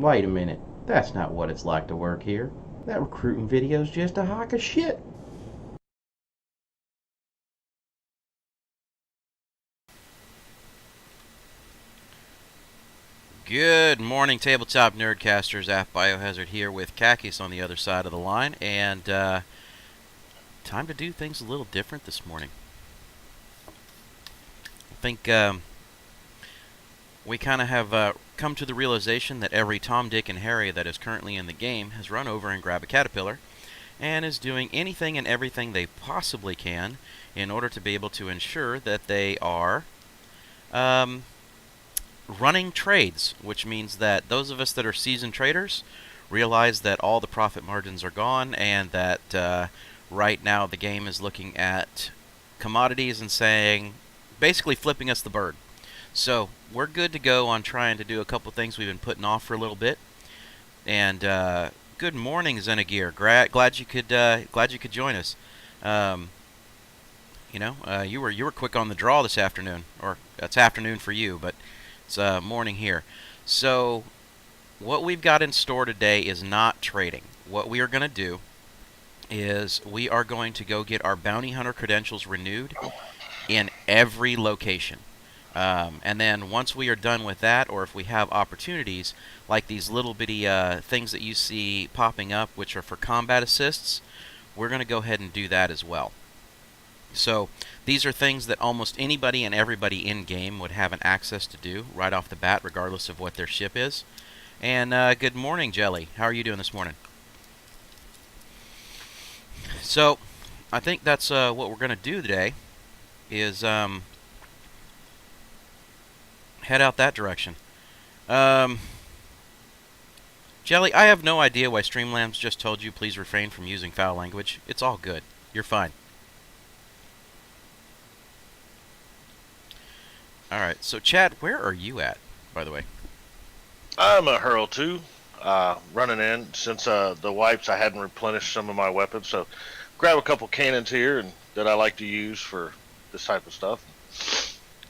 Wait a minute. That's not what it's like to work here. That recruiting video's just a hunk of shit. Good morning, tabletop nerdcasters. AftBiohazard here with Khakis on the other side of the line, and time to do things a little different this morning. I think we kind of have come to the realization that every Tom, Dick, and Harry that is currently in the game has run over and grabbed a caterpillar and is doing anything and everything they possibly can in order to be able to ensure that they are running trades, which means that those of us that are seasoned traders realize that all the profit margins are gone and that right now the game is looking at commodities and saying, basically flipping us the bird. So we're good to go on trying to do a couple things we've been putting off for a little bit. And good morning, Zenagir. Glad you could join us. You were quick on the draw this afternoon, or it's afternoon for you, but it's morning here. So what we've got in store today is not trading. What we are going to do is we are going to go get our bounty hunter credentials renewed in every location. And then once we are done with that, or if we have opportunities like these little bitty things that you see popping up, which are for combat assists, we're going to go ahead and do that as well. So these are things that almost anybody and everybody in-game would have an access to do right off the bat, regardless of what their ship is. And good morning, Jelly. How are you doing this morning? So I think that's what we're going to do today is head out that direction. Jelly, I have no idea why Streamlabs just told you please refrain from using foul language. It's all good. You're fine. Alright, so Chad, where are you at, by the way? I'm a Hurl 2, running in. Since the wipes, I hadn't replenished some of my weapons, so grab a couple cannons here and that I like to use for this type of stuff.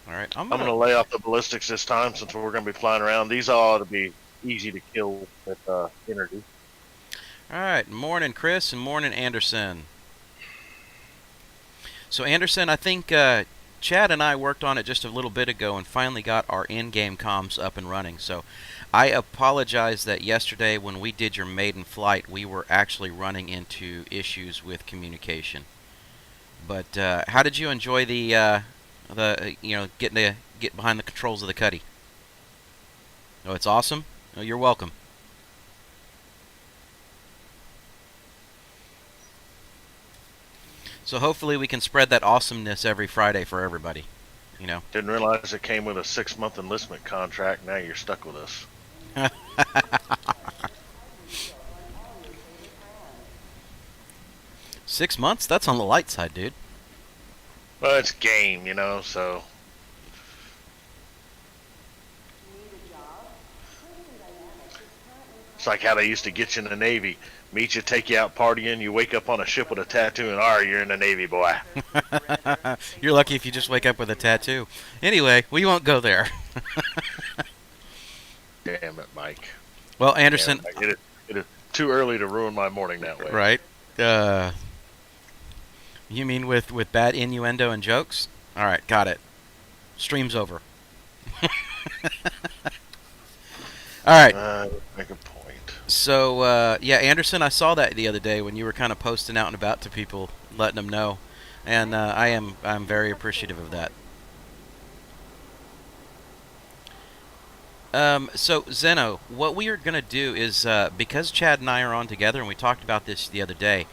Alright, I'm gonna lay off the ballistics this time since we're gonna be flying around. These ought to be easy to kill with energy. Alright, morning Chris and morning Anderson. So Anderson, I think Chad and I worked on it just a little bit ago and finally got our in-game comms up and running. So I apologize that yesterday when we did your maiden flight, we were actually running into issues with communication. But how did you enjoy the getting to get behind the controls of the Cuddy? Oh, it's awesome. Oh, you're welcome. So hopefully we can spread that awesomeness every Friday for everybody. You know. Didn't realize it came with a 6-month enlistment contract. Now you're stuck with us. 6 months? That's on the light side, dude. Well, it's game, so. It's like how they used to get you in the Navy. Meet you, take you out partying, you wake up on a ship with a tattoo, and you're in the Navy, boy. You're lucky if you just wake up with a tattoo. Anyway, we won't go there. Damn it, Mike. Well, Anderson... It is too early to ruin my morning that way. Right. You mean with bad innuendo and jokes? Alright, got it. Stream's over. Alright. Make a point. So, yeah, Anderson, I saw that the other day when you were kind of posting out and about to people, letting them know. And I'm very appreciative of that. So, Zeno, what we are going to do is, because Chad and I are on together, and we talked about this the other day,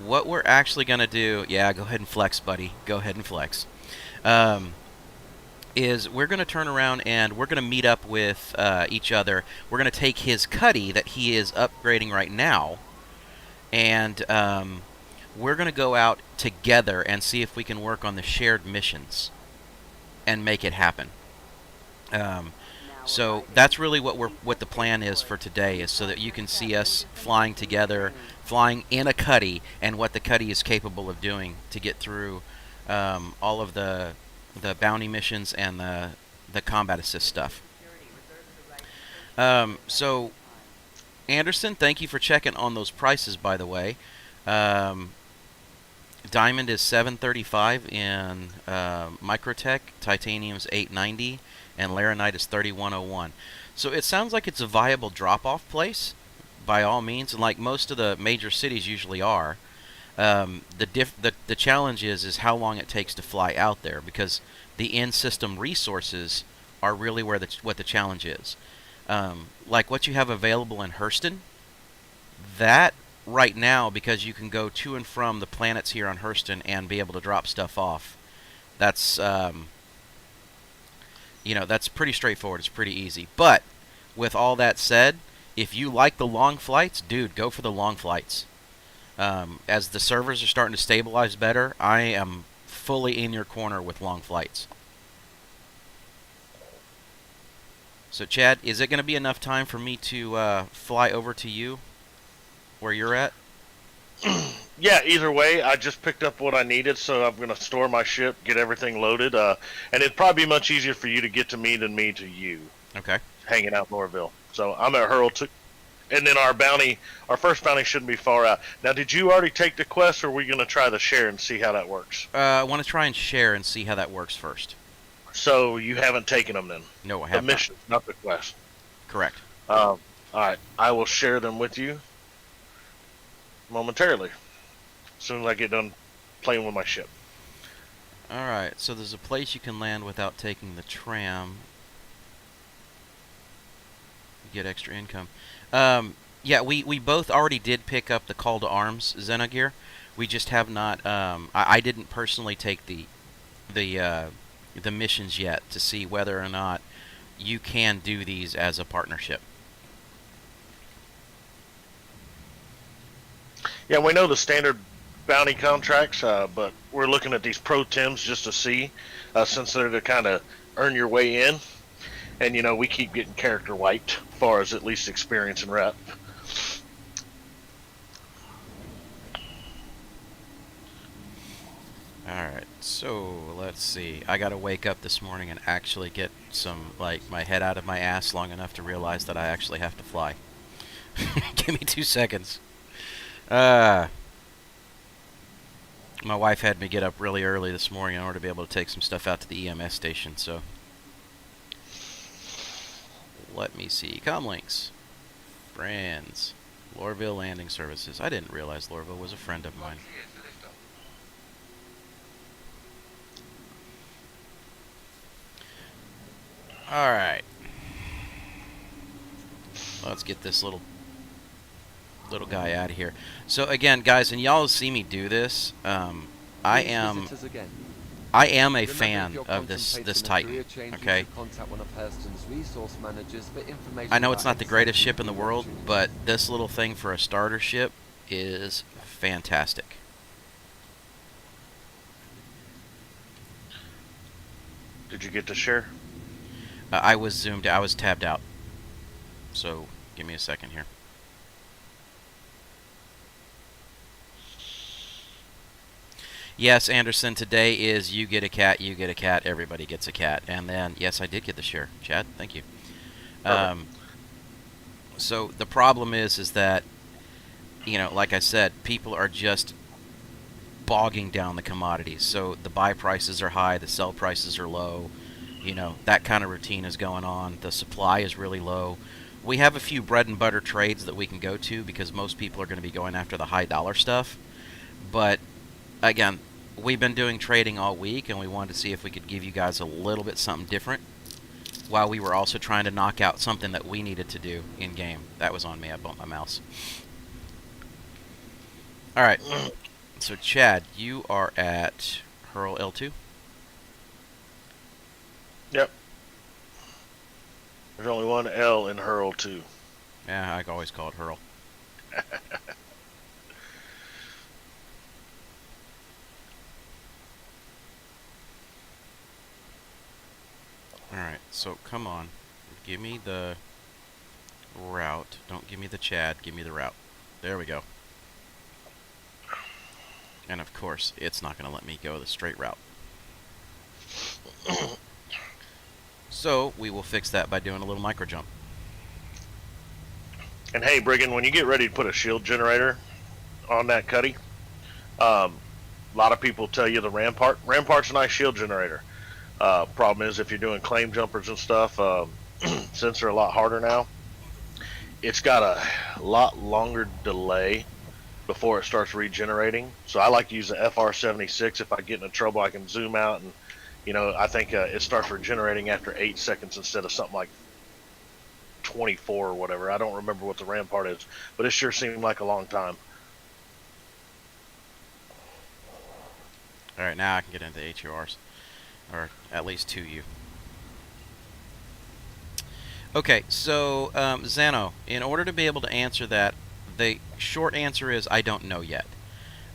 what we're actually going to do... Yeah, go ahead and flex, buddy. Go ahead and flex. Is we're going to turn around and we're going to meet up with each other. We're going to take his Cuddy that he is upgrading right now, and we're going to go out together and see if we can work on the shared missions and make it happen. So that's really what the plan is for today, is so that you can see us flying together, flying in a Cuddy, and what the Cuddy is capable of doing to get through all of the bounty missions and the combat assist stuff. So Anderson, thank you for checking on those prices, by the way. Um, Diamond is 735 in Microtech, Titanium is 890, and Laranite is 3101. So it sounds like it's a viable drop-off place, by all means, and like most of the major cities usually are. The challenge is how long it takes to fly out there, because the in-system resources are really where what the challenge is. Like what you have available in Hurston, that right now, because you can go to and from the planets here on Hurston and be able to drop stuff off, that's that's pretty straightforward. It's pretty easy. But with all that said, if you like the long flights, dude, go for the long flights. As the servers are starting to stabilize better, I am fully in your corner with long flights. So, Chad, is it going to be enough time for me to fly over to you, where you're at? Yeah, either way, I just picked up what I needed, so I'm going to store my ship, get everything loaded, and it'd probably be much easier for you to get to me than me to you. Okay. Hanging out in Lorville. So I'm at Hurl 2. And then our first bounty shouldn't be far out. Now, did you already take the quest, or are we going to try the share and see how that works? I want to try and share and see how that works first. So you haven't taken them then? No, I haven't. The mission, not the quest. Correct. All right. I will share them with you momentarily, as soon as I get done playing with my ship. Alright, so there's a place you can land without taking the tram. You get extra income. Yeah, we both already did pick up the Call to Arms Xenogear. We just have not, I didn't personally take the missions yet to see whether or not you can do these as a partnership. Yeah, we know the standard bounty contracts, but we're looking at these pro Tims just to see, since they're to kind of earn your way in. And, we keep getting character wiped, as far as at least experience and rep. Alright, so let's see. I gotta wake up this morning and actually get my head out of my ass long enough to realize that I actually have to fly. Give me 2 seconds. My wife had me get up really early this morning in order to be able to take some stuff out to the EMS station, so... Let me see. Comlinks. Friends. Lorville Landing Services. I didn't realize Lorville was a friend of mine. Alright. Let's get this little guy out of here. So again, guys, and y'all see me do this. I am a fan of this Titan. Okay. I know it's not the greatest ship in the world, but this little thing for a starter ship is fantastic. Did you get to share? I was zoomed. I was tabbed out. So give me a second here. Yes, Anderson, today is you get a cat, everybody gets a cat. And then, yes, I did get the share. Chad, thank you. So the problem is that, like I said, people are just bogging down the commodities. So the buy prices are high, the sell prices are low. That kind of routine is going on. The supply is really low. We have a few bread and butter trades that we can go to because most people are going to be going after the high dollar stuff. But again, we've been doing trading all week, and we wanted to see if we could give you guys a little bit something different while we were also trying to knock out something that we needed to do in-game. That was on me. I bumped my mouse. Alright. So, Chad, you are at Hurl L2? Yep. There's only one L in Hurl 2. Yeah, I always call it Hurl. Alright, so come on. Give me the route. Don't give me the Chad, give me the route. There we go. And of course, it's not going to let me go the straight route. So, we will fix that by doing a little micro jump. And hey, Brigand, when you get ready to put a shield generator on that cutty, a lot of people tell you the Rampart. Rampart's a nice shield generator. Problem is, if you're doing claim jumpers and stuff, since they're a lot harder now, it's got a lot longer delay before it starts regenerating. So I like to use the FR76. If I get into trouble, I can zoom out, and I think it starts regenerating after 8 seconds instead of something like 24 or whatever. I don't remember what the Rampart is, but it sure seemed like a long time. All right, now I can get into HURs, or at least 2U. Okay, so Zano, in order to be able to answer that, the short answer is I don't know yet.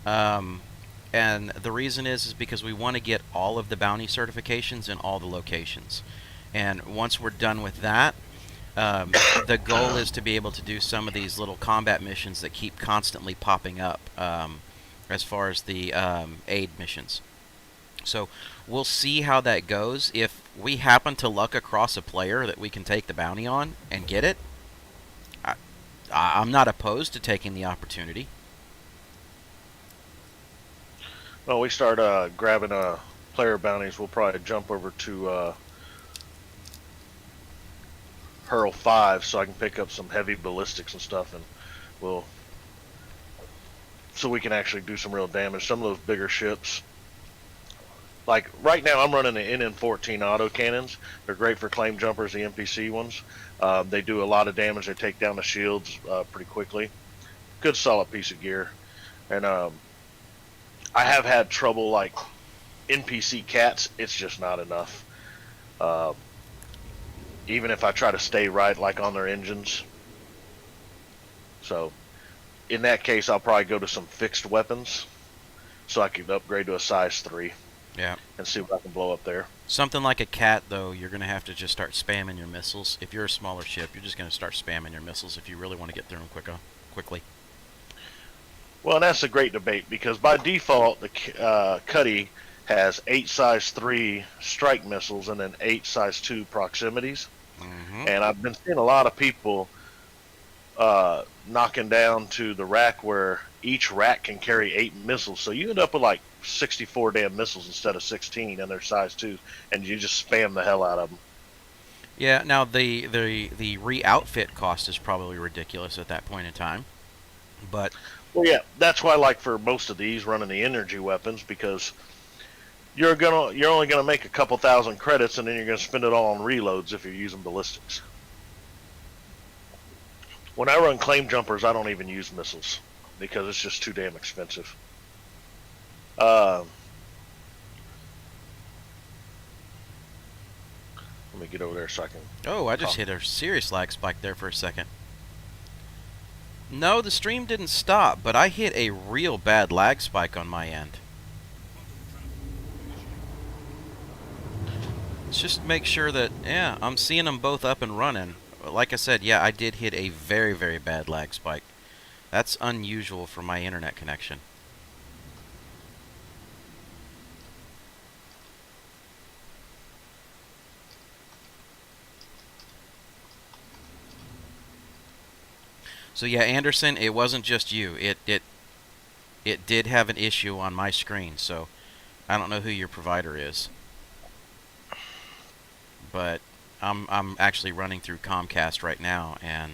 And the reason is because we want to get all of the bounty certifications in all the locations. And once we're done with that, the goal is to be able to do some of these little combat missions that keep constantly popping up as far as the aid missions. So we'll see how that goes. If we happen to luck across a player that we can take the bounty on and get it, I'm not opposed to taking the opportunity. Well, we start grabbing player bounties. We'll probably jump over to Hurl 5 so I can pick up some heavy ballistics and stuff, and so we can actually do some real damage. Some of those bigger ships, like right now, I'm running the NN14 auto cannons. They're great for claim jumpers, the NPC ones. They do a lot of damage. They take down the shields pretty quickly. Good solid piece of gear. And I have had trouble, like NPC cats, it's just not enough. Even if I try to stay right, like on their engines. So in that case, I'll probably go to some fixed weapons so I can upgrade to a size 3. Yeah. And see what I can blow up there. Something like a cat, though, you're going to have to just start spamming your missiles. If you're a smaller ship, you're just going to start spamming your missiles if you really want to get through them quickly. Well, and that's a great debate, because by default, the Cuddy has 8 size 3 strike missiles and then 8 size 2 proximities. Mm-hmm. And I've been seeing a lot of people knocking down to the rack where each rack can carry 8 missiles. So you end up with like 64 damn missiles instead of 16, and they're size 2, and you just spam the hell out of them. Yeah, now the re-outfit cost is probably ridiculous at that point in time. But well, yeah, that's why I like for most of these running the energy weapons, because you're only gonna make a couple thousand credits, and then you're gonna spend it all on reloads if you're using ballistics. When I run claim jumpers, I don't even use missiles because it's just too damn expensive. Let me get over there so I can... Oh, I just hit a serious lag spike there for a second. No, the stream didn't stop, but I hit a real bad lag spike on my end. Let's just make sure that, yeah, I'm seeing them both up and running. Like I said, yeah, I did hit a very, very bad lag spike. That's unusual for my internet connection. So yeah, Anderson, it wasn't just you. It did have an issue on my screen, so I don't know who your provider is. But I'm actually running through Comcast right now, and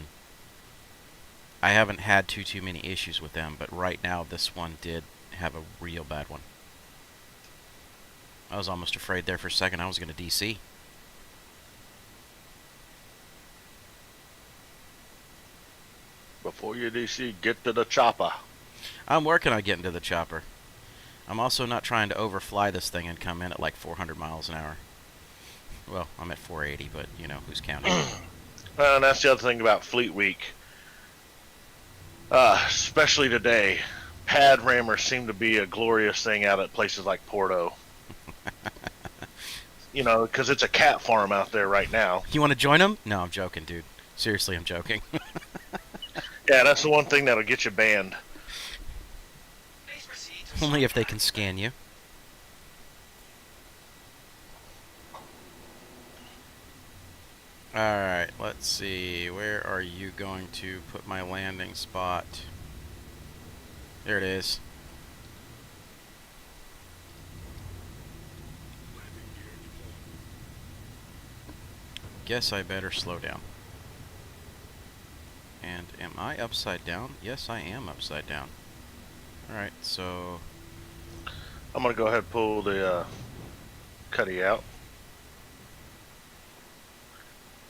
I haven't had too many issues with them, but right now this one did have a real bad one. I was almost afraid there for a second I was going to DC. Before you DC, get to the chopper. I'm working on getting to the chopper. I'm also not trying to overfly this thing and come in at like 400 miles an hour. Well, I'm at 480, but, you know, who's counting? And that's the other thing about Fleet Week. Especially today, pad rammers seem to be a glorious thing out at places like Porto. You know, because it's a cat farm out there right now. You want to join them? No, I'm joking, dude. Seriously, I'm joking. Yeah, that's the one thing that'll get you banned. Only if they can scan you. Alright, let's Let's see, where are you going to put my landing spot? There it is. Guess I better slow down. And am I upside down? Yes, I am upside down. Alright, so... I'm going to go ahead and pull the cutty out.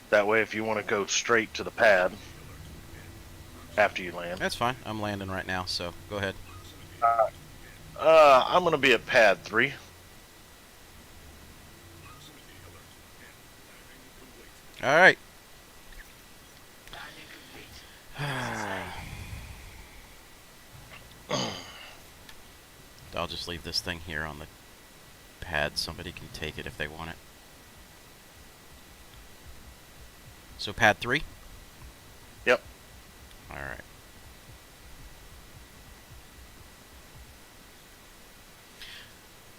That way, if you want to go straight to the pad after you land. That's fine. I'm landing right now, so go ahead. I'm going to be at pad 3. Alright. I'll just leave this thing here on the pad. Somebody can take it if they want it. So pad 3? Yep. Alright.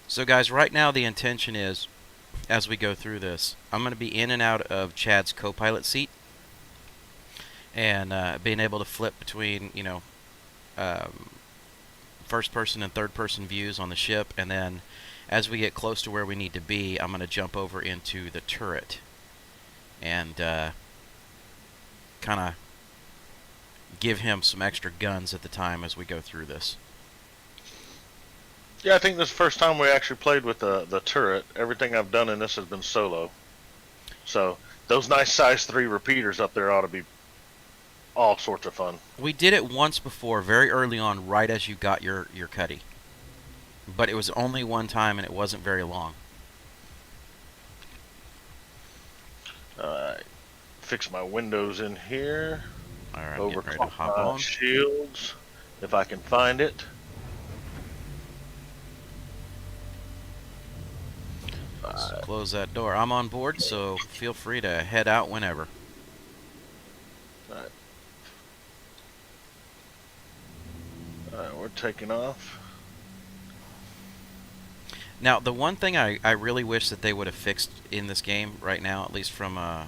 So guys, right now the intention is, as we go through this, I'm going to be in and out of Chad's co-pilot seat. And being able to flip between, you know, first person and third person views on the ship, and then as we get close to where we need to be, I'm going to jump over into the turret and kind of give him some extra guns at the time as we go through this. Yeah, I think this is the first time we actually played with the turret. Everything I've done in this has been solo. So those nice size 3 repeaters up there ought to be all sorts of fun. We did it once before, very early on, right as you got your cutty. But it was only one time, and it wasn't very long. Alright. Fix my windows in here. Alright, I'm getting ready to hop on. Shields, if I can find it. So close that door. I'm on board, so feel free to head out whenever. Alright, we're taking off. Now, the one thing I really wish that they would have fixed in this game right now, at least from a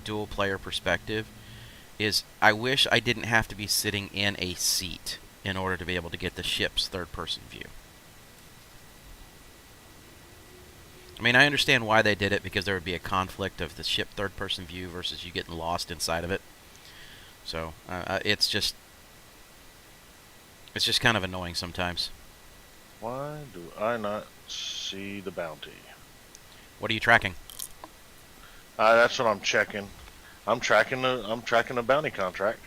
dual player perspective, is I wish I didn't have to be sitting in a seat in order to be able to get the ship's third-person view. I mean, I understand why they did it, because there would be a conflict of the ship third-person view versus you getting lost inside of it. So, it's just kind of annoying sometimes. Why do I not see the bounty? What are you tracking? That's what I'm checking. I'm tracking the bounty contract.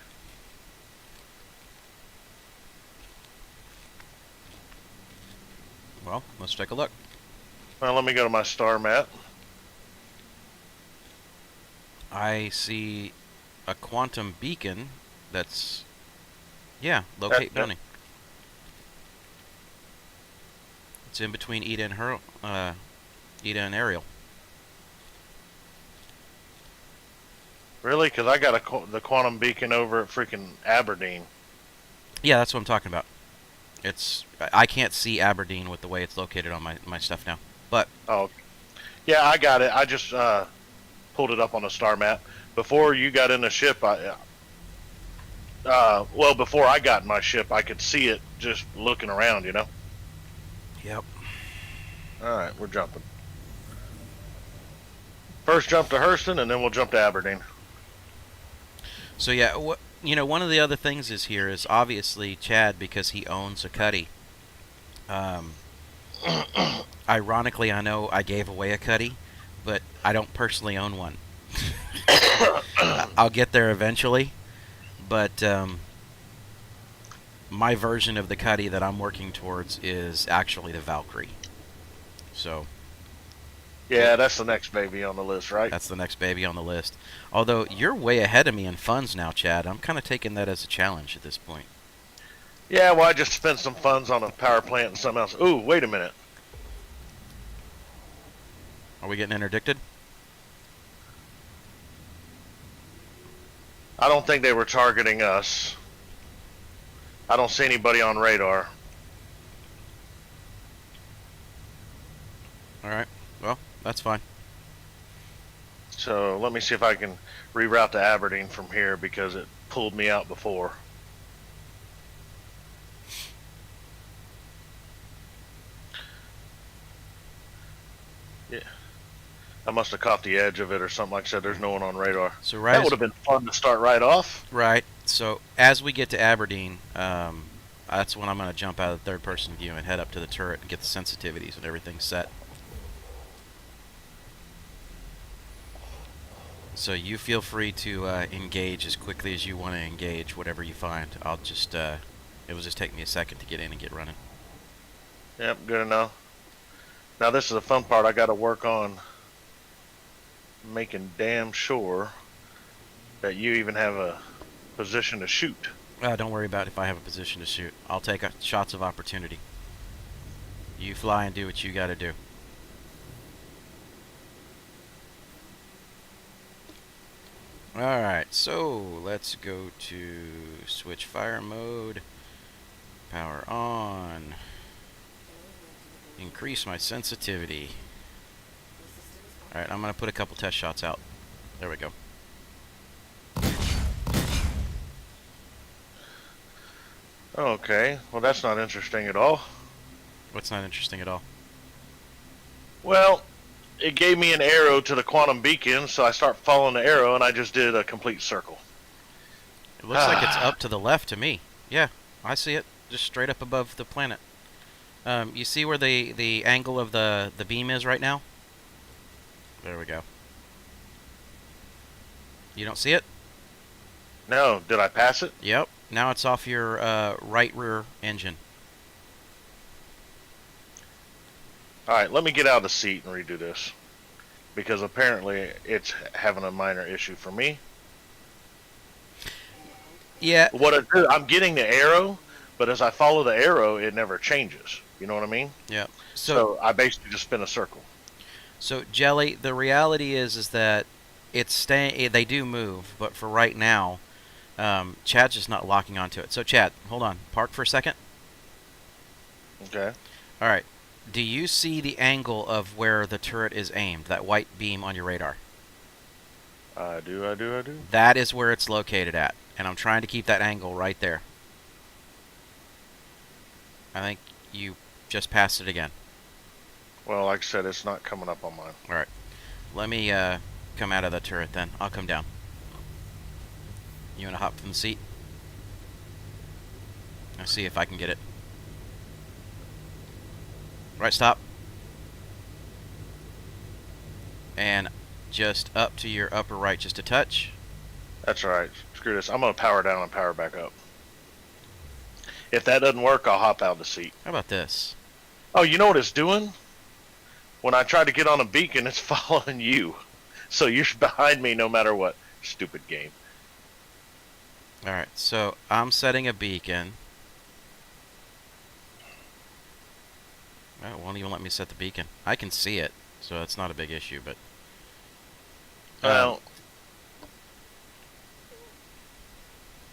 Well, let's take a look. Well, let me go to my star map. I see a quantum beacon that's... Yeah, locate bounty. It's in between Ida and Ariel. Really? Because I got the quantum beacon over at freaking Aberdeen. Yeah, that's what I'm talking about. I can't see Aberdeen with the way it's located on my stuff now. But oh, yeah, I got it. I just pulled it up on the star map. Before you got in the ship, well, before I got in my ship, I could see it just looking around, you know? Yep. Alright, we're jumping. First jump to Hurston, and then we'll jump to Aberdeen. So yeah, one of the other things here is obviously Chad, because he owns a cutty. Ironically, I know I gave away a cutty, but I don't personally own one. I'll get there eventually, but my version of the cutty that I'm working towards is actually the Valkyrie. So yeah, that's the next baby on the list, right? That's the next baby on the list. Although you're way ahead of me in funds now, Chad. I'm kind of taking that as a challenge at this point. Yeah, well, I just spent some funds on a power plant and something else. Ooh, wait a minute. Are we getting interdicted? I don't think they were targeting us. I don't see anybody on radar. Alright, well, that's fine. So let me see if I can... reroute to Aberdeen from here because it pulled me out before. Yeah. I must have caught the edge of it or something. Like I said, there's no one on radar. So that would have been fun to start right off. Right. So as we get to Aberdeen, that's when I'm going to jump out of the third-person view and head up to the turret and get the sensitivities and everything set. So you feel free to engage as quickly as you want to engage whatever you find. I'll just, it will just take me a second to get in and get running. Yep, good enough. Now this is the fun part. I got to work on making damn sure that you even have a position to shoot. Don't worry about if I have a position to shoot. I'll take shots of opportunity. You fly and do what you got to do. Alright, so let's go to switch fire mode, power on, increase my sensitivity. Alright, I'm going to put a couple test shots out. There we go. Okay, well that's not interesting at all. What's not interesting at all? Well, it gave me an arrow to the quantum beacon, so I start following the arrow, and I just did a complete circle. It looks like it's up to the left to me. Yeah, I see it. Just straight up above the planet. You see where the angle of the beam is right now? There we go. You don't see it? No, did I pass it? Yep. Now it's off your right rear engine. Alright, let me get out of the seat and redo this. Because apparently it's having a minor issue for me. Yeah. What I do, I'm getting the arrow, but as I follow the arrow, it never changes. You know what I mean? Yeah. So I basically just spin a circle. So Jelly, the reality is that it's staying. They do move, but for right now, Chad's just not locking onto it. So Chad, hold on. Park for a second. Okay. All right. Do you see the angle of where the turret is aimed? That white beam on your radar? I do. That is where it's located at. And I'm trying to keep that angle right there. I think you just passed it again. Well, like I said, it's not coming up on mine. Alright. Let me come out of the turret then. I'll come down. You want to hop from the seat? I'll see if I can get it. Right, stop. And just up to your upper right, just a touch. That's alright. Screw this. I'm going to power down and power back up. If that doesn't work, I'll hop out of the seat. How about this? Oh, you know what it's doing? When I try to get on a beacon, it's following you. So you're behind me no matter what. Stupid game. Alright, so I'm setting a beacon. Oh, it won't even let me set the beacon. I can see it, so it's not a big issue, but... Well,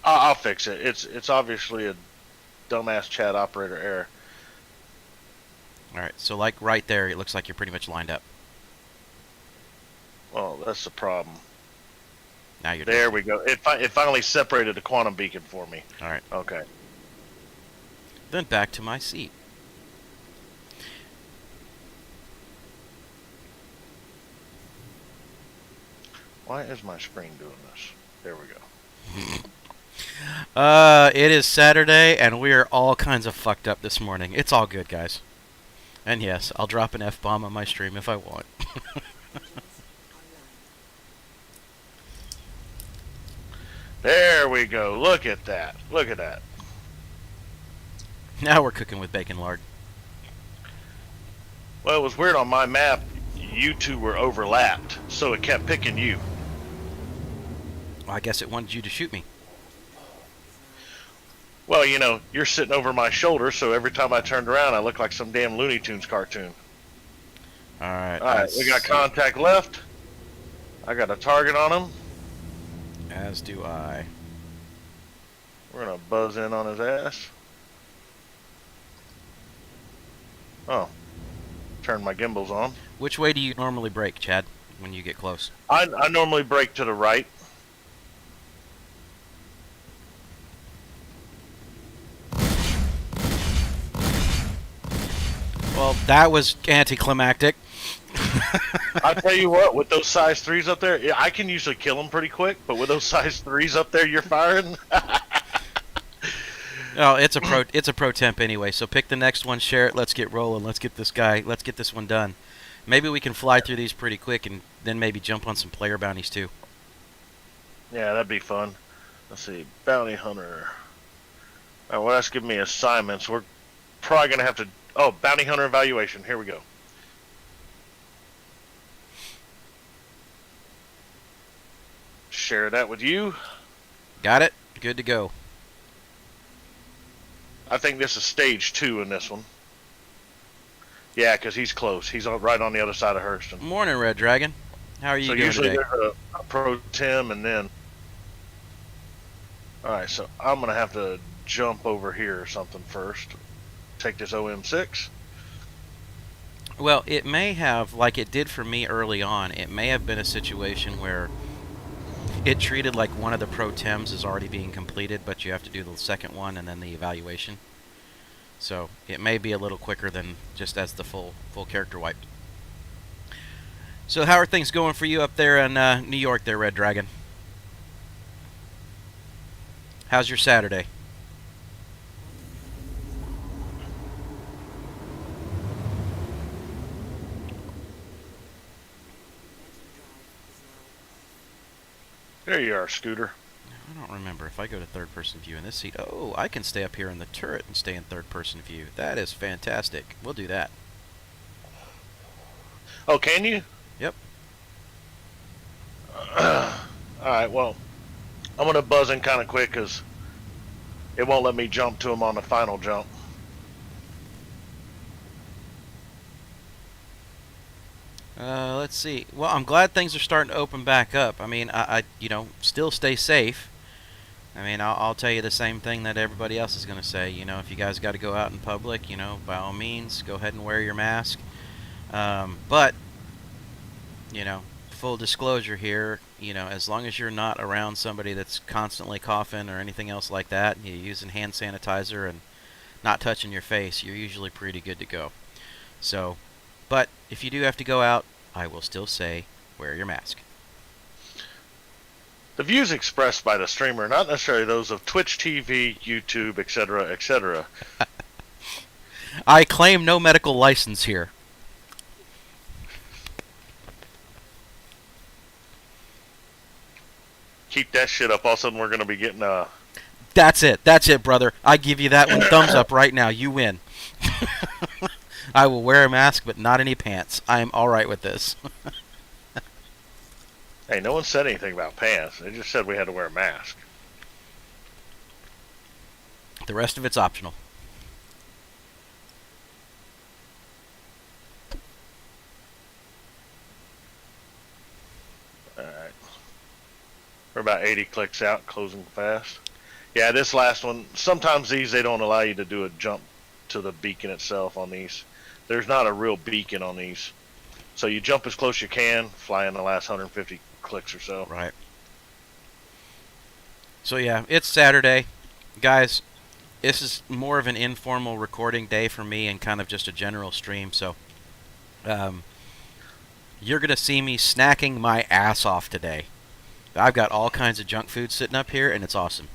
I'll fix it. It's obviously a dumbass chat operator error. Alright, so like right there, it looks like you're pretty much lined up. Well, that's the problem. Now you're there. We go. It finally separated the quantum beacon for me. Alright. Okay. Then back to my seat. Why is my screen doing this? There we go. It is Saturday, and we are all kinds of fucked up this morning. It's all good, guys. And yes, I'll drop an F-bomb on my stream if I want. There we go. Look at that. Look at that. Now we're cooking with bacon lard. Well, it was weird on my map. You two were overlapped, so it kept picking you. Well, I guess it wanted you to shoot me. Well, you know, you're sitting over my shoulder, so every time I turned around, I looked like some damn Looney Tunes cartoon. Alright. Alright, we got contact left. I got a target on him. As do I. We're gonna buzz in on his ass. Oh. Turn my gimbals on. Which way do you normally brake, Chad, when you get close? I normally brake to the right. Well, that was anticlimactic. I tell you what, with those size 3s up there, I can usually kill them pretty quick. But with those size 3s up there, you're firing. Oh, it's a pro temp anyway. So pick the next one, share it. Let's get rolling. Let's get this one done. Maybe we can fly through these pretty quick, and then maybe jump on some player bounties too. Yeah, that'd be fun. Let's see, bounty hunter. All right, well, that's giving me assignments. We're probably gonna have to. Oh, bounty hunter evaluation. Here we go. Share that with you. Got it. Good to go. I think this is stage 2 in this one. Yeah, because he's close. He's right on the other side of Hurston. Morning, Red Dragon. How are you So doing usually today? there's a pro Tim, and then. All right, so I'm gonna have to jump over here or something first. Take this OM6. Well, it may have, like it did for me early on, it may have been a situation where it treated like one of the pro tems is already being completed, but you have to do the second one and then the evaluation. So it may be a little quicker than just as the full character wipe. So how are things going for you up there in New York there, Red Dragon? How's your Saturday? There you are, Scooter. I don't remember if I go to third-person view in this seat. Oh, I can stay up here in the turret and stay in third-person view. That is fantastic. We'll do that. Oh, can you? Yep. Alright, well, I'm going to buzz in kind of quick because it won't let me jump to him on the final jump. Let's see. Well, I'm glad things are starting to open back up. I mean, I still stay safe. I mean, I'll tell you the same thing that everybody else is going to say. You know, if you guys got to go out in public, by all means, go ahead and wear your mask. But, full disclosure here, as long as you're not around somebody that's constantly coughing or anything else like that, and you're using hand sanitizer and not touching your face, you're usually pretty good to go. So, but if you do have to go out, I will still say wear your mask. The views expressed by the streamer, not necessarily those of Twitch TV, YouTube, etc., etc. I claim no medical license here. Keep that shit up. All of a sudden, we're going to be getting a... That's it, brother. I give you that one thumbs up right now. You win. I will wear a mask, but not any pants. I am all right with this. Hey, no one said anything about pants. They just said we had to wear a mask. The rest of it's optional. Alright. We're about 80 clicks out, closing fast. Yeah, this last one, sometimes these, they don't allow you to do a jump to the beacon itself on these. There's not a real beacon on these. So you jump as close as you can, fly in the last 150 clicks or so. Right. So yeah, it's Saturday. Guys, this is more of an informal recording day for me and kind of just a general stream, so you're going to see me snacking my ass off today. I've got all kinds of junk food sitting up here, and it's awesome.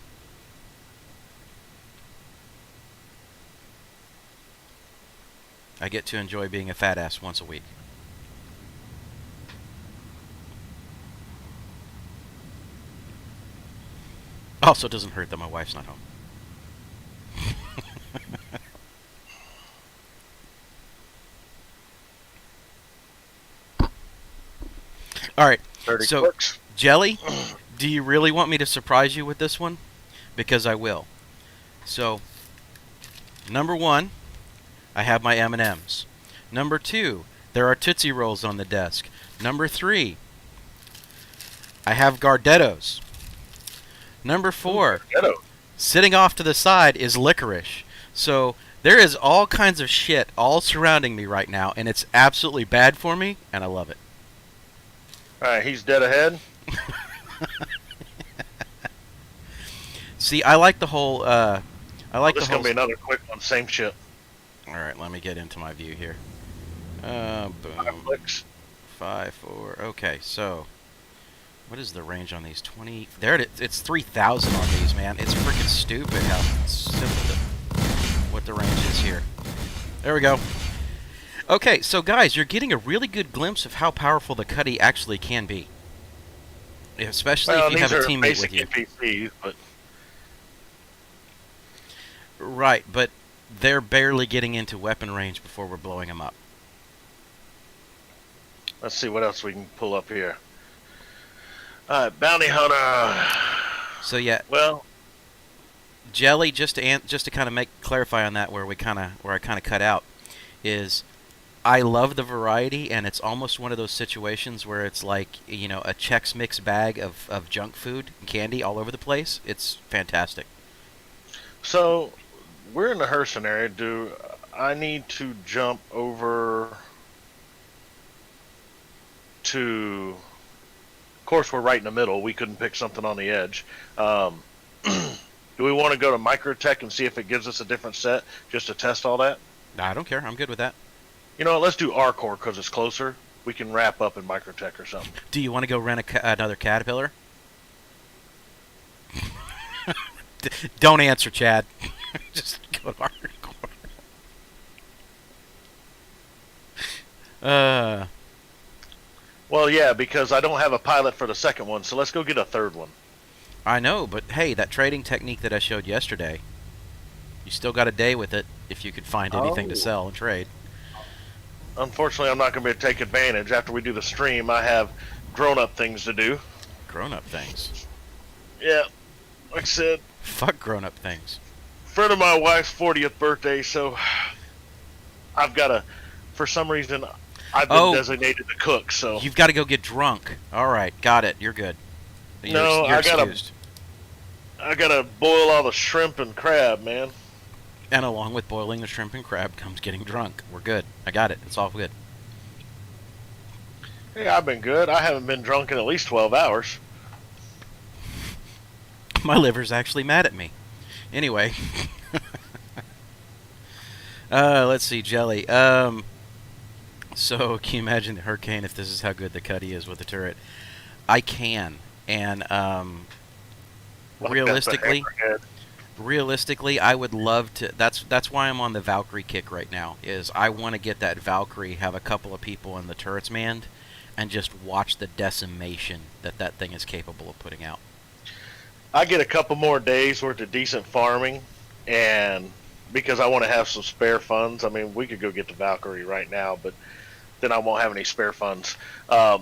I get to enjoy being a fat ass once a week. Also, it doesn't hurt that my wife's not home. All right. 30 So, clicks. Jelly, do you really want me to surprise you with this one? Because I will. So, number one, I have my M&Ms. Number two, there are Tootsie Rolls on the desk. Number three, I have Gardettos. Number four, sitting off to the side is licorice. So there is all kinds of shit all surrounding me right now, and it's absolutely bad for me, and I love it. Alright, he's dead ahead. See, I like the whole. This is going to be another quick one, same shit. All right, let me get into my view here. Five Boom. clicks. 5, 4. Okay, so what is the range on these? 20. There it is. It's 3,000 on these, man. It's freaking stupid how simple what the range is here. There we go. Okay, so guys, you're getting a really good glimpse of how powerful the Cuddy actually can be, especially Well, if you have these a are teammate basic with you. NPCs, but Right, but they're barely getting into weapon range before we're blowing them up. let's see what else we can pull up here. Bounty hunter. So yeah, Well, Jelly, just to kind of clarify on that where I kind of cut out is I love the variety, and it's almost one of those situations where it's like, you know, a Chex Mix bag of junk food and candy all over the place. It's fantastic. so we're in the her scenario. Do I need to jump over to? Of course, we're right in the middle. We couldn't pick something on the edge. Do we want to go to Microtech and see if it gives us a different set just to test all that? Nah, I don't care. I'm good with that. You know what? Let's do R-Core because it's closer. We can wrap up in Microtech or something. Do you want to go rent another Caterpillar? Don't answer, Chad. Just go to hardcore. Well, yeah, because I don't have a pilot for the second one, so let's go get a third one. I know, but hey, that trading technique that I showed yesterday, you still got a day with it if you could find anything to sell and trade. Unfortunately, I'm not going to be able to take advantage. After we do the stream, I have grown-up things to do. Grown-up things. Yeah, like I said, Fuck grown-up things. friend of my wife's 40th birthday, so I've got to, for some reason, I've been designated to cook, so. You've got to go get drunk. All right, got it. You're good. No, you're I gotta- excused. I got to boil all the shrimp and crab, man. And along with boiling the shrimp and crab comes getting drunk. We're good. I got it. It's all good. Hey, I've been good. I haven't been drunk in at least 12 hours. My liver's actually mad at me. Anyway. Let's see, Jelly. So, can you imagine the Hurricane if this is how good the Cuddy is with the turret? I can. And, Like realistically, that's a hammerhead. realistically, I would love to. That's why I'm on the Valkyrie kick right now. Is I want to get that Valkyrie, have a couple of people in the turrets manned, and just watch the decimation that thing is capable of putting out. I get a couple more days worth of decent farming, and because I want to have some spare funds. I mean, we could go get the Valkyrie right now, but then I won't have any spare funds. I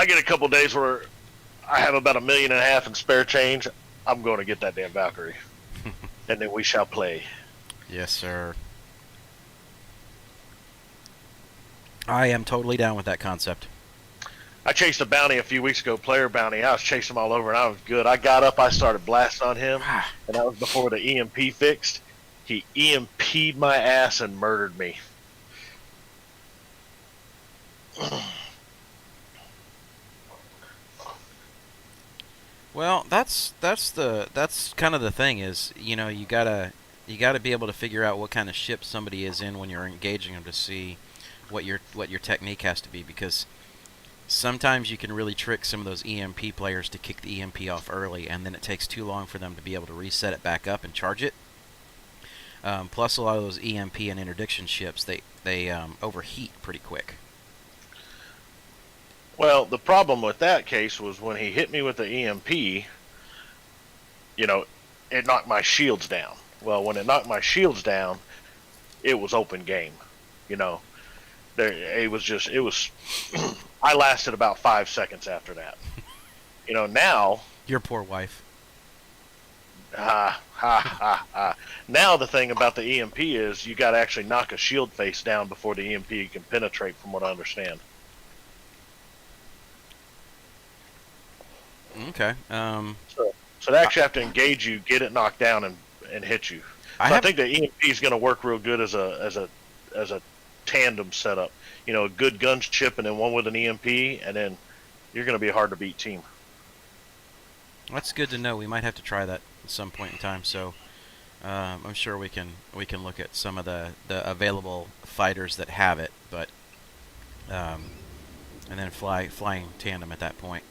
get a couple days where I have about $1.5 million in spare change. I'm going to get that damn Valkyrie, and then we shall play. Yes, sir. I am totally down with that concept. I chased a bounty a few weeks ago, player bounty. I was chasing him all over, and I was good. I got up, I started blasting on him, and that was before the EMP fixed. He EMP'd my ass and murdered me. Well, that's kind of the thing is, you know, you gotta be able to figure out what kind of ship somebody is in when you're engaging them to see what your technique has to be, because sometimes you can really trick some of those EMP players to kick the EMP off early, and then it takes too long for them to be able to reset it back up and charge it. Plus, a lot of those EMP and interdiction ships, they overheat pretty quick. Well, the problem with that case was when he hit me with the EMP, you know, it knocked my shields down. Well, when it knocked my shields down, it was open game. You know, it was. I lasted about 5 seconds after that. You know, now. Your poor wife. Ha ha ha ha. Now the thing about the EMP is you got to actually knock a shield face down before the EMP can penetrate, from what I understand. Okay. So they actually have to engage you, get it knocked down, and hit you. So I think the EMP is going to work real good as a tandem setup. You know, a good gunship and then one with an EMP, and then you're going to be a hard to beat team. That's good to know. We might have to try that at some point in time. So, I'm sure we can look at some of the available fighters that have it, but and then flying tandem at that point.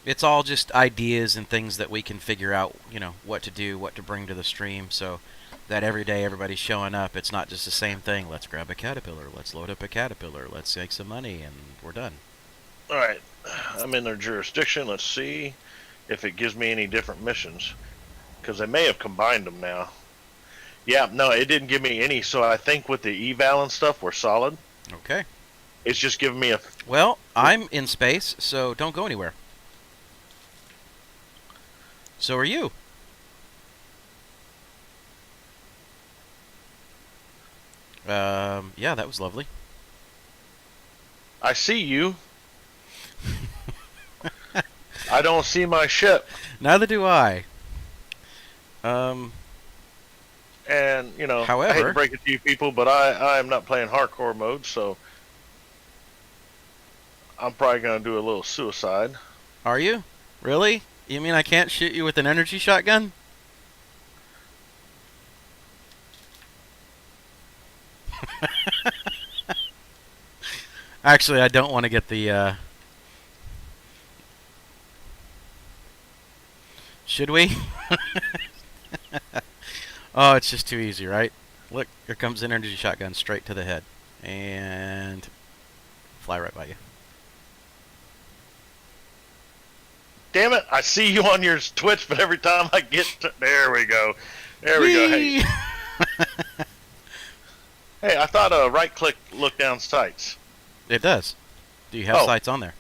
It's all just ideas and things that we can figure out, you know, what to do, what to bring to the stream, so that every day everybody's showing up. It's not just the same thing. Let's grab a caterpillar. Let's load up a caterpillar. Let's make some money, and we're done. All right, I'm in their jurisdiction. Let's see if it gives me any different missions, because they may have combined them now. Yeah, no, it didn't give me any. So I think with the eval and stuff, we're solid. Okay. It's just giving me a. Well, I'm in space, so don't go anywhere. So are you. Yeah, that was lovely. I see you. I don't see my ship. Neither do I. And, you know, However, I hate to break it to you people, but I am not playing hardcore mode, so I'm probably going to do a little suicide. Are you? Really? You mean I can't shoot you with an energy shotgun? Actually, I don't want to get the, Should we? Oh, it's just too easy, right? Look, here comes an energy shotgun straight to the head. And fly right by you. Damn it, I see you on your Twitch, but every time I get to... There we go. There we go. Hey, hey, I thought right-click look down sights. It does. Do you have sights on there?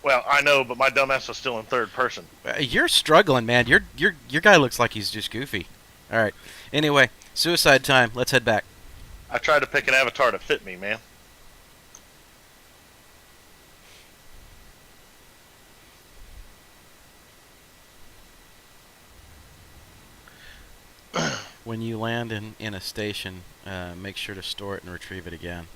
Well, I know, but my dumbass was still in third person. You're struggling, man. Your guy looks like he's just goofy. All right. Anyway, suicide time. Let's head back. I tried to pick an avatar to fit me, man. When you land in a station, make sure to store it and retrieve it again.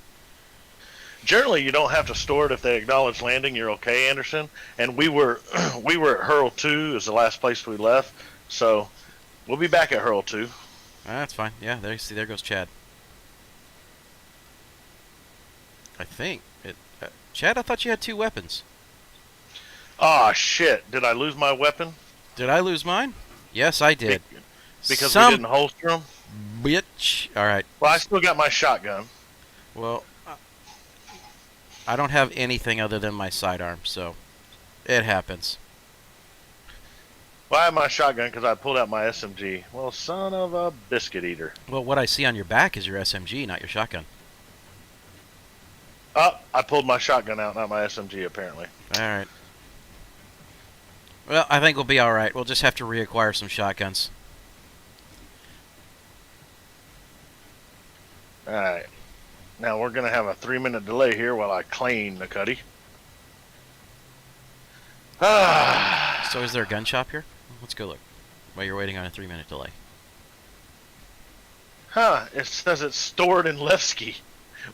Generally, you don't have to store it if they acknowledge landing. You're okay, Anderson. And we were we were at Hurl 2 is the last place we left, so we'll be back at Hurl 2. That's fine. Yeah, there goes Chad. I think it. Chad, I thought you had 2 weapons. Ah, shit! Did I lose my weapon? Did I lose mine? Yes, I did. Because we didn't holster them. Bitch. All right. Well, I still got my shotgun. Well, I don't have anything other than my sidearm, so it happens. Well, I have my shotgun because I pulled out my SMG. Well, son of a biscuit eater. Well, what I see on your back is your SMG, not your shotgun. Oh, I pulled my shotgun out, not my SMG, apparently. All right. Well, I think we'll be all right. We'll just have to reacquire some shotguns. All right. Now we're going to have a 3-minute delay here while I clean the cuddy. Ah. So is there a gun shop here? Let's go look. While you're waiting on a 3-minute delay. Huh. It says it's stored in Levski.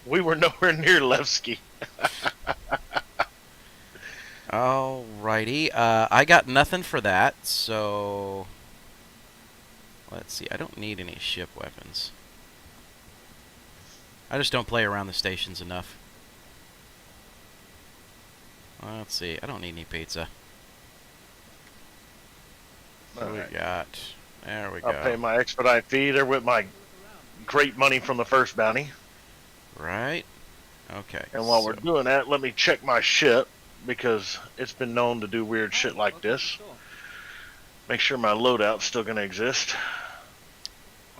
We were nowhere near Levski. Alrighty. I got nothing for that, so... Let's see. I don't need any ship weapons. I just don't play around the stations enough. Let's see. I don't need any pizza. What we got? There we go. I'll pay my expedite fee there with my great money from the first bounty. Right. Okay. And while we're doing that, let me check my ship, because it's been known to do weird shit like this. Make sure my loadout's still going to exist.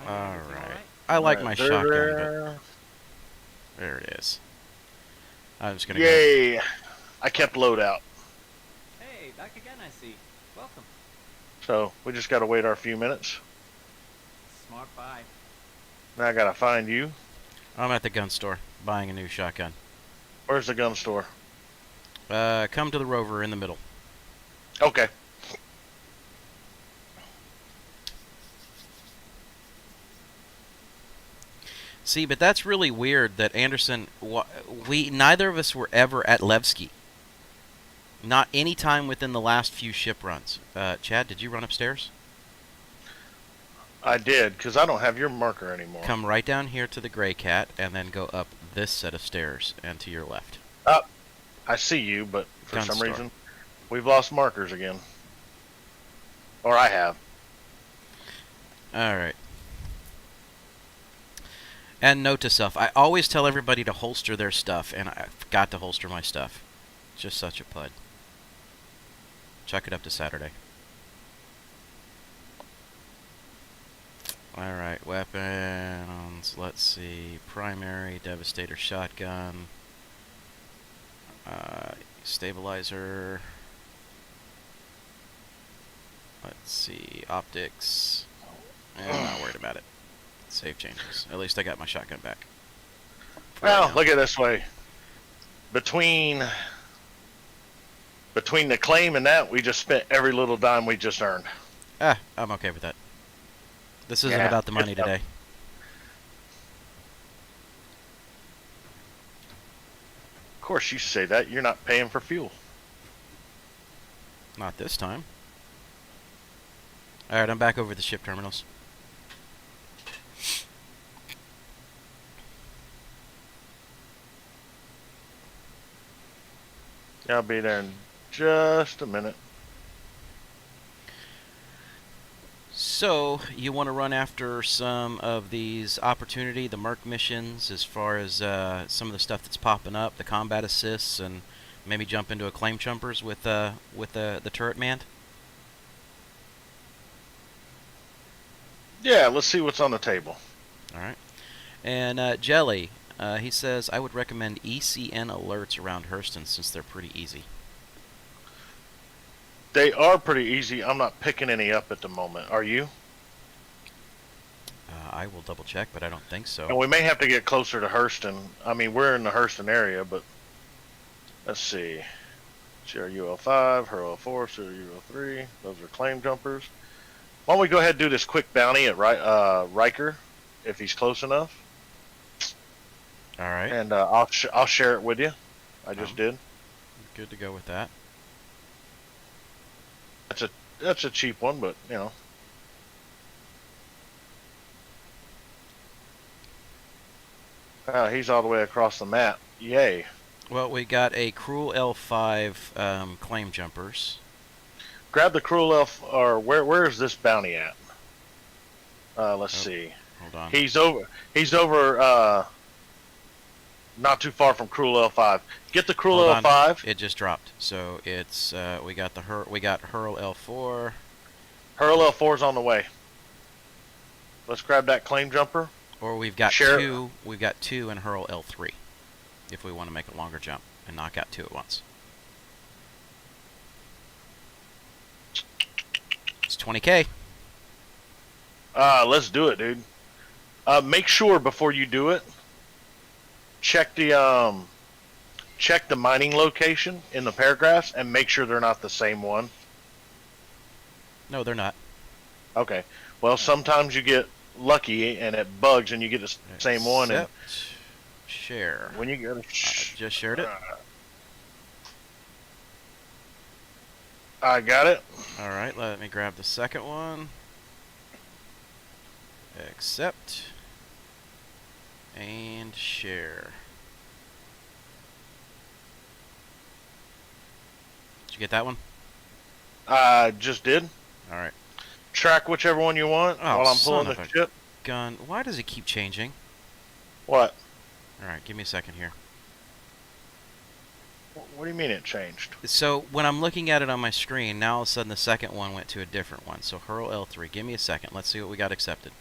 Alright. I like my shotgun, but... There it is. I'm just gonna Yay! Go. I kept loadout. Hey, back again, I see. Welcome. So, we just gotta wait our few minutes. Smart buy. Now I gotta find you. I'm at the gun store, buying a new shotgun. Where's the gun store? Come to the Rover in the middle. Okay. See, but that's really weird that Anderson... neither of us were ever at Levski. Not any time within the last few ship runs. Chad, did you run upstairs? I did, because I don't have your marker anymore. Come right down here to the gray cat, and then go up this set of stairs and to your left. I see you, but for Gun some store. reason, we've lost markers again. Or I have. Alright. And note to self, I always tell everybody to holster their stuff, and I forgot to holster my stuff. Just such a pud. Chuck it up to Saturday. Alright, weapons. Let's see. Primary, Devastator shotgun. Stabilizer. Let's see. Optics. I'm not worried about it. Save changes. At least I got my shotgun back. Well, look at it this way. Between the claim and that, we just spent every little dime we just earned. Ah, I'm okay with that. This isn't Yeah, about the money good stuff. today. Of course, you say that. You're not paying for fuel. Not this time. Alright, I'm back over at the ship terminals. I'll be there in just a minute. So, you want to run after some of these opportunity, the Merc missions, as far as some of the stuff that's popping up, the combat assists, and maybe jump into a claim jumpers with the turret manned? Yeah, let's see what's on the table. Alright. And Jelly, he says, I would recommend ECN alerts around Hurston since they're pretty easy. They are pretty easy. I'm not picking any up at the moment. Are you? I will double check, but I don't think so. And we may have to get closer to Hurston. I mean, we're in the Hurston area, but let's see. CRUL5, HURL4, CRUL3. Those are claim jumpers. Why don't we go ahead and do this quick bounty at Riker, if he's close enough. Alright. And I'll share it with you. I just did. Good to go with that. That's a cheap one, but you know. He's all the way across the map. Yay. Well, we got a Cruel L5 claim jumpers. Grab the Cruel Elf, or where is this bounty at? Let's see. Hold on. He's over not too far from Cruel L5. Get the Cruel Hold on. L5. It just dropped. So it's we got Hurl L4. Hurl L4's on the way. Let's grab that claim jumper. Or we've got Share- two. We've got two in Hurl L3, if we want to make a longer jump and knock out two at once. It's 20K. Let's do it, dude. Make sure before you do it, check the mining location in the paragraphs and make sure they're not the same one. No, they're not. Okay. Well, sometimes you get lucky and it bugs and you get the same one. And Accept, share. when you go, Just shared it. I got it. All right, let me grab the second one. Accept and share. Did you get that one? I just did. All right. Track whichever one you want Oh, while I'm son pulling of the a- ship. Gun. Why does it keep changing? What? All right, give me a second here. What do you mean it changed? So when I'm looking at it on my screen, now all of a sudden the second one went to a different one. So Hurl L3. Give me a second. Let's see what we got accepted.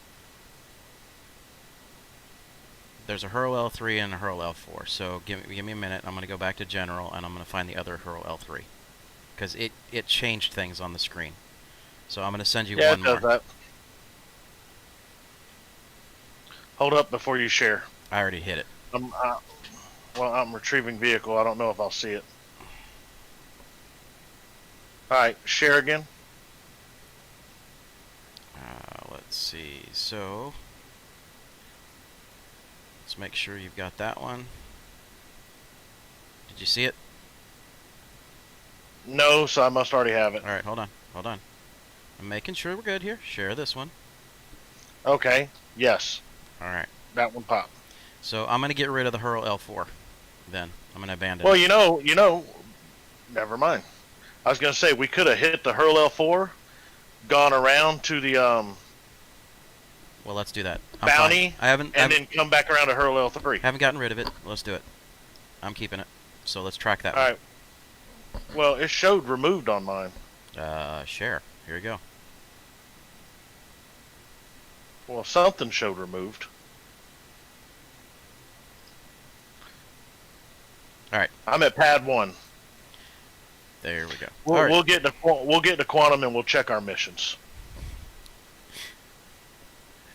There's a Hurl L3 and a Hurl L4. So give me a minute. I'm going to go back to General, and I'm going to find the other Hurl L3. Because it changed things on the screen. So I'm going to send you Yeah, one it does more. that. Hold up before you share. I already hit it. I'm retrieving vehicle. I don't know if I'll see it. Alright, share again. Let's see. So let's make sure you've got that one. Did you see it? No, so I must already have it. All right, hold on. I'm making sure we're good here. Share this one. Okay. Yes. All right. That one popped. So I'm gonna get rid of the Hurl L4. Then I'm gonna abandon Well, it. never mind. I was gonna say we could have hit the Hurl L4, gone around to the Well, let's do that. I'm bounty, fine. I haven't then come back around to Hurl L3. haven't gotten rid of it. Let's do it. I'm keeping it. So let's track that All one. right. Well, it showed removed on mine. Share. Here we go. Well, something showed removed. All right. I'm at pad 1. There we go. We'll, All right. we'll get to quantum and we'll check our missions.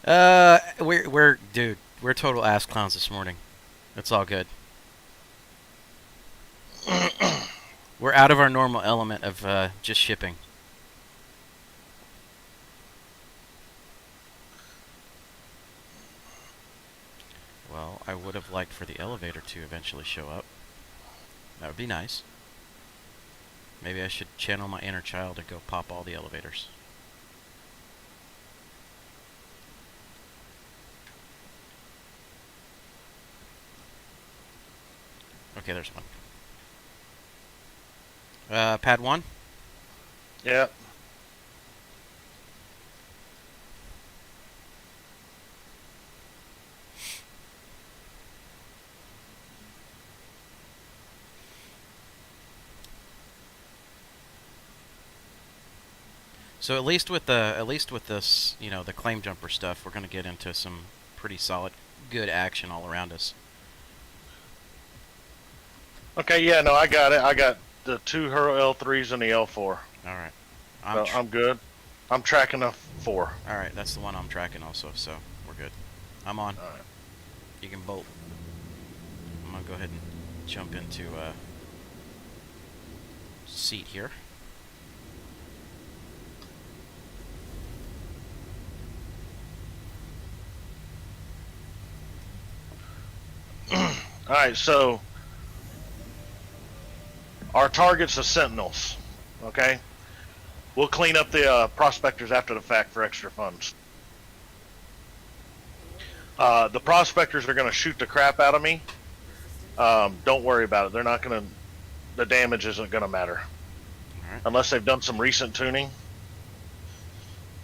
We're total ass clowns this morning. It's all good. We're out of our normal element of just shipping. Well, I would have liked for the elevator to eventually show up. That would be nice. Maybe I should channel my inner child and go pop all the elevators. Okay, there's one. Pad 1? Yeah. So at least with this, the claim jumper stuff, we're gonna get into some pretty solid, good action all around us. Okay, yeah, no, I got it. I got the 2 Hurl L3s and the L4. All right. I'm good. I'm tracking a 4. All right, that's the one I'm tracking also, so we're good. I'm on. All right. You can bolt. I'm gonna go ahead and jump into seat here. All right, so our target's the Sentinels. Okay, we'll clean up the prospectors after the fact for extra funds. The prospectors are going to shoot the crap out of me. Don't worry about it. They're not going to. The damage isn't going to matter. All right. Unless they've done some recent tuning.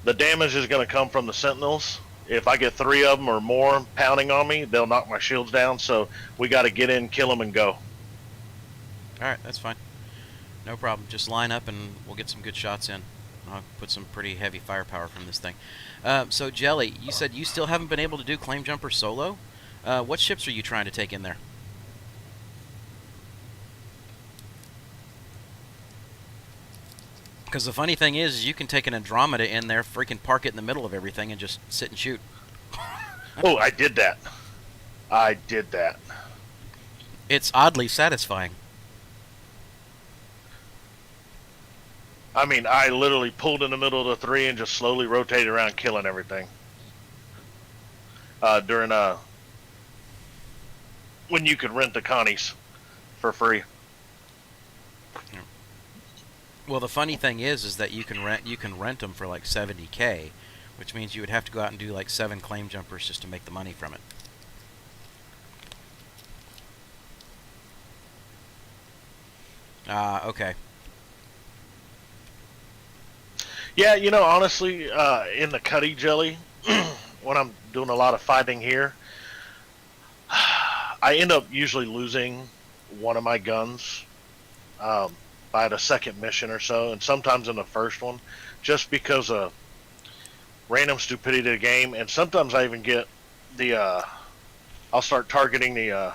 The damage is going to come from the Sentinels. If I get 3 of them or more pounding on me, they'll knock my shields down. So we got to get in, kill them, and go. All right, that's fine. No problem. Just line up and we'll get some good shots in. I'll put some pretty heavy firepower from this thing. So Jelly, you said you still haven't been able to do claim jumper solo. What ships are you trying to take in there? Because the funny thing is you can take an Andromeda in there, freaking park it in the middle of everything, and just sit and shoot. Oh, I did that. I did that. It's oddly satisfying. I mean, I literally pulled in the middle of the 3 and just slowly rotated around, killing everything. During when you could rent the Connies for free. Well, the funny thing is that you can rent them for like 70K, which means you would have to go out and do like 7 claim jumpers just to make the money from it. Okay. Yeah, honestly, in the Cuddy Jelly, when I'm doing a lot of fighting here, I end up usually losing one of my guns by the second mission or so, and sometimes in the first one, just because of random stupidity of the game, and sometimes I even get I'll start targeting the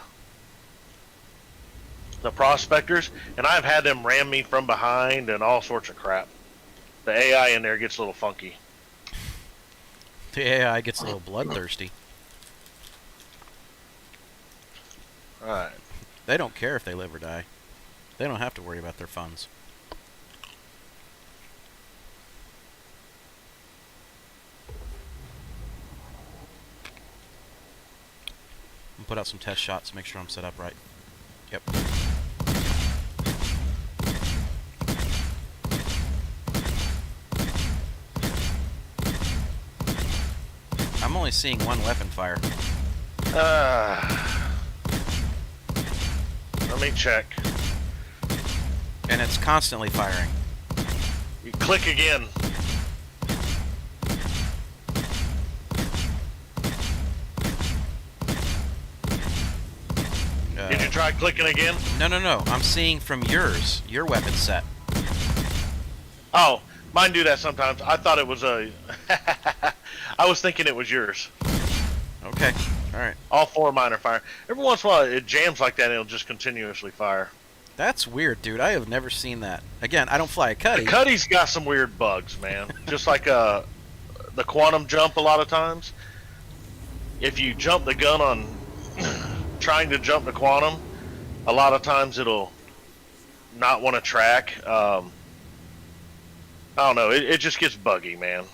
prospectors, and I've had them ram me from behind and all sorts of crap. The AI in there gets a little funky. The AI gets a little bloodthirsty. Alright. They don't care if they live or die. They don't have to worry about their funds. I'm put out some test shots, make sure I'm set up right. Yep. I'm I'm only seeing one weapon fire. Let me check. And it's constantly firing. You click again. Did you try clicking again? No. I'm seeing from yours, your weapon set. Oh, mine do that sometimes. I thought it was a... I was thinking it was yours. Okay, alright. All 4 of mine are firing. Every once in a while, it jams like that and it'll just continuously fire. That's weird, dude. I have never seen that. Again, I don't fly a Cuddy. The Cuddy's got some weird bugs, man. Just like the quantum jump a lot of times. If you jump the gun on trying to jump the quantum, a lot of times it'll not want to track. I don't know. It just gets buggy, man.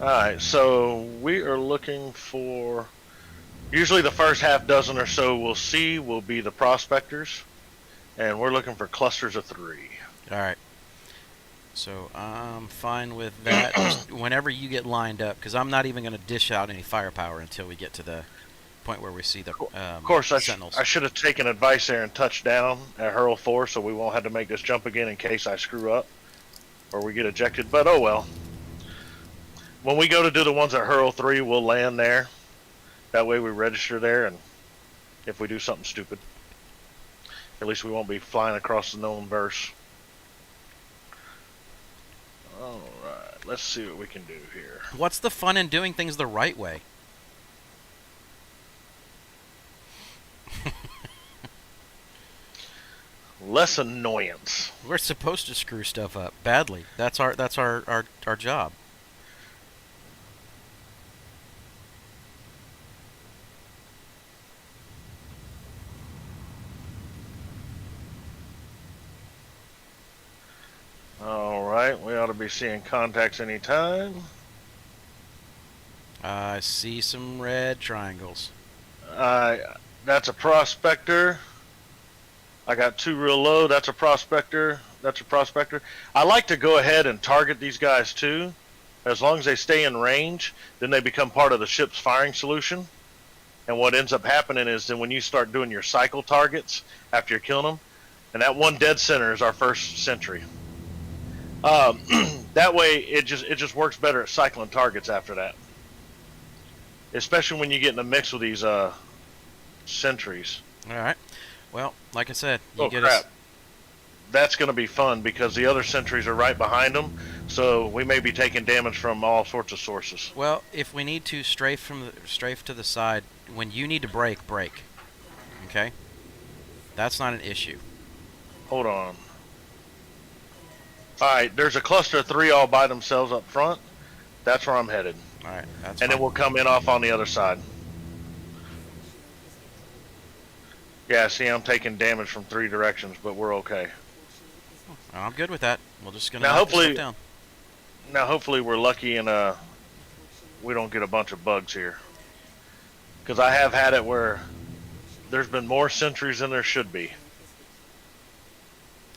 Alright, so we are looking for... Usually the first half dozen or so we'll see will be the prospectors. And we're looking for clusters of 3. Alright. So I'm fine with that. Just whenever you get lined up, because I'm not even going to dish out any firepower until we get to the point where we see the of course, sentinels. I should have taken advice there and touched down at Hurl 4 so we won't have to make this jump again in case I screw up or we get ejected, but oh well. When we go to do the ones at Hurl 3, we'll land there. That way we register there, and if we do something stupid, at least we won't be flying across the known verse. Alright, let's see what we can do here. What's the fun in doing things the right way? Less annoyance. We're supposed to screw stuff up badly. That's our job. Alright, we ought to be seeing contacts anytime. I see some red triangles. That's a prospector. I got 2 real low. That's a prospector. That's a prospector. I like to go ahead and target these guys too. As long as they stay in range, then they become part of the ship's firing solution. And what ends up happening is then when you start doing your cycle targets after you're killing them, and that one dead center is our first sentry. That way it just works better at cycling targets after that. Especially when you get in a mix with these sentries. Alright. Well, like I said, you Oh get crap. us. That's going to be fun because the other sentries are right behind them, so we may be taking damage from all sorts of sources. Well, if we need to strafe to the side, when you need to brake, brake. Okay? That's not an issue. Hold on. Alright, there's a cluster of 3 all by themselves up front. That's where I'm headed. Alright, that's And then fine. we'll come in off on the other side. Yeah, see, I'm taking damage from 3 directions, but we're okay. I'm good with that. We're just gonna Now, knock this hopefully- stuff down. Now, hopefully we're lucky and we don't get a bunch of bugs here. Because I have had it where there's been more sentries than there should be.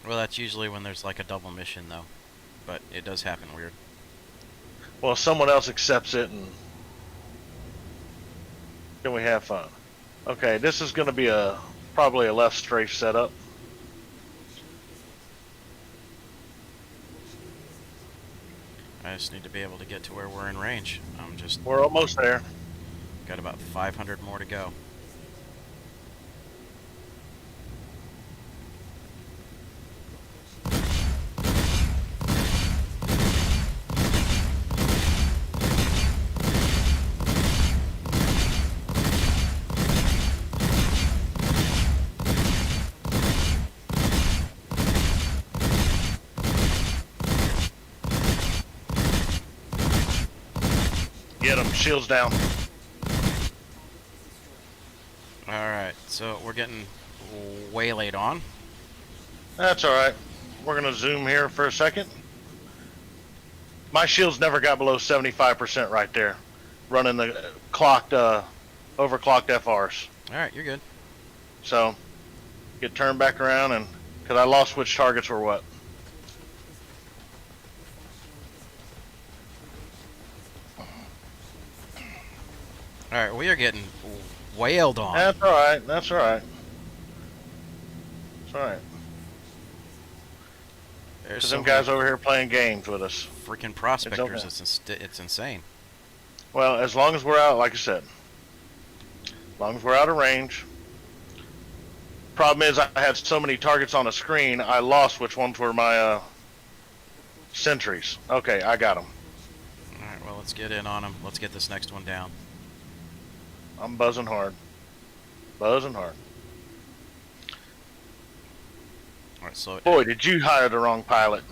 Well, that's usually when there's like a double mission, though. But it does happen weird. Well, someone else accepts it and then we have fun. Okay, this is going to be probably a left strafe setup. I just need to be able to get to where we're in range. We're almost there. Got about 500 more to go. Get them, shields down. Alright, so we're getting waylaid on. That's alright. We're going to zoom here for a second. My shields never got below 75% right there. Running the clocked, overclocked FRs. Alright, you're good. So, get turned back around and, because I lost which targets were what. Alright, we are getting wailed on. That's all right. That's all right. That's all right. There's There's so some guys many over here playing games with us. freaking prospectors. okay. It's insane. Well, as long as we're out, like I said, as long as we're out of range. Problem is, I had so many targets on the screen, I lost which ones were my sentries. Okay, I got them. Alright, well, let's get in on them. Let's get this next one down. I'm buzzing hard. Buzzing hard. Alright, so Boy, did you hire the wrong pilot.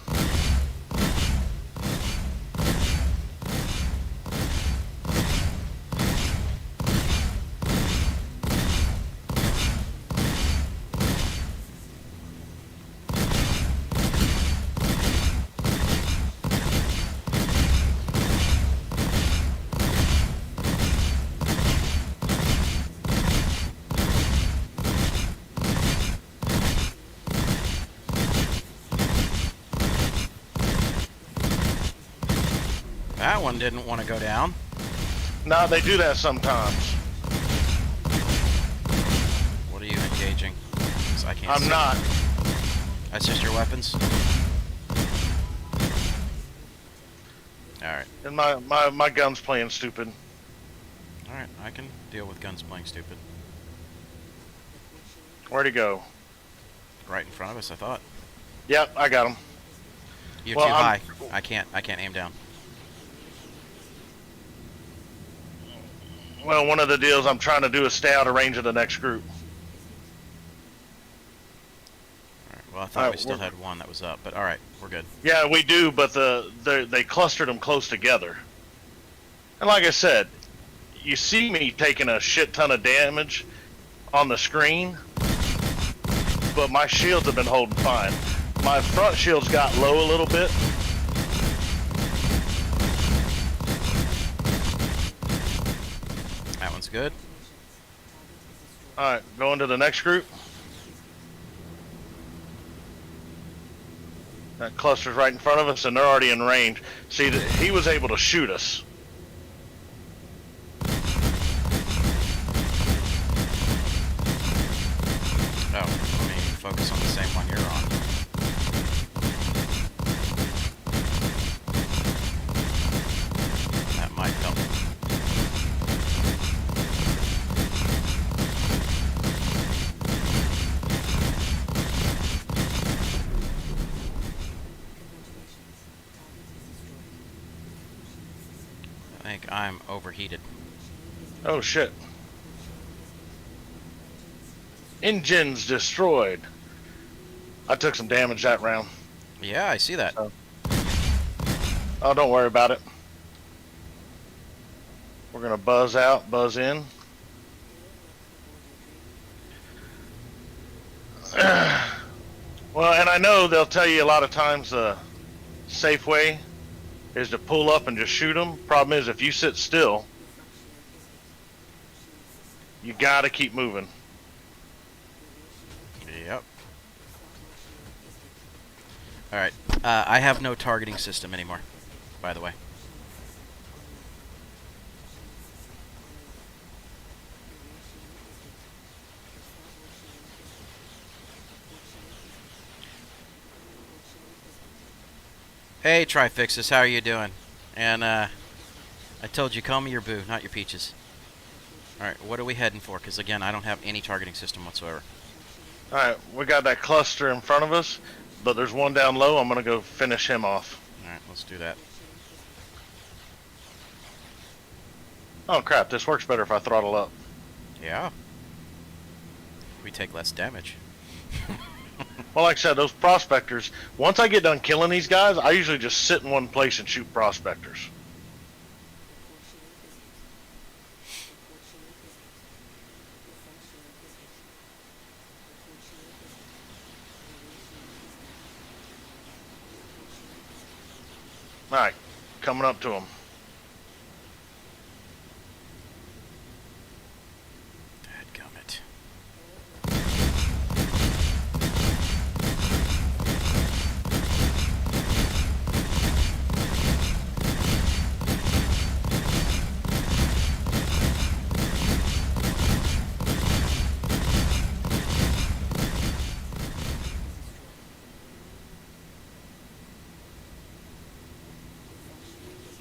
that one didn't want to go down. Nah, they do that sometimes. What are you engaging? 'Cause I can't I'm see. not. That's just your weapons? Alright. And my gun's playing stupid. Alright, I can deal with guns playing stupid. Where'd he go? Right in front of us, I thought. Yep, I got him. You're Well, too I'm- high. I can't aim down. Well, one of the deals I'm trying to do is stay out of range of the next group. Alright, well, I thought Alright, we still we're- had one that was up, but alright, we're good. Yeah, we do, but they clustered them close together. And like I said, you see me taking a shit ton of damage on the screen, but my shields have been holding fine. My front shields got low a little bit. That one's good. Alright, going to the next group. That cluster's right in front of us, and they're already in range. See, he was able to shoot us. Oh, let me focus on the same one you're on. That might help. I think I'm overheated. Oh shit. Engines destroyed. I took some damage that round. Yeah, I see that. Oh, don't worry about it. We're gonna buzz out, buzz in. Well, and I know they'll tell you a lot of times the safe way is to pull up and just shoot them. Problem is, if you sit still, you gotta keep moving. Yep. Alright, I have no targeting system anymore, by the way. Hey, Trifixus, how are you doing? And, I told you, call me your boo, not your peaches. Alright, what are we heading for? Because, again, I don't have any targeting system whatsoever. Alright, we got that cluster in front of us, but there's one down low. I'm gonna go finish him off. Alright, let's do that. Oh crap, this works better if I throttle up. Yeah. We take less damage. Well, like I said, those prospectors, once I get done killing these guys, I usually just sit in one place and shoot prospectors. Alright, coming up to them. Dadgummit.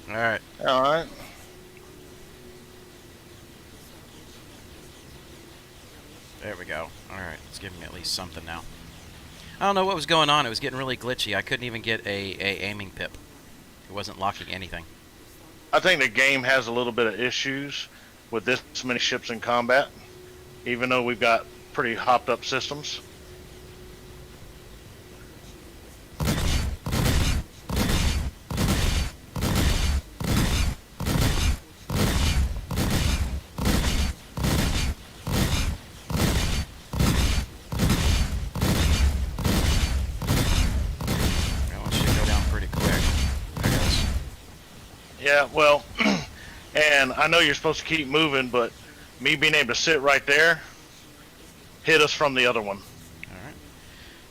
All right. All right. There we go. All right. It's giving me at least something now. I don't know what was going on. It was getting really glitchy. I couldn't even get a aiming pip. It wasn't locking anything. I think the game has a little bit of issues with this many ships in combat, even though we've got pretty hopped up systems. I want you to go down pretty quick. There it goes. Yeah, well, and I know you're supposed to keep moving, but me being able to sit right there hit us from the other one.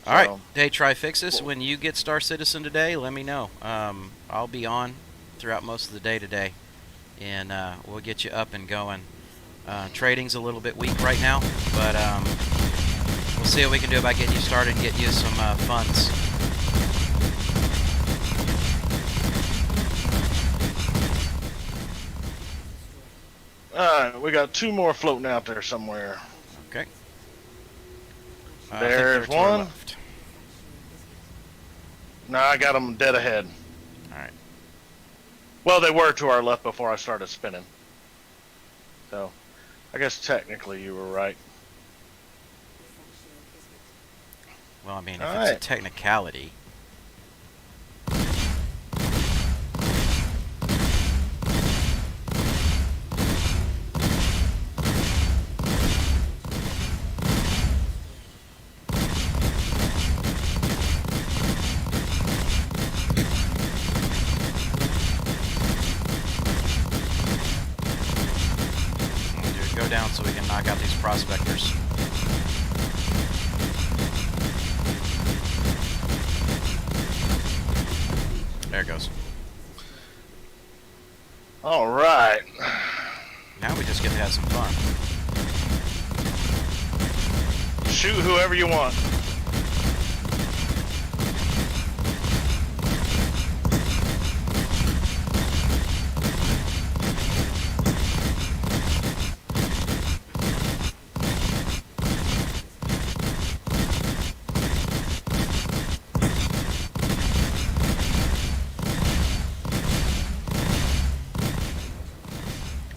All right. Hey, Trifixus, when you get Star Citizen today, let me know. I'll be on throughout most of the day today, and we'll get you up and going. Trading's a little bit weak right now, but we'll see what we can do about getting you started and getting you some funds. Alright, we got 2 more floating out there somewhere. Okay. There's one. No, I got them dead ahead. Alright. Well, they were to our left before I started spinning. So, I guess technically you were right. Well, I mean, if All it's a right. technicality. Dude, go down so we can knock out these prospectors. There it goes. Alright. Now we just get to have some fun. Shoot whoever you want.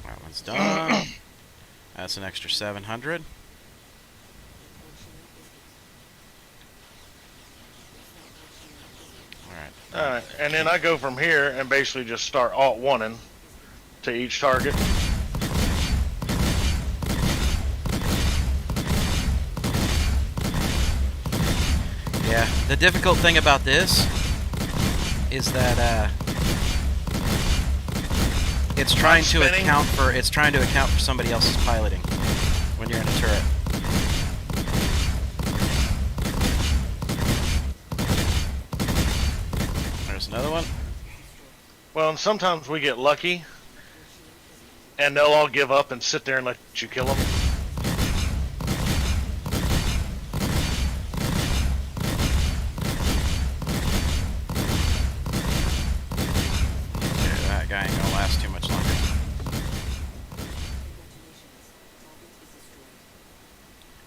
That one's done. That's an extra 700. Alright. Alright, and then I go from here and basically just start alt-1ing to each target. Yeah, the difficult thing about this is that it's trying to spinning. account for somebody else's piloting when you're in a turret. There's another one. Well, and sometimes we get lucky, and they'll all give up and sit there and let you kill them. Yeah, that guy ain't gonna last too much longer.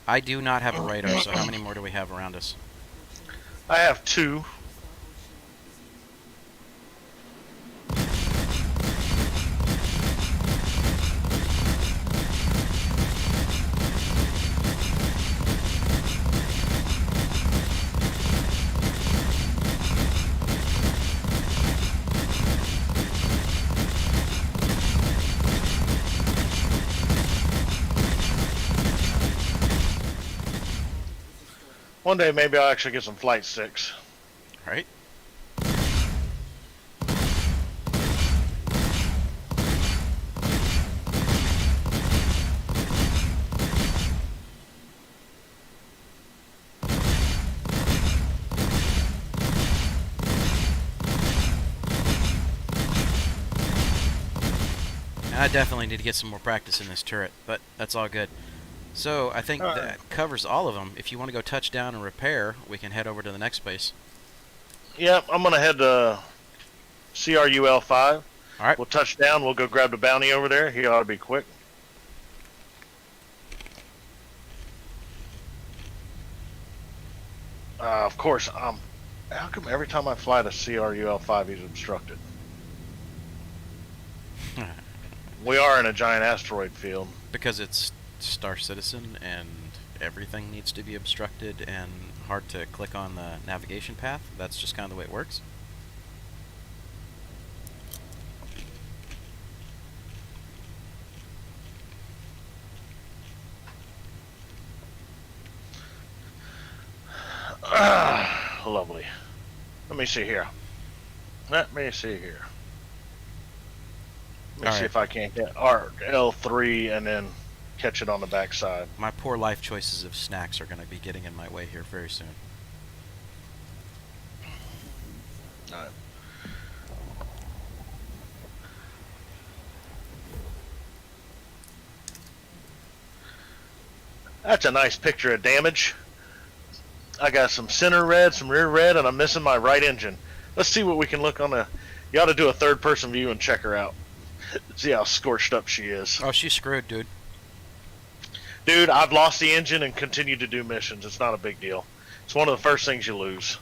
I do not have a radar, so how many more do we have around us? I have 2. One day maybe I'll actually get some flight sticks. Right? I definitely need to get some more practice in this turret, but that's all good. So, I think that covers all of them. If you want to go touch down and repair, we can head over to the next base. Yep, I'm gonna head to CRUL 5. All right. We'll touch down. We'll go grab the bounty over there. He ought to be quick. Of course, how come every time I fly to CRUL-5 he's obstructed? We are in a giant asteroid field. Because it's Star Citizen and everything needs to be obstructed and hard to click on the navigation path. That's just kind of the way it works. Lovely. Let me see here. Let me see Alright. if I can't get L3 and then catch it on the backside. My poor life choices of snacks are going to be getting in my way here very soon. Alright. That's a nice picture of damage. I got some center red, some rear red, and I'm missing my right engine. Let's see what we can look on the... You ought to do a third-person view and check her out. See how scorched up she is. Oh, she's screwed, dude. Dude, I've lost the engine and continue to do missions. It's not a big deal. It's one of the first things you lose.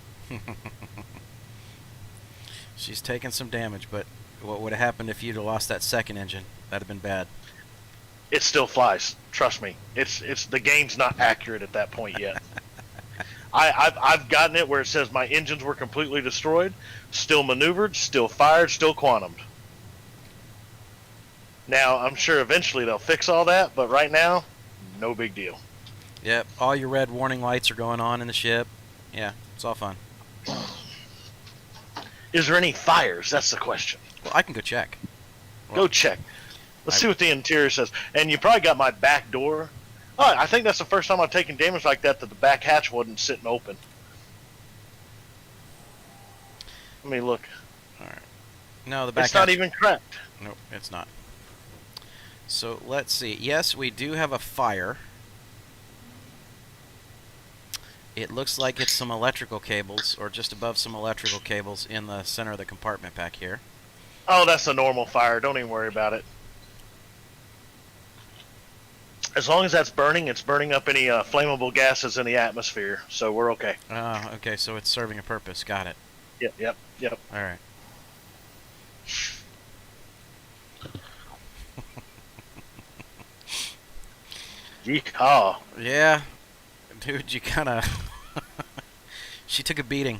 She's taken some damage, but what would have happened if you'd have lost that second engine? That'd have been bad. It still flies. Trust me. It's the game's not accurate at that point yet. I've gotten it where it says my engines were completely destroyed, still maneuvered, still fired, still quantumed. Now, I'm sure eventually they'll fix all that, but right now, no big deal. Yep, all your red warning lights are going on in the ship. Yeah, it's all fun. Is there any fires? That's the question. Well, I can go check. Go check. Let's see what the interior says. And you probably got my back door. Oh, I think that's the first time I've taken damage like that the back hatch wasn't sitting open. Let me look. All right. No, the back It's not hatch- even cracked. Nope, it's not. So let's see. Yes, we do have a fire. It looks like it's some electrical cables, or just above some electrical cables in the center of the compartment back here. Oh, that's a normal fire. Don't even worry about it. As long as that's burning, it's burning up any flammable gases in the atmosphere, so we're okay. Okay, so it's serving a purpose. Got it. Yep. All right. Yeehaw. Yeah, dude, you kind of... She took a beating.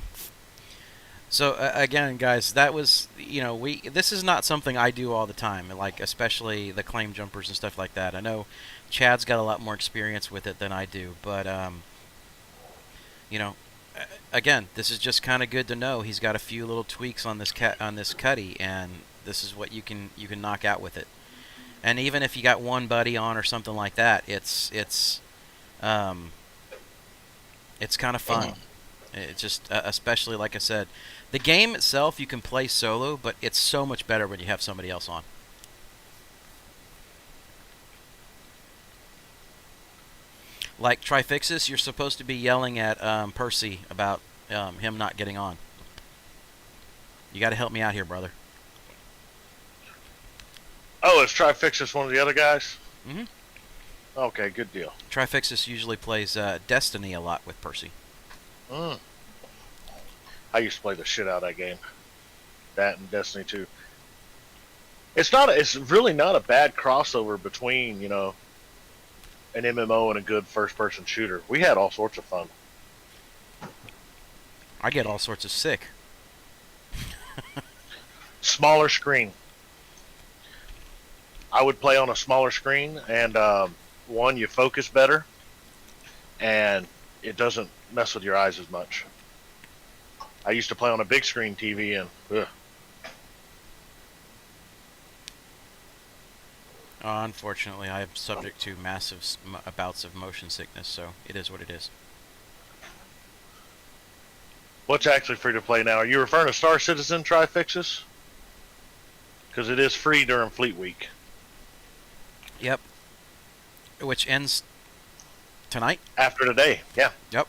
So, again, guys, that was, this is not something I do all the time, like, especially the claim jumpers and stuff like that. I know Chad's got a lot more experience with it than I do, but, again, this is just kind of good to know. He's got a few little tweaks on this cuddy, and this is what you can knock out with it. And even if you got one buddy on or something like that, it's kind of fun. It's just, especially like I said, the game itself you can play solo, but it's so much better when you have somebody else on. Like Trifixis, you're supposed to be yelling at Percy about him not getting on. You got to help me out here, brother. Oh, is Trifixis one of the other guys? Mm-hmm. Okay, good deal. Trifixis usually plays Destiny a lot with Percy. I used to play the shit out of that game. That and Destiny 2. It's really not a bad crossover between, an MMO and a good first-person shooter. We had all sorts of fun. I get all sorts of sick. Smaller screen. I would play on a smaller screen, and one, you focus better, and it doesn't mess with your eyes as much. I used to play on a big screen TV, and ugh. Unfortunately, I am subject to massive bouts of motion sickness, so it is what it is. What's actually free to play now? Are you referring to Star Citizen Trifixis? Because it is free during Fleet Week. Yep. Which ends tonight? After today, yeah. Yep.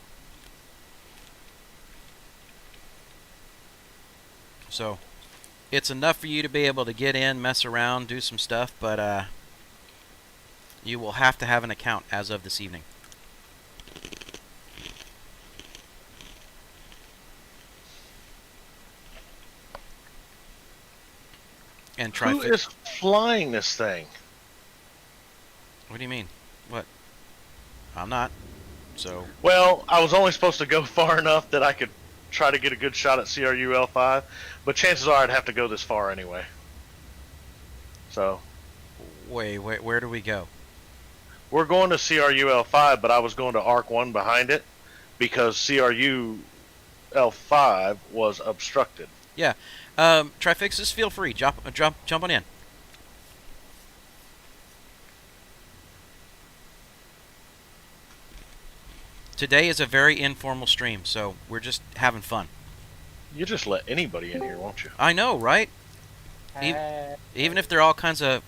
So, it's enough for you to be able to get in, mess around, do some stuff, but you will have to have an account as of this evening. And try. Who is flying this thing? What do you mean? What? I'm not. So. Well, I was only supposed to go far enough that I could try to get a good shot at CRU-L5, but chances are I'd have to go this far anyway. So. Wait, where do we go? We're going to CRU-L5, but I was going to ARC 1 behind it because CRU-L5 was obstructed. Yeah. Trifixus, feel free. Jump on in. Today is a very informal stream, so we're just having fun. You just let anybody in here, won't you? I know, right? Even if they're all kinds of,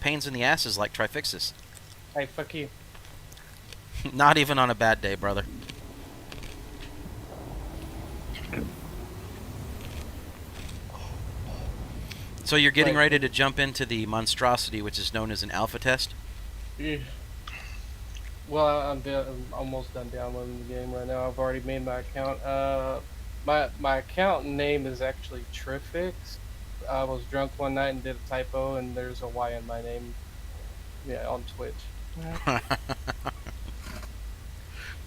pains in the asses like Trifixus. Hey, fuck you. Not even on a bad day, brother. So you're getting ready to jump into the monstrosity, which is known as an alpha test? Yeah. Well, I'm almost done downloading the game right now. I've already made my account. My account name is actually Trifix. I was drunk one night and did a typo, and there's a Y in my name. Yeah, on Twitch.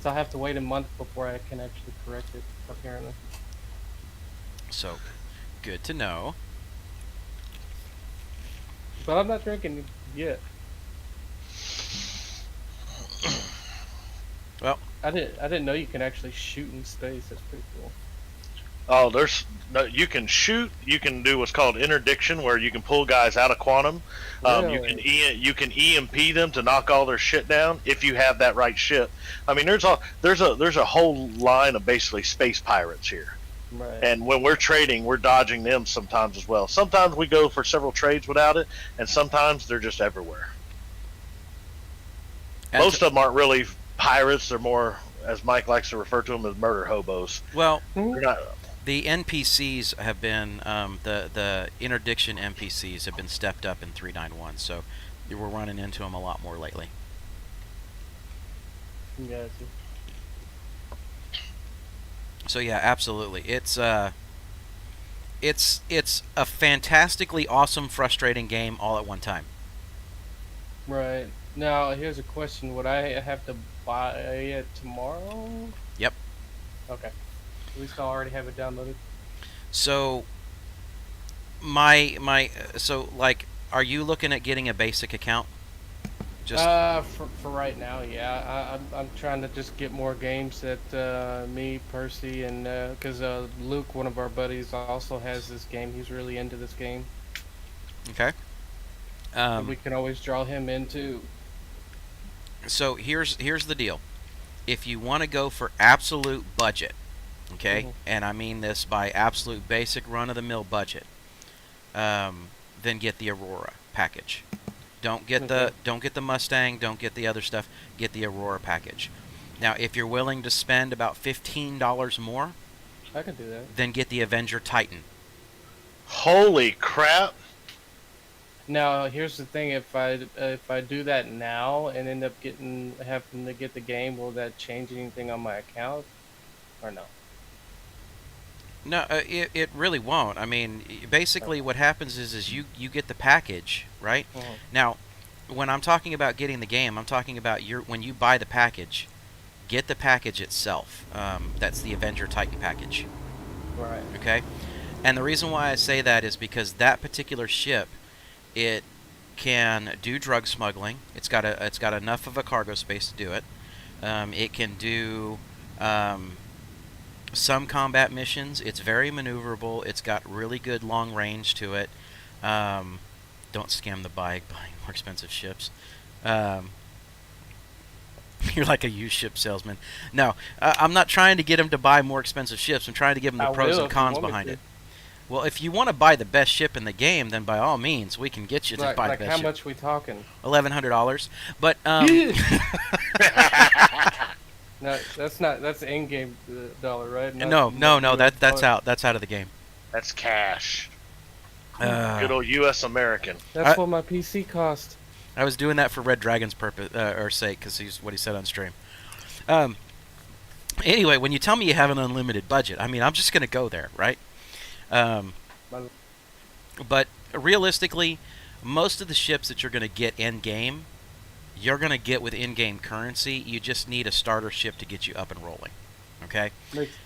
So I have to wait a month before I can actually correct it, apparently. So, good to know. But I'm not drinking yet. Well, I didn't know you can actually shoot in space. That's pretty cool. Oh, you can shoot. You can do what's called interdiction, where you can pull guys out of quantum. Really? You can EMP them to knock all their shit down if you have that right ship. I mean, there's a whole line of basically space pirates here. Right. And when we're trading, we're dodging them sometimes as well. Sometimes we go for several trades without it, and sometimes they're just everywhere. Most of them aren't really pirates. They're more, as Mike likes to refer to them, as murder hobos. Well, They're not. the NPCs have been, the interdiction NPCs have been stepped up in 391, so we're running into them a lot more lately. Gotcha. So yeah, absolutely. It's a fantastically awesome, frustrating game all at one time. Right. Now, here's a question. Would I have to buy it tomorrow? Yep. Okay. At least I already have it downloaded. So so like, are you looking at getting a basic account? Just for right now, yeah. I'm trying to just get more games that me, Percy, and because Luke, one of our buddies, also has this game. He's really into this game. okay. We can always draw him in too. So here's the deal. If you want to go for absolute budget, okay, and I mean this by absolute basic run-of-the-mill budget, then get the Aurora package. Don't get the Mustang. Don't get the other stuff. Get the Aurora package. Now, if you're willing to spend about $15 more, I can do that. then get the Avenger Titan. Holy crap! Now, here's the thing: if I do that now and end up having to get the game, will that change anything on my account, or no? No, it really won't. I mean, basically what happens is you get the package, right? Now, when I'm talking about getting the game, I'm talking about when you buy the package, get the package itself. That's the Avenger Titan package. Right. Okay? And the reason why I say that is because that particular ship, it can do drug smuggling. It's got enough of a cargo space to do it. It can do some combat missions. It's very maneuverable. It's got really good long range to it. Don't scam the buying more expensive ships. You're like a used ship salesman. No, I'm not trying to get him to buy more expensive ships. I'm trying to give him the pros and cons behind it. Well, if you want to buy the best ship in the game, then by all means, we can get you to buy the best ship. Like how much we talking? $1,100. But No, that's in-game dollar, right? no, that's out of the game. That's cash. Good old U.S. American. That's what my PC cost. I was doing that for Red Dragon's purpose or sake, because he's what he said on stream. Um, anyway, when you tell me you have an unlimited budget, I mean, I'm just going to go there, right? But realistically, most of the ships that you're going to get in-game, you're going to get with in-game currency. You just need a starter ship to get you up and rolling, okay?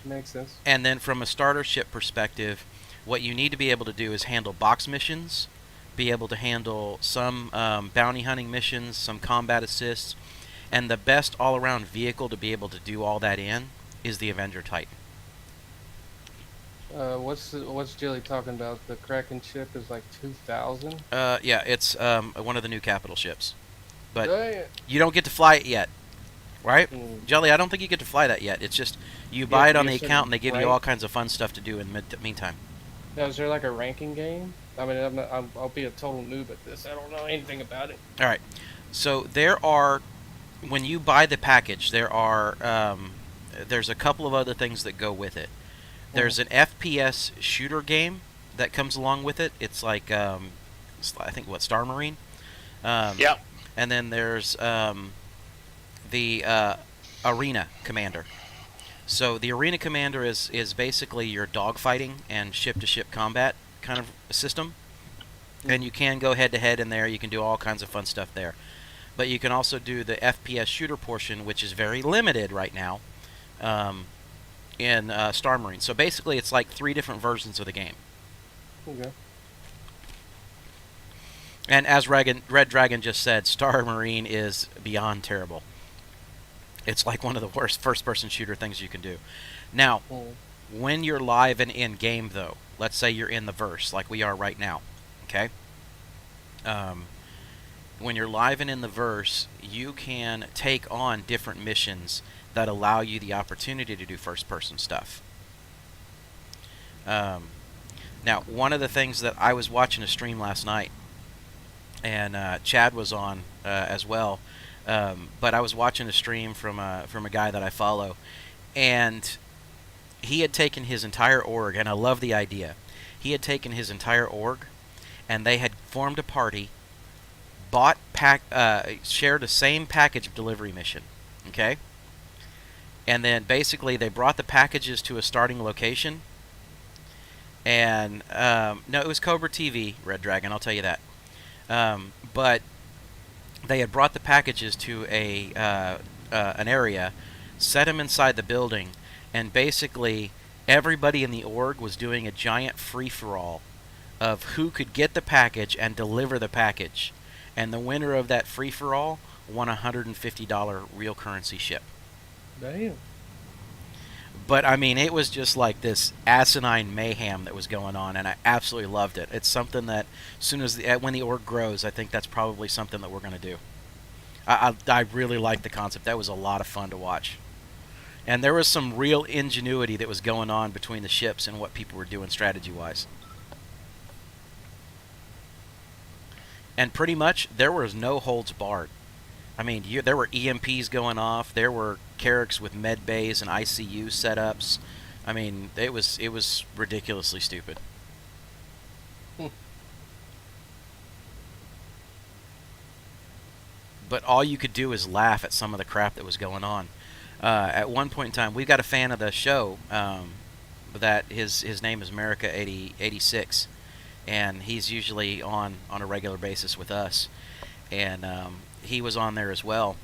Makes sense. And then from a starter ship perspective, what you need to be able to do is handle box missions, be able to handle some bounty hunting missions, some combat assists, and the best all-around vehicle to be able to do all that in is the Avenger Titan. What's Jilly talking about? The Kraken ship is like 2,000. Yeah, it's one of the new capital ships, but Dang. you don't get to fly it yet, right? Mm. Jelly, I don't think you get to fly that yet. It's just you buy it on the you said account, and they give you rank? all kinds of fun stuff to do in the meantime. Now, is there like a ranking game? I mean, I'll be a total noob at this. I don't know anything about it. All right, so there are, when you buy the package, there's a couple of other things that go with it. There's an FPS shooter game that comes along with it. It's like I think Star Marine. Yep. And then there's the Arena Commander. So the Arena Commander is basically your dogfighting and ship-to-ship combat kind of system. And you can go head-to-head in there. You can do all kinds of fun stuff there. But you can also do the FPS shooter portion, which is very limited right now, in Star Marine. So basically it's like 3 different versions of the game. Okay. And as Red Dragon just said, Star Marine is beyond terrible. It's like one of the worst first-person shooter things you can do. Now, when you're live and in-game, though, let's say you're in the verse, like we are right now, okay? When you're live and in the verse, you can take on different missions that allow you the opportunity to do first-person stuff. Now, one of the things that I was watching a stream last night, and Chad was on as well, but I was watching a stream from a guy that I follow, and he had taken his entire org, and I love the idea. He had taken his entire org, and they had formed a party, shared the same package delivery mission, okay? And then basically they brought the packages to a starting location, and no, it was Cobra TV, Red Dragon, I'll tell you that. But they had brought the packages to an area, set them inside the building, and basically everybody in the org was doing a giant free-for-all of who could get the package and deliver the package. And the winner of that free-for-all won a $150 real currency ship. Damn. But I mean, it was just like this asinine mayhem that was going on, and I absolutely loved it. It's something that, when the org grows, I think that's probably something that we're going to do. I really like the concept. That was a lot of fun to watch, and there was some real ingenuity that was going on between the ships and what people were doing strategy-wise. And pretty much there was no holds barred. I mean, there were EMPs going off. There were Carracks with med bays and ICU setups. I mean, it was ridiculously stupid. But all you could do is laugh at some of the crap that was going on. At one point in time, we've got a fan of the show that his name is America86, and he's usually on a regular basis with us. And he was on there as well,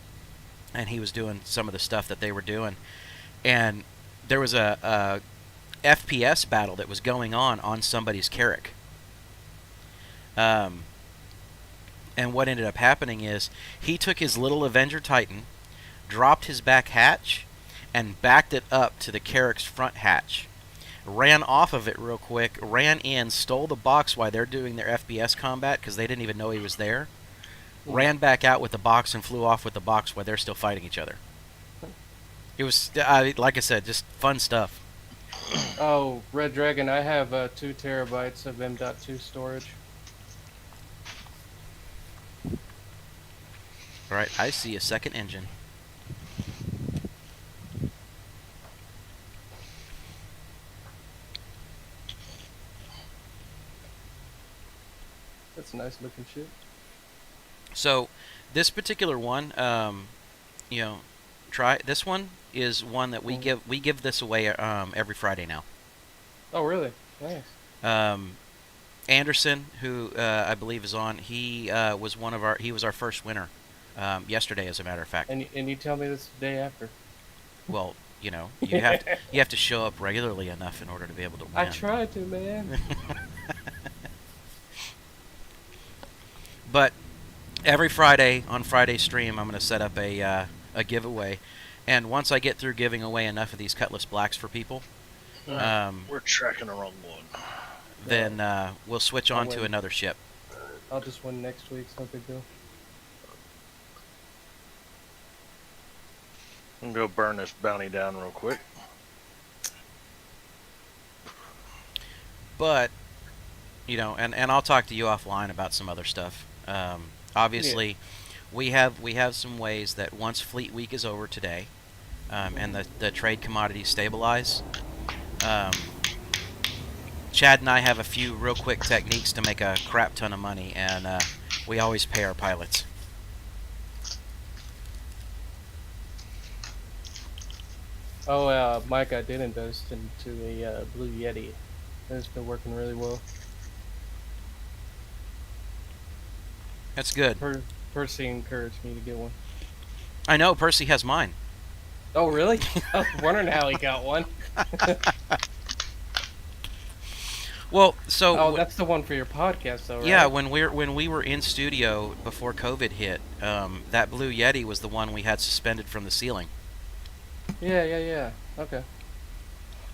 and he was doing some of the stuff that they were doing. And there was a FPS battle that was going on somebody's Carrack. And what ended up happening is he took his little Avenger Titan, dropped his back hatch, and backed it up to the Carrack's front hatch. Ran off of it real quick, ran in, stole the box while they're doing their FPS combat because they didn't even know he was there. Ran back out with the box and flew off with the box while they're still fighting each other. It was, like I said, just fun stuff. Oh, Red Dragon, I have 2 terabytes of M.2 storage. Alright, I see a second engine. That's a nice looking ship. So, this particular one, you know, try this one is one that we give this away every Friday now. Oh, really? Nice. Anderson, who I believe is on, he was our first winner yesterday, as a matter of fact. And you tell me this the day after. Well, you know, you have to show up regularly enough in order to be able to win. I tried to, man. But every Friday on Friday stream, I'm going to set up a giveaway, and once I get through giving away enough of these Cutlass Blacks for people, We're tracking the wrong one. then we'll switch I'll on to win. another ship. I'll just win next week, so no big deal. I'm gonna go burn this bounty down real quick. But, you know, and I'll talk to you offline about some other stuff. Obviously, we have some ways that once Fleet Week is over today, and the trade commodities stabilize, Chad and I have a few real quick techniques to make a crap ton of money, and we always pay our pilots. Oh, Mike, I did invest into a Blue Yeti. It's been working really well. That's good. Percy encouraged me to get one. I know Percy has mine. Oh, really? I was wondering how he got one. Well, so Oh, that's the one for your podcast, though, right? yeah, when we were in studio before COVID hit, that Blue Yeti was the one we had suspended from the ceiling. Yeah. Okay.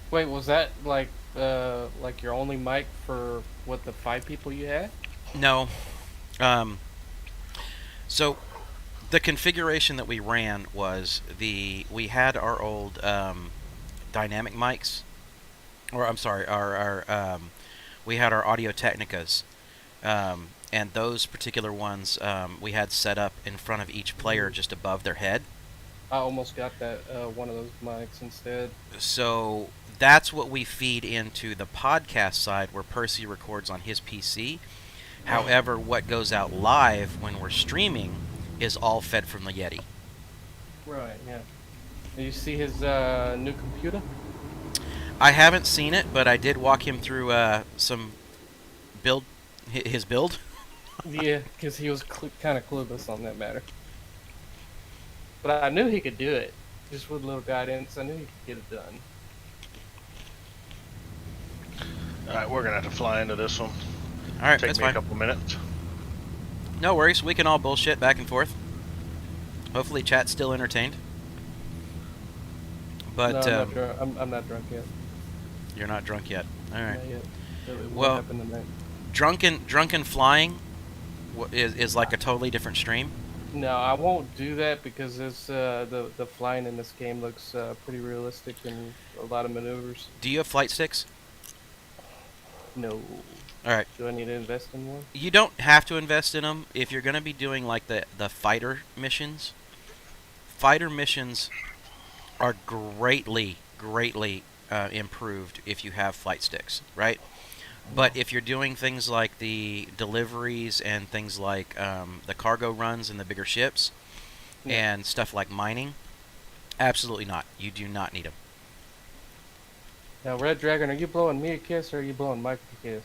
Wait, was that like your only mic for what, the 5 people you had? No. So the configuration that we ran was we had our old dynamic mics, or I'm sorry, we had our Audio Technicas, and those particular ones we had set up in front of each player just above their head. I almost got that one of those mics instead. So that's what we feed into the podcast side, where Percy records on his PC. However, what goes out live when we're streaming is all fed from the Yeti. Right. Yeah. Did you see his new computer? I haven't seen it, but I did walk him through some his build. Yeah, because he was kind of clueless on that matter. But I knew he could do it. Just with a little guidance, I knew he could get it done. Alright, we're gonna have to fly into this one. All right, Take that's me a fine. couple minutes. No worries. We can all bullshit back and forth. Hopefully, chat's still entertained. But No, I'm not drunk. I'm not drunk yet. you're not drunk yet. All right. Not yet. What Well- happened tonight? Drunken flying is like a totally different stream. No, I won't do that because this the flying in this game looks pretty realistic and a lot of maneuvers. Do you have flight sticks? No. All right. Do I need to invest in one? You don't have to invest in them if you're going to be doing like the fighter missions. Fighter missions are greatly improved if you have flight sticks, right? But if you're doing things like the deliveries and things like the cargo runs in the bigger ships Yeah. and stuff like mining, absolutely not. You do not need them. Now, Red Dragon, are you blowing me a kiss or are you blowing Mike a kiss?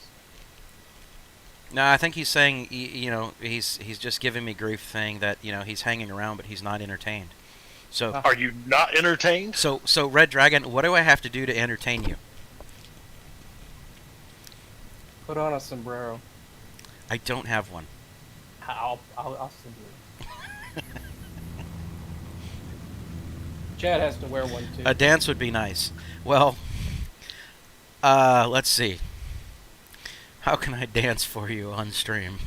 No, I think he's saying, you know, he's just giving me grief, saying that, you know, he's hanging around, but he's not entertained. So, Ah. Are you not entertained? so Red Dragon, what do I have to do to entertain you? Put on a sombrero. I don't have one. I'll send you. Chad has to wear one too. A dance would be nice. Well, let's see. How can I dance for you on stream?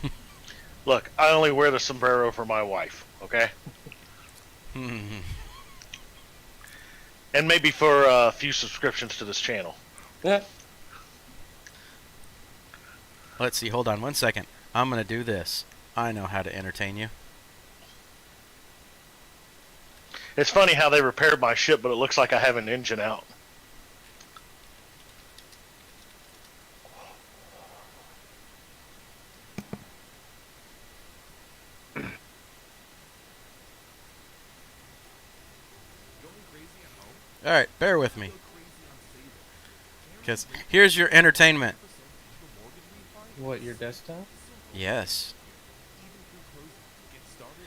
Look, I only wear the sombrero for my wife, okay? Hmm. And maybe for a few subscriptions to this channel. Yeah. Let's see. Hold on 1 second. I'm gonna do this. I know how to entertain you. It's funny how they repaired my ship, but it looks like I have an engine out. Alright, bear with me. Because here's your entertainment. What, your desktop? Yes.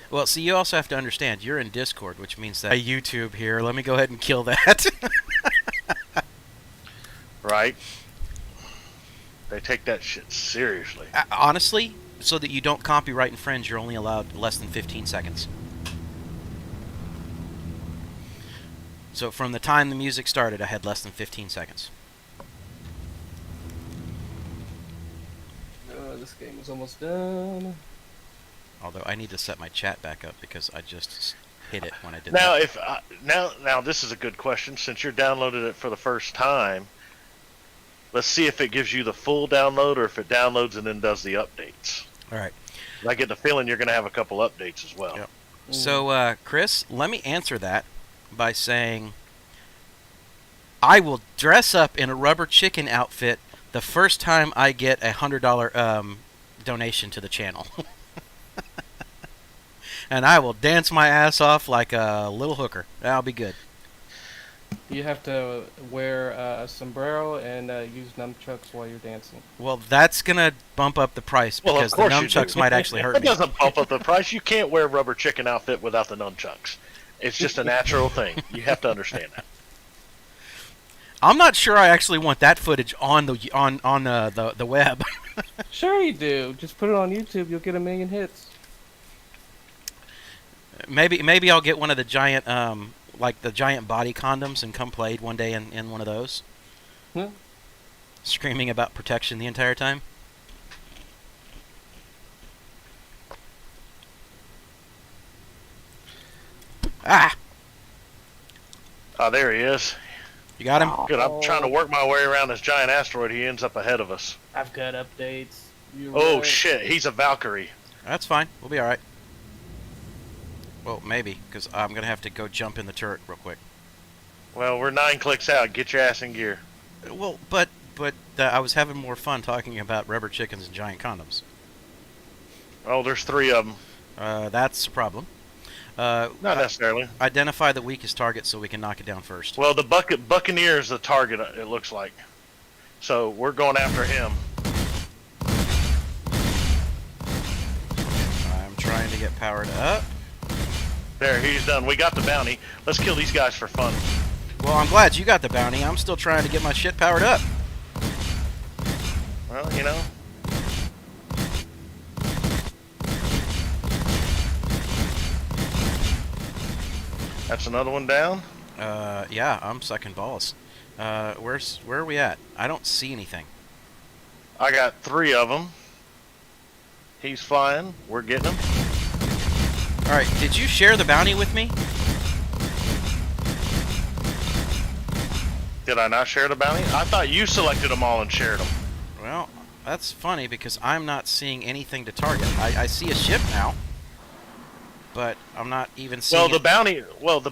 Well, see, you also have to understand, you're in Discord, which means that YouTube here. Let me go ahead and kill that. Right? They take that shit seriously. Honestly, so that you don't copyright infringe, you're only allowed less than 15 seconds. So from the time the music started, I had less than 15 seconds. This game is almost done. Although I need to set my chat back up because I just hit it when I did Now, that. if now this is a good question. Since you're downloaded it for the first time, let's see if it gives you the full download or if it downloads and then does the updates. All right. I get the feeling you're going to have a couple updates as well. Yep. So, Chris, let me answer that by saying I will dress up in a rubber chicken outfit the first time I get a $100 donation to the channel. And I will dance my ass off like a little hooker. That'll be good. You have to wear a sombrero and use nunchucks while you're dancing. Well, that's going to bump up the price Well, of because the course you do. nunchucks might actually hurt It me. doesn't bump up the price. You can't wear a rubber chicken outfit without the nunchucks. It's just a natural thing. You have to understand that. I'm not sure I actually want that footage on the web. Sure you do. Just put it on YouTube. You'll get 1 million hits. Maybe I'll get one of the giant like the giant body condoms and come played one day in one of those. Hmm. Screaming about protection the entire time. Ah! Oh, there he is. You got him? Good. I'm trying to work my way around this giant asteroid. He ends up ahead of us. I've got updates. You're Oh, right. shit. He's a Valkyrie. That's fine. We'll be alright. Well, maybe, because I'm going to have to go jump in the turret real quick. Well, we're 9 clicks out. Get your ass in gear. Well, but I was having more fun talking about rubber chickens and giant condoms. Oh, there's 3 of them. That's a problem. Not necessarily. Identify the weakest target so we can knock it down first. Well, the Buccaneer is the target, it looks like. So we're going after him. I'm trying to get powered up. There, he's done. We got the bounty. Let's kill these guys for fun. Well, I'm glad you got the bounty. I'm still trying to get my shit powered up. Well, you know. That's another one down. Yeah, I'm sucking balls. Where are we at? I don't see anything. I got 3 of them. He's flying. We're getting him. All right, did you share the bounty with me? Did I not share the bounty? I thought you selected them all and shared them. Well, that's funny because I'm not seeing anything to target. I see a ship now, but I'm not even seeing The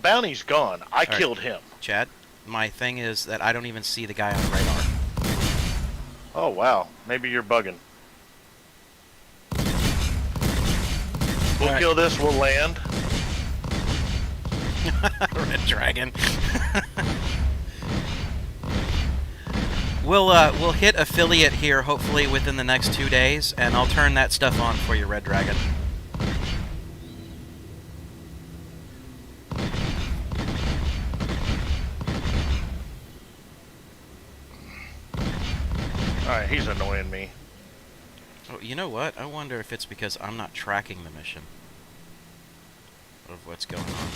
bounty's gone. I right. killed him. Chad, my thing is that I don't even see the guy on the radar. Oh, wow. Maybe you're bugging. We'll All right. kill this. We'll land. Red Dragon. We'll hit affiliate here hopefully within the next 2 days, and I'll turn that stuff on for you, Red Dragon. Alright, he's annoying me. Oh, you know what? I wonder if it's because I'm not tracking the mission of what's going on.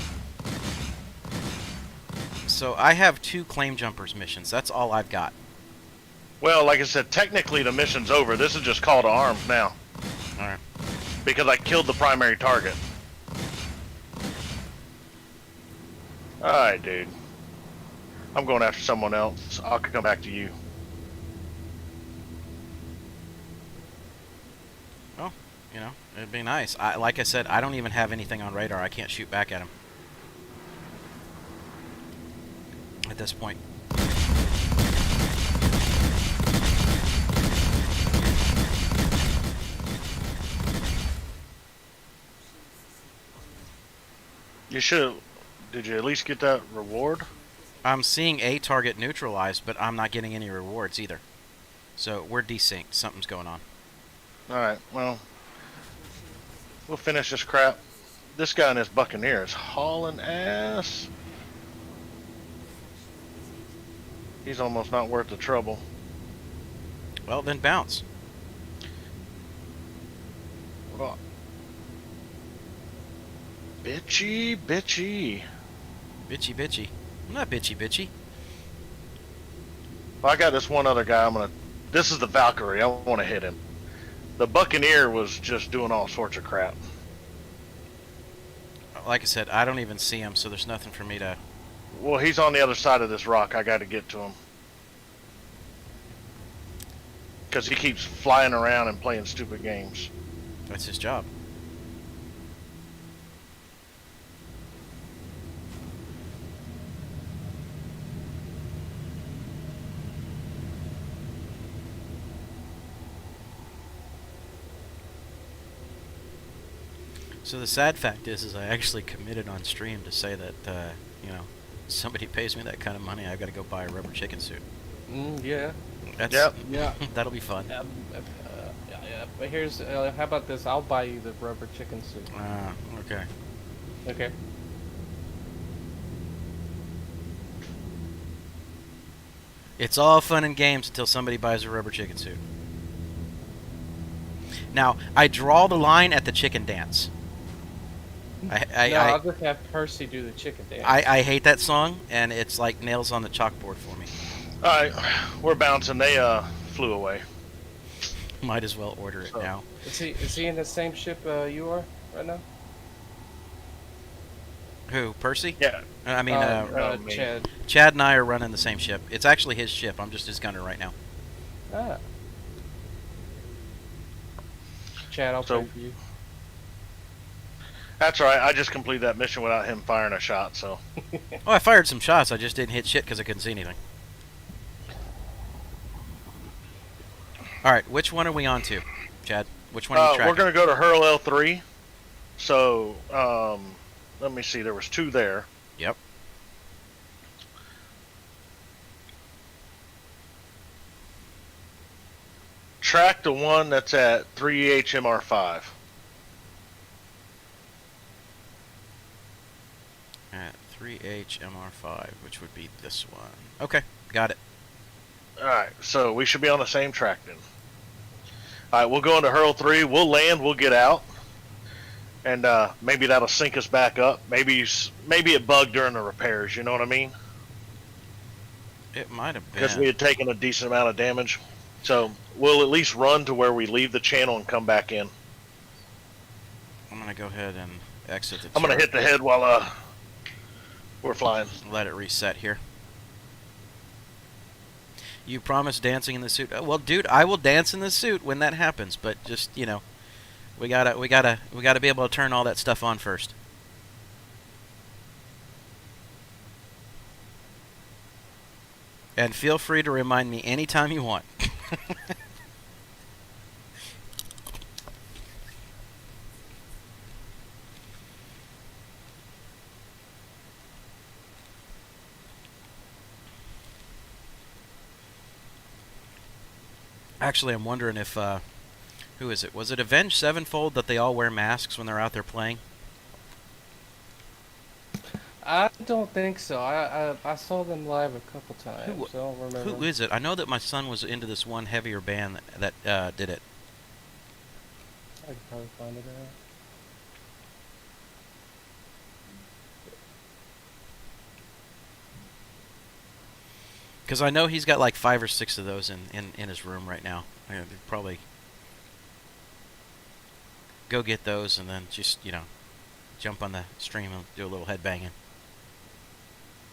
So I have 2 claim jumpers missions. That's all I've got. Well, like I said, technically the mission's over. This is just call to arms now. Alright. Because I killed the primary target. Alright, dude. I'm going after someone else. I'll come back to you. Well, you know, it'd be nice. Like I said, I don't even have anything on radar. I can't shoot back at him at this point. You should. Did you at least get that reward? I'm seeing a target neutralized, but I'm not getting any rewards either. So we're desynced. Something's going on. Alright, well, we'll finish this crap. This guy in this Buccaneer is hauling ass. He's almost not worth the trouble. Well, then bounce. Well, bitchy. Bitchy, bitchy. I'm not bitchy, bitchy. Well, I got this one other guy. This is the Valkyrie. I want to hit him. The Buccaneer was just doing all sorts of crap. Like I said, I don't even see him, so there's nothing for me to... Well, he's on the other side of this rock. I got to get to him. Because he keeps flying around and playing stupid games. That's his job. So the sad fact is I actually committed on stream to say that, you know, somebody pays me that kind of money, I've got to go buy a rubber chicken suit. Yeah. That's, Yep. Yeah. That'll be fun. Yeah. But here's, how about this? I'll buy you the rubber chicken suit. Okay. Okay. It's all fun and games until somebody buys a rubber chicken suit. Now, I draw the line at the chicken dance. I'll just have Percy do the chicken dance. I hate that song, and it's like nails on the chalkboard for me. Alright, we're bouncing. They flew away. Might as well order it now. Is he in the same ship you are right now? Who, Percy? Yeah. I mean, me. Chad. Chad and I are running the same ship. It's actually his ship. I'm just his gunner right now. Ah. Chad, I'll pray for you. That's alright. I just completed that mission without him firing a shot, so. Oh, I fired some shots. I just didn't hit shit because I couldn't see anything. Alright, which one are we on to, Chad? Which one are you tracking? We're going to go to Hurl L3. So, let me see. There was 2 there. Yep. Track the one that's at 3HMR5. At 3HMR5, which would be this one. Okay, got it. Alright, so we should be on the same track then. Alright, we'll go into Hurl 3. We'll land, we'll get out. And maybe that'll sync us back up. Maybe it bugged during the repairs, you know what I mean? It might have been. Because we had taken a decent amount of damage. So we'll at least run to where we leave the channel and come back in. I'm going to go ahead and exit the I'm going to hit the head while we're flying. Let it reset here. You promised dancing in the suit. Well, dude, I will dance in the suit when that happens, but just, you know, we gotta be able to turn all that stuff on first. And feel free to remind me anytime you want. Actually, I'm wondering if, who is it? Was it Avenged Sevenfold that they all wear masks when they're out there playing? I don't think so. I saw them live a couple times. I don't remember. Who is it? I know that my son was into this one heavier band that did it. I can probably find it out. Because I know he's got like 5 or 6 of those in his room right now. I'd probably go get those and then just, you know, jump on the stream and do a little headbanging.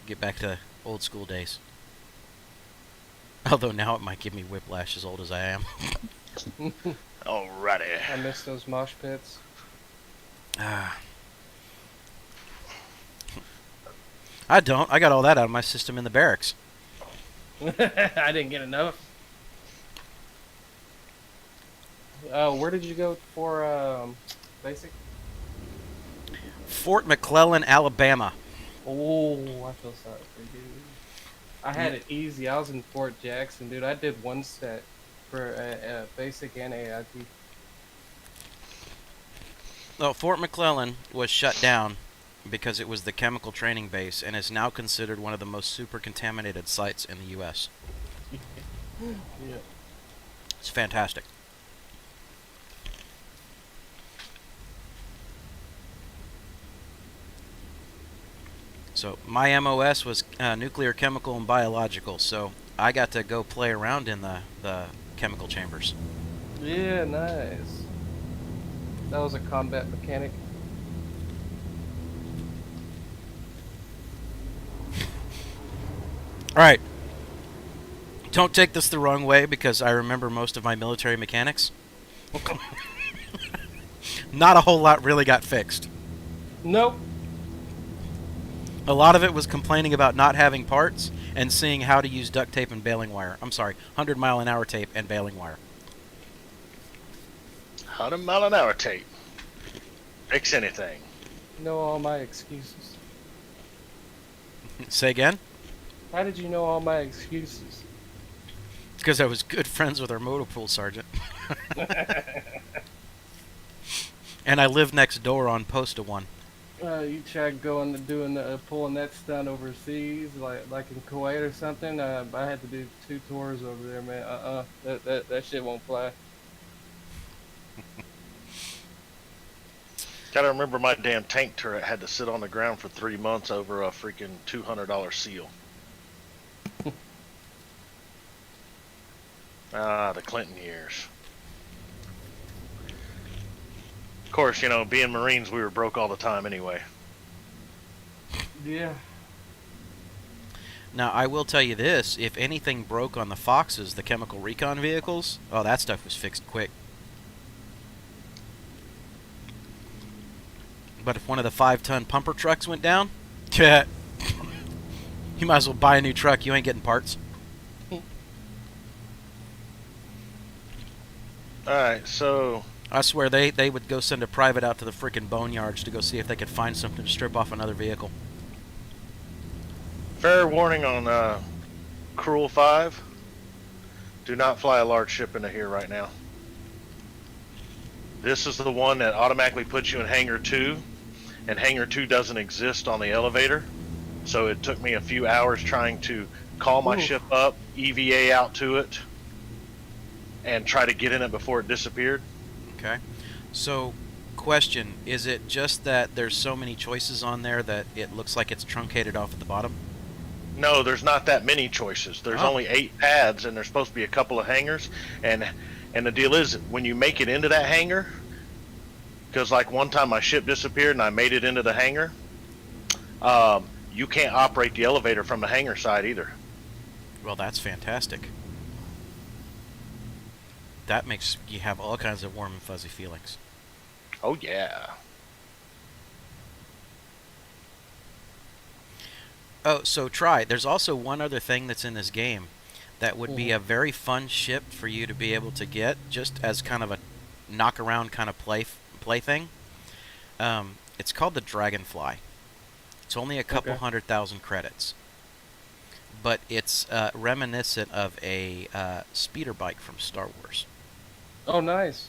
Get back to old school days. Although now it might give me whiplash as old as I am. Alrighty. I miss those mosh pits. I don't. I got all that out of my system in the barracks. I didn't get enough. Where did you go for basic? Fort McClellan, Alabama. Oh, I feel sorry for you. I had it easy. I was in Fort Jackson, dude. I did one set for basic and AIT. Well, Fort McClellan was shut down because it was the chemical training base and is now considered one of the most super contaminated sites in the U.S. Yeah. It's fantastic. So my MOS was nuclear, chemical, and biological. So I got to go play around in the chemical chambers. Yeah, nice. That was a combat mechanic. All right. Don't take this the wrong way because I remember most of my military mechanics. Not a whole lot really got fixed. Nope. A lot of it was complaining about not having parts and seeing how to use duct tape and baling wire. I'm sorry, 100-mile-an-hour tape and baling wire. 100-mile-an-hour tape. Fix anything. Know all my excuses. Say again? How did you know all my excuses? It's because I was good friends with our motor pool sergeant. And I lived next door on Posta 1. You tried going to doing pulling that stunt overseas, like in Kuwait or something. I had to do 2 tours over there, man. That shit won't fly. Gotta remember my damn tank turret had to sit on the ground for 3 months over a freaking $200 seal. Ah, the Clinton years. Of course, you know, being Marines, we were broke all the time anyway. Yeah. Now, I will tell you this. If anything broke on the Foxes, the chemical recon vehicles, oh, that stuff was fixed quick. But if one of the 5-ton pumper trucks went down, you might as well buy a new truck. You ain't getting parts. Alright, so... I swear they would go send a private out to the frickin' boneyards to go see if they could find something to strip off another vehicle. Fair warning on Cruel 5. Do not fly a large ship into here right now. This is the one that automatically puts you in Hangar 2, and Hangar 2 doesn't exist on the elevator. So it took me a few hours trying to call my ship up, EVA out to it, and try to get in it before it disappeared. Okay. So, question, is it just that there's so many choices on there that it looks like it's truncated off at the bottom? No, there's not that many choices. There's only 8 pads, and there's supposed to be a couple of hangars. And the deal is, when you make it into that hangar, because like one time my ship disappeared and I made it into the hangar, you can't operate the elevator from the hangar side either. Well, that's fantastic. That makes you have all kinds of warm and fuzzy feelings. Oh yeah. Oh, so try. There's also one other thing that's in this game that would be a very fun ship for you to be able to get, just as kind of a knock-around kind of play thing. It's called the Dragonfly. It's only a couple 100,000 credits. But it's reminiscent of a speeder bike from Star Wars. Oh, nice.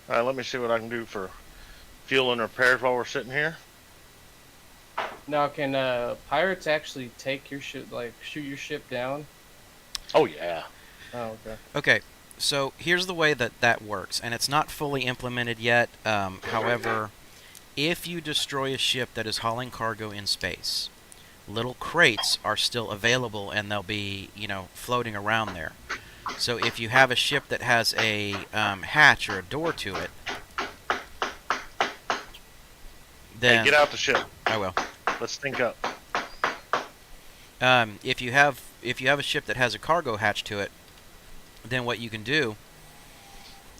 Alright, let me see what I can do for fuel and repairs while we're sitting here. Now, can pirates actually take your ship, like shoot your ship down? Oh yeah. Oh, okay. Okay, so here's the way that works, and it's not fully implemented yet. However, if you destroy a ship that is hauling cargo in space, little crates are still available, and they'll be, you know, floating around there. So if you have a ship that has a hatch or a door to it, then Hey, get out the ship. I will. Let's think up. If you have a ship that has a cargo hatch to it, then what you can do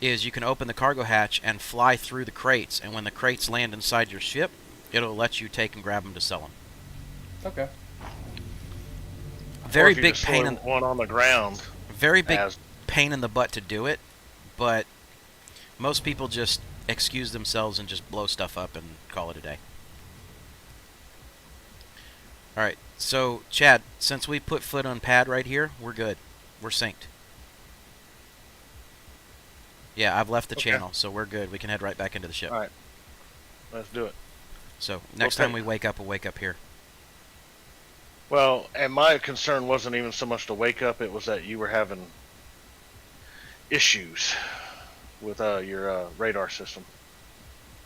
is you can open the cargo hatch and fly through the crates, and when the crates land inside your ship, it'll let you take and grab them to sell them. Okay. Or if you destroy one on the ground. Very big pain in the butt to do it, but most people just excuse themselves and just blow stuff up and call it a day. All right. So, Chad, since we put foot on pad right here, we're good. We're synced. Yeah, I've left the Okay. channel, so we're good. We can head right back into the ship. All right. Let's do it. So, next Okay. time we wake up, we'll wake up here. Well, and my concern wasn't even so much to wake up; it was that you were having issues with your radar system.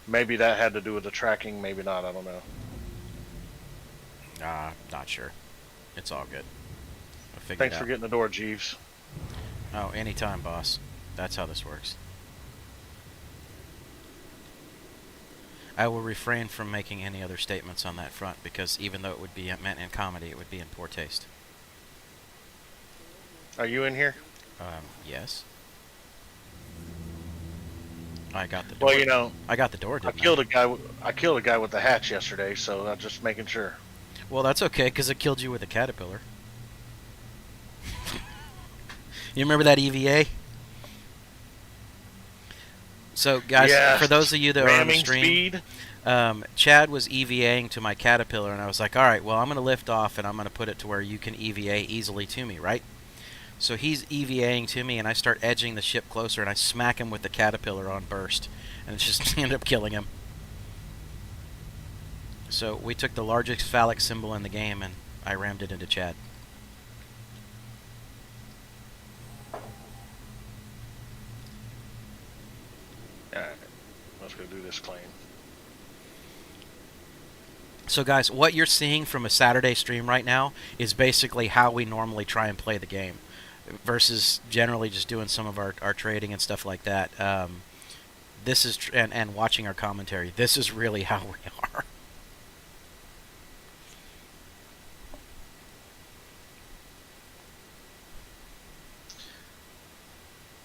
Maybe that had to do with the tracking. Maybe not. I don't know. Not sure. It's all good. I'll figure Thanks it for out. getting the door, Jeeves. Oh, anytime, boss. That's how this works. I will refrain from making any other statements on that front because even though it would be meant in comedy, it would be in poor taste. Are you in here? Yes. I got the door. Well, you know, I got the door, I didn't I? killed a guy. I killed a guy with the hatch yesterday, so I'm just making sure. Well, that's okay because it killed you with a caterpillar. You remember that EVA? So, guys, Yes. for those of you that are on the Ramming stream, speed. Chad was EVAing to my caterpillar, and I was like, all right, well, I'm going to lift off, and I'm going to put it to where you can EVA easily to me, right? So he's EVAing to me, and I start edging the ship closer, and I smack him with the caterpillar on burst, and it just ended up killing him. So we took the largest phallic symbol in the game, and I rammed it into Chad. Alright, let's go do this clean. So guys, what you're seeing from a Saturday stream right now is basically how we normally try and play the game versus generally just doing some of our trading and stuff like that. This is, and watching our commentary, this is really how we are.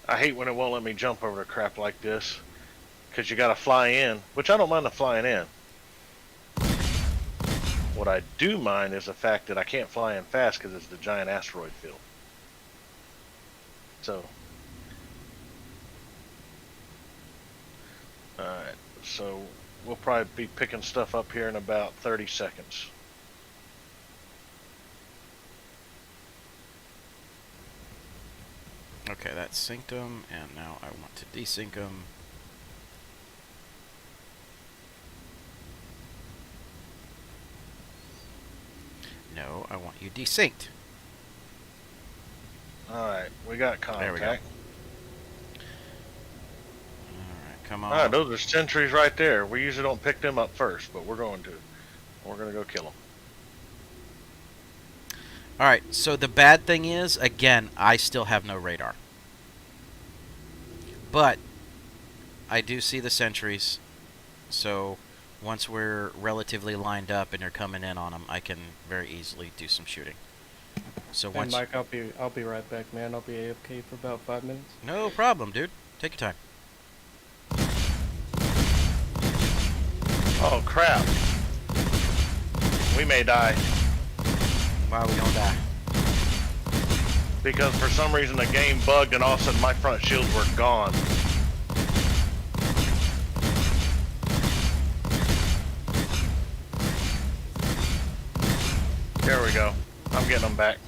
I hate when it won't let me jump over to crap like this, because you got to fly in, which I don't mind the flying in. What I do mind is the fact that I can't fly in fast because it's the giant asteroid field. So, alright, so we'll probably be picking stuff up here in about 30 seconds. Okay, that's synced them, and now I want to desync them. No, I want you desynced. Alright, we got There we contact. go. Alright, come on. Alright, those are sentries right there. We usually don't pick them up first, but we're going to. We're going to go kill them. Alright, so the bad thing is, again, I still have no radar. But I do see the sentries, so once we're relatively lined up and you're coming in on them, I can very easily do some shooting. So And once... Mike, I'll be right back, man. I'll be AFK for about 5 minutes. No problem, dude. Take your time. Oh, crap. We may die. Why are we gonna die? Because for some reason the game bugged and all of a sudden my front shields were gone. There we go. I'm getting them back.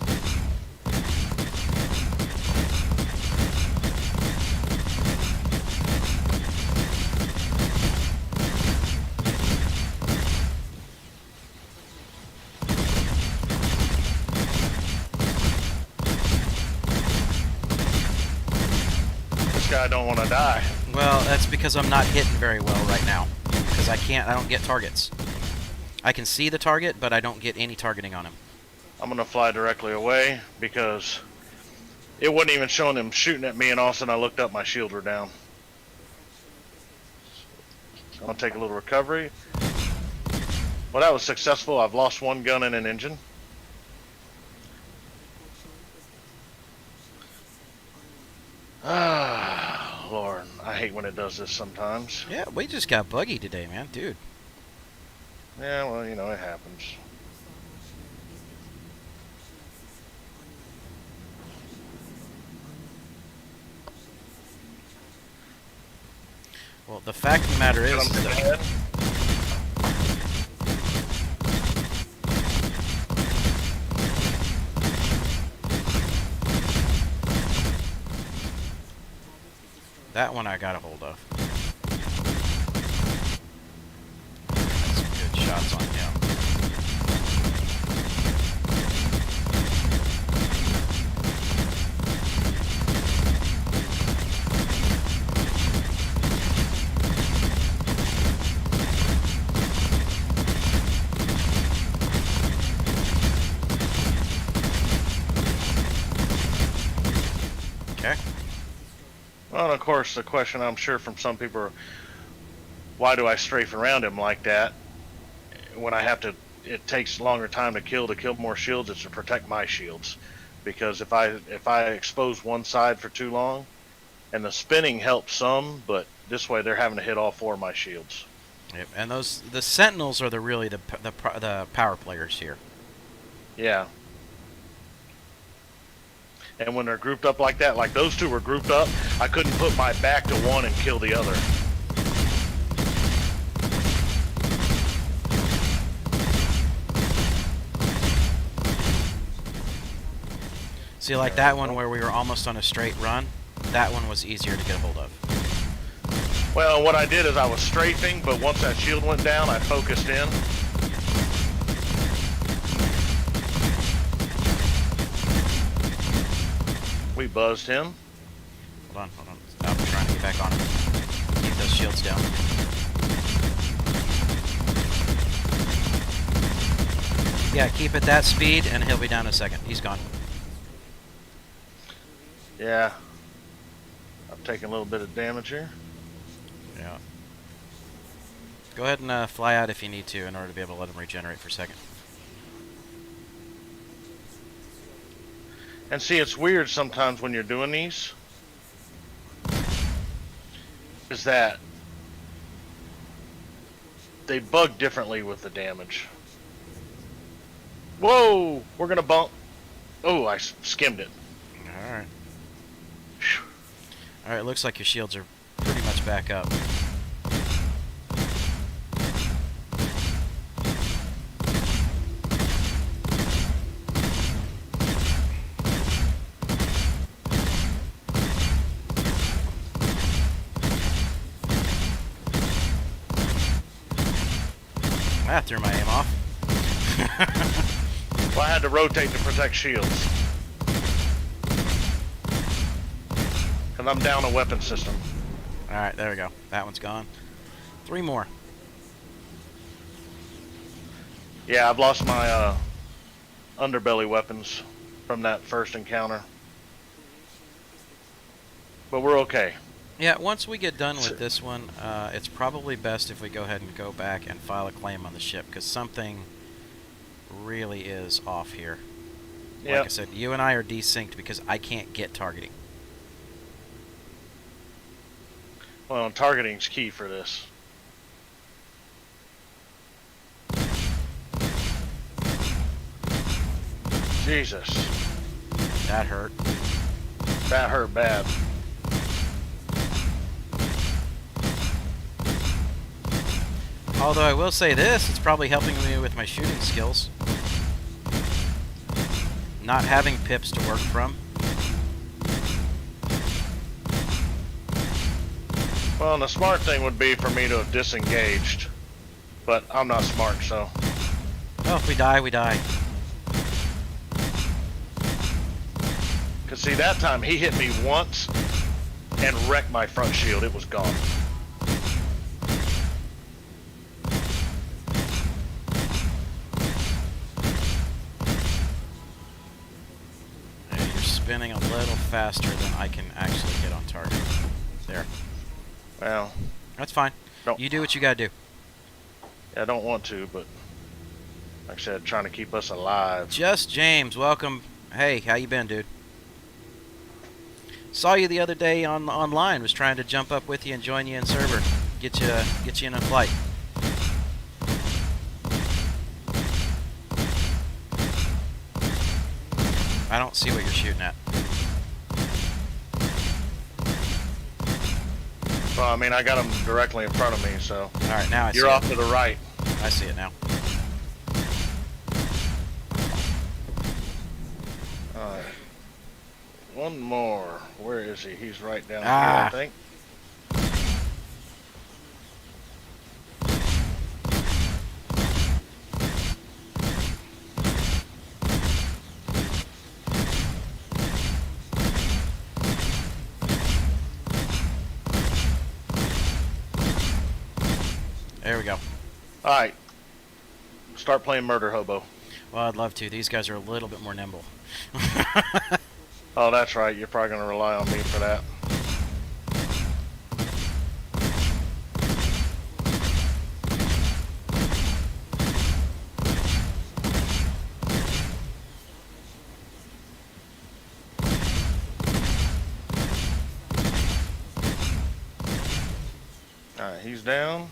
This guy don't want to die. Well, that's because I'm not hitting very well right now. Because I don't get targets. I can see the target, but I don't get any targeting on him. I'm gonna fly directly away because it wasn't even showing them shooting at me, and all of a sudden I looked up, my shields were down. I'm gonna take a little recovery. Well, that was successful. I've lost one gun and an engine. Ah, Lord, I hate when it does this sometimes. Yeah, we just got buggy today, man. Dude. Yeah, well, you know, it happens. Well, the fact of the matter is... Get 'em to the head. That one I got a hold of. That's some good shots on him. Okay. Well, and of course, the question I'm sure from some people are, why do I strafe around him like that when I have to? It takes longer time to kill more shields. It's to protect my shields, because if I expose one side for too long, and the spinning helps some, but this way they're having to hit all 4 of my shields. Yep. And the Sentinels are really the power players here. Yeah. And when they're grouped up like that, like those two were grouped up, I couldn't put my back to one and kill the other. See, like that one where we were almost on a straight run, that one was easier to get a hold of. Well, what I did is I was strafing, but once that shield went down, I focused in. We buzzed him. Hold on. I'm trying to get back on him. Keep those shields down. Yeah, keep it that speed, and he'll be down in a second. He's gone. Yeah. I'm taking a little bit of damage here. Yeah. Go ahead and fly out if you need to in order to be able to let him regenerate for a second. And see, it's weird sometimes when you're doing these, is that they bug differently with the damage. Whoa! We're gonna bump. Oh, I skimmed it. Alright. Alright, looks like your shields are pretty much back up. That threw my aim off. Well, I had to rotate to protect shields. And I'm down a weapon system. Alright, there we go. That one's gone. 3 more. Yeah, I've lost my underbelly weapons from that first encounter. But we're okay. Yeah, once we get done with this one, it's probably best if we go ahead and go back and file a claim on the ship, because something really is off here. Like I said, you and I are desynced because I can't get targeting. Well, targeting's key for this. Jesus. That hurt. That hurt bad. Although I will say this, it's probably helping me with my shooting skills. Not having pips to work from. Well, and the smart thing would be for me to have disengaged. But I'm not smart, so. Well, if we die, we die. Because see, that time he hit me once and wrecked my front shield. It was gone. Yeah, you're spinning a little faster than I can actually get on target. There. Well, That's fine. Don't- You do what you gotta do. I don't want to, but like I said, trying to keep us alive. Just James, welcome. Hey, how you been, dude? Saw you the other day online. Was trying to jump up with you and join you in server. Get you in a flight. I don't see what you're shooting at. Well, I mean, I got him directly in front of me, so. All right, now I see You're off it. to the right. I see it now. Alright. One more. Where is he? He's right down here, Ah. I think. There we go. All right. Start playing Murder Hobo. Well, I'd love to. These guys are a little bit more nimble. Oh, that's right. You're probably going to rely on me for that. Alright, he's down.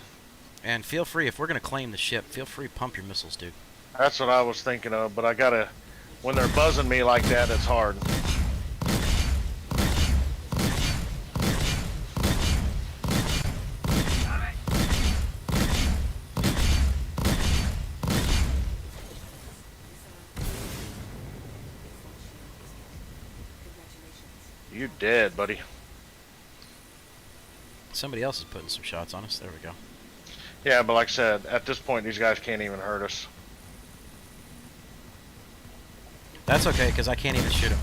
And feel free, if we're going to claim the ship, feel free to pump your missiles, dude. That's what I was thinking of, but I gotta... When they're buzzing me like that, it's hard. You dead, buddy. Somebody else is putting some shots on us. There we go. Yeah, but like I said, at this point, these guys can't even hurt us. That's okay, because I can't even shoot him.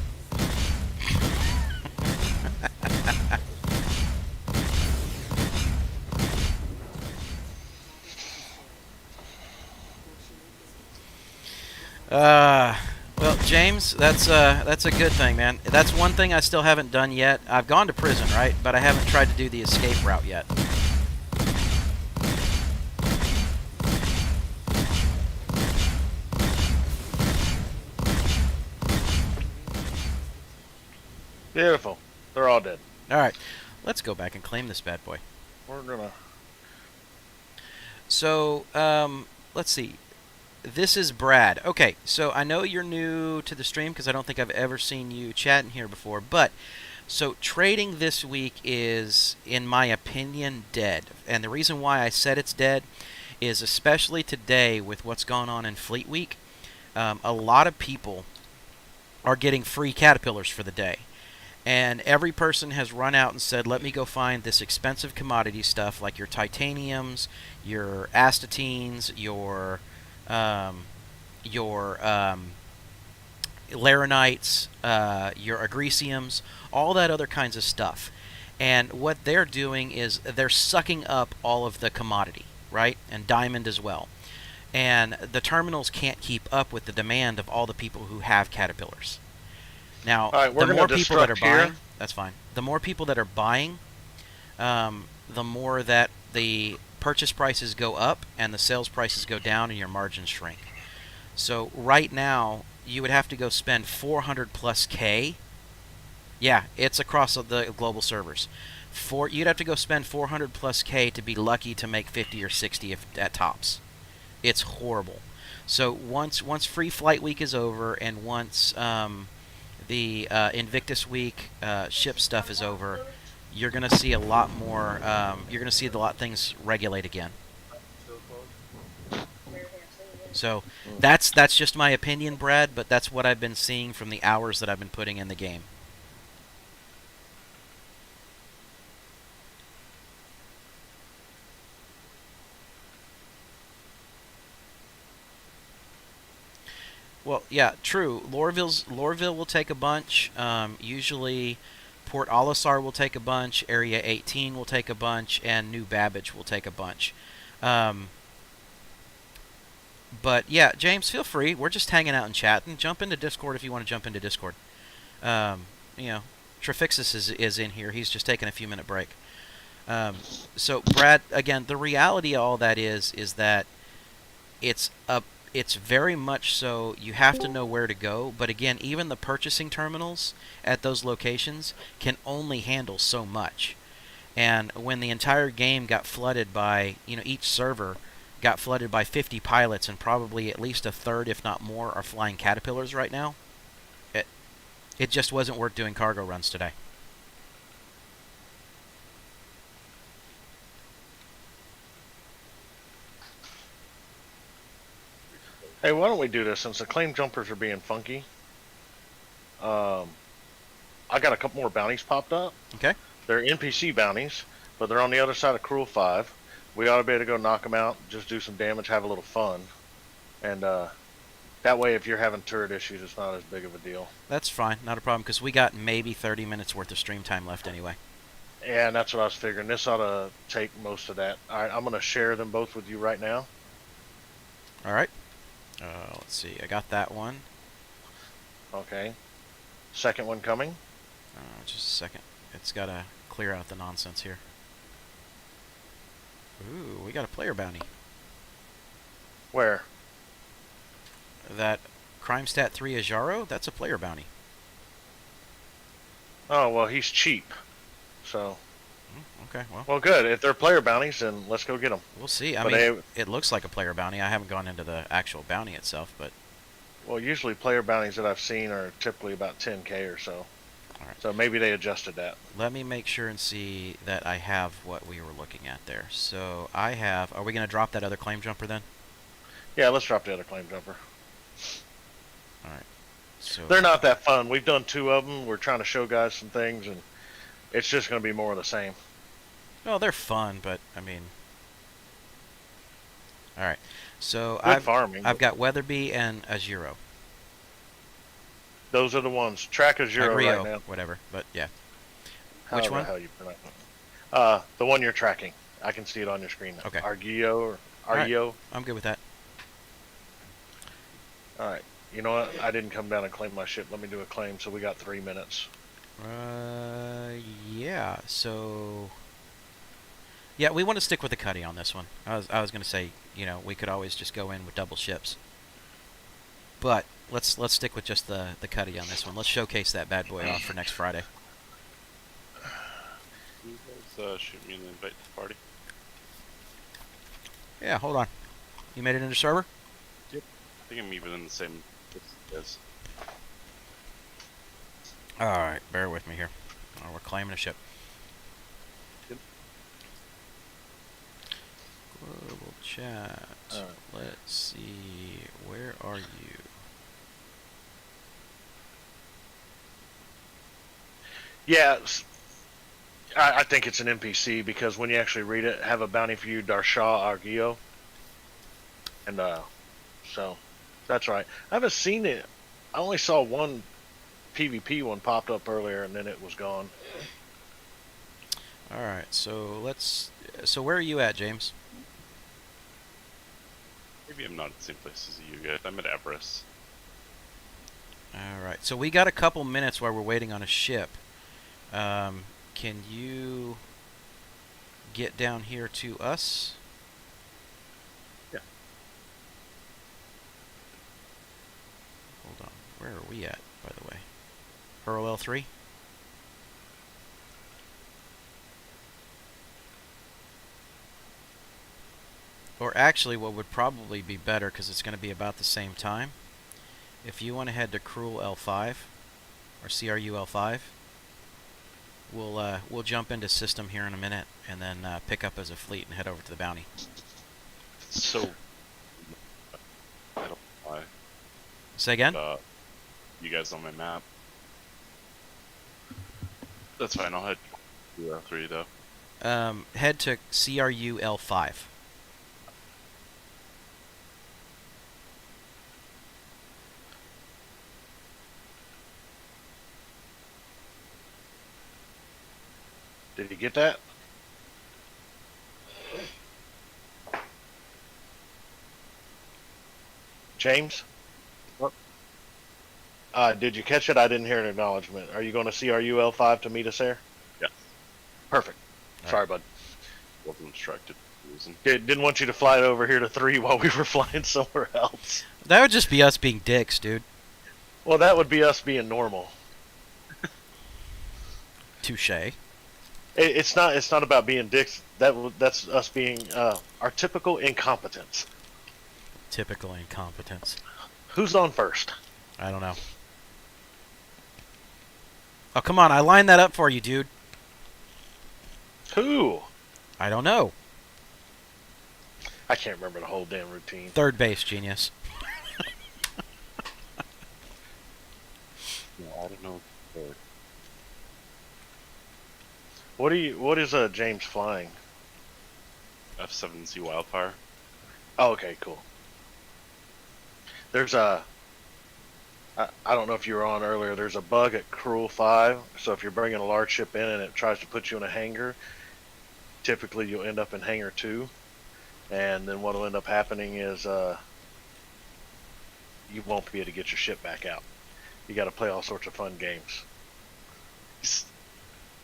Well, James, that's a good thing, man. That's one thing I still haven't done yet. I've gone to prison, right? But I haven't tried to do the escape route yet. Beautiful. They're all dead. All right, let's go back and claim this bad boy. We're gonna... So, let's see. This is Brad. Okay, so I know you're new to the stream because I don't think I've ever seen you chatting here before. But, so trading this week is, in my opinion, dead. And the reason why I said it's dead is especially today with what's gone on in Fleet Week, a lot of people are getting free caterpillars for the day. And every person has run out and said, let me go find this expensive commodity stuff like your titaniums, your astatines, your laranites, your agresiums, all that other kinds of stuff. And what they're doing is they're sucking up all of the commodity, right? And diamond as well. And the terminals can't keep up with the demand of all the people who have caterpillars. Now, All right, we're the gonna more people that are destruct here. buying, that's fine. The more people that are buying, the more that the purchase prices go up and the sales prices go down and your margins shrink. So right now, you would have to go spend 400 plus K. Yeah, it's across the global servers. You'd have to go spend 400 plus K to be lucky to make 50 or 60 at tops. It's horrible. So once Free Flight Week is over and once the Invictus Week ship stuff is over, you're going to see a lot more, you're going to see a lot of things regulate again. So that's just my opinion, Brad, but that's what I've been seeing from the hours that I've been putting in the game. Well, yeah, true. Lorville will take a bunch. Usually, Port Olisar will take a bunch. Area 18 will take a bunch, and New Babbage will take a bunch. But yeah, James, feel free. We're just hanging out and chatting. Jump into Discord if you want to jump into Discord. You know, Trifixus is in here. He's just taking a few-minute break. So, Brad, again, the reality of all that is that it's very much so you have to know where to go. But again, even the purchasing terminals at those locations can only handle so much. And when the entire game got flooded by, each server got flooded by 50 pilots and probably at least a third, if not more, are flying Caterpillars right now, it just wasn't worth doing cargo runs today. Hey, why don't we do this since the claim jumpers are being funky? I got a couple more bounties popped up. Okay. They're NPC bounties, but they're on the other side of Cruel 5. We ought to be able to go knock them out, just do some damage, have a little fun. And that way, if you're having turret issues, it's not as big of a deal. That's fine. Not a problem, because we got maybe 30 minutes worth of stream time left anyway. Yeah, and that's what I was figuring. This ought to take most of that. All right, I'm going to share them both with you right now. All right. Let's see. I got that one. Okay. Second one coming. Just a second. It's got to clear out the nonsense here. Ooh, we got a player bounty. Where? That Crime Stat 3 Ajaro, that's a player bounty. Oh, well, he's cheap. So, Okay, well, well, good. If they're player bounties, then let's go get them. we'll see. I But mean, it looks like a player bounty. I haven't gone into the actual bounty itself, but Well, usually player bounties that I've seen are typically about 10K or so. all right. So maybe they adjusted that. Let me make sure and see that I have what we were looking at there. So I have. Are we going to drop that other claim jumper then? Yeah, let's drop the other claim jumper. All right. So They're not that fun. We've done 2 of them. We're trying to show guys some things, and it's just going to be more of the same. well, they're fun, but I mean, all right. So Good farming. I've got Weatherby and Ajiro. Those are the ones. Track a zero Agrio, right now. whatever. But yeah. However Which one? the hell you pronounce it. The one you're tracking. I can see it on your screen now. Okay. Argio or right. Argio. I'm good with that. All right. You know what? I didn't come down and claim my ship. Let me do a claim. So we got 3 minutes. Yeah. So, yeah, we want to stick with the cutty on this one. I was going to say, you know, we could always just go in with double ships, but let's stick with just the cutty on this one. Let's showcase that bad boy off for next Friday. You guys shoot me an invite to the party. Yeah. Hold on. You made it into server? I think I'm even in the same place as All right. Bear with me here. Oh, we're claiming a ship. Yep. Global chat. All right. Let's see. Where are you? Yeah. I think it's an NPC because when you actually read it, have a bounty for you, Darshaw Argio. And so that's right. I haven't seen it. I only saw one PvP one popped up earlier, and then it was gone. All right. So let's. So where are you at, James? maybe I'm not at the same place as you guys. I'm at Everest. All right. So we got a couple minutes while we're waiting on a ship. Can you get down here to us? Yeah. Hold on. Where are we at, by the way? Hurl L3? Or actually, what would probably be better, because it's going to be about the same time, if you want to head to Cruel L5, or CRU L5, we'll jump into system here in a minute, and then pick up as a fleet and head over to the bounty. So, I don't know why. Say again? You guys on my map. That's fine. I'll head to L3 though. Head to CRU L5. Did you get that? James? What? Did you catch it? I didn't hear an acknowledgement. Are you going to CRU L5 to meet us there? Yeah. Perfect. All Sorry, bud. Wasn't instructed for a reason. Didn't want you to fly it over here to 3 while we were flying somewhere else. That would just be us being dicks, dude. Well, that would be us being normal. Touche. It's not about being dicks. That's us being our typical incompetence. Typical incompetence. Who's on first? I don't know. Oh, come on. I lined that up for you, dude. Who? I don't know. I can't remember the whole damn routine. Third base, genius. Yeah, I don't know. What is James flying? F7C Wildfire. Oh, okay, cool. There's I I don't know if you were on earlier. There's a bug at Cruel 5. So if you're bringing a large ship in and it tries to put you in a hangar, typically you'll end up in hangar 2. And then what will end up happening is you won't be able to get your ship back out. You got to play all sorts of fun games.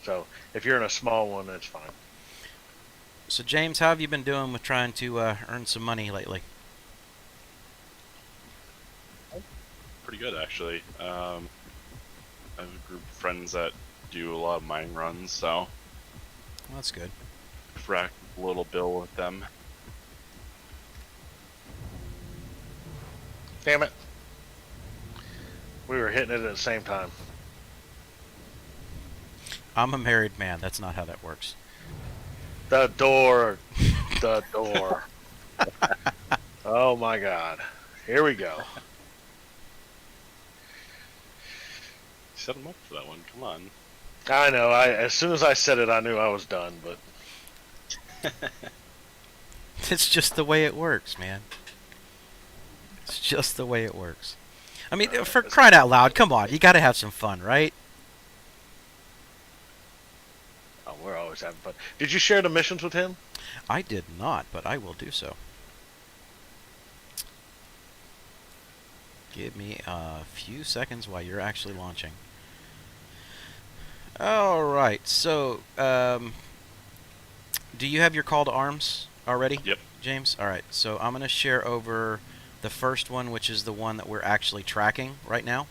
So if you're in a small one, that's fine. So James, how have you been doing with trying to earn some money lately? Pretty good, actually. I have a group of friends that do a lot of mine runs, so Well, that's good. rack a little bill with them. Damn it. We were hitting it at the same time. I'm a married man. That's not how that works. The door. The door. Oh my god. Here we go. Set them up for that one. Come on. I know. As soon as I said it, I knew I was done, but It's just the way it works, man. It's just the way it works. I mean, for crying out loud, come on. You got to have some fun, right? oh, we're always having fun. Did you share the missions with him? I did not, but I will do so. Give me a few seconds while you're actually launching. Alright, so, do you have your call to arms already? Yep. James? Alright, so I'm going to share over the first one, which is the one that we're actually tracking right now.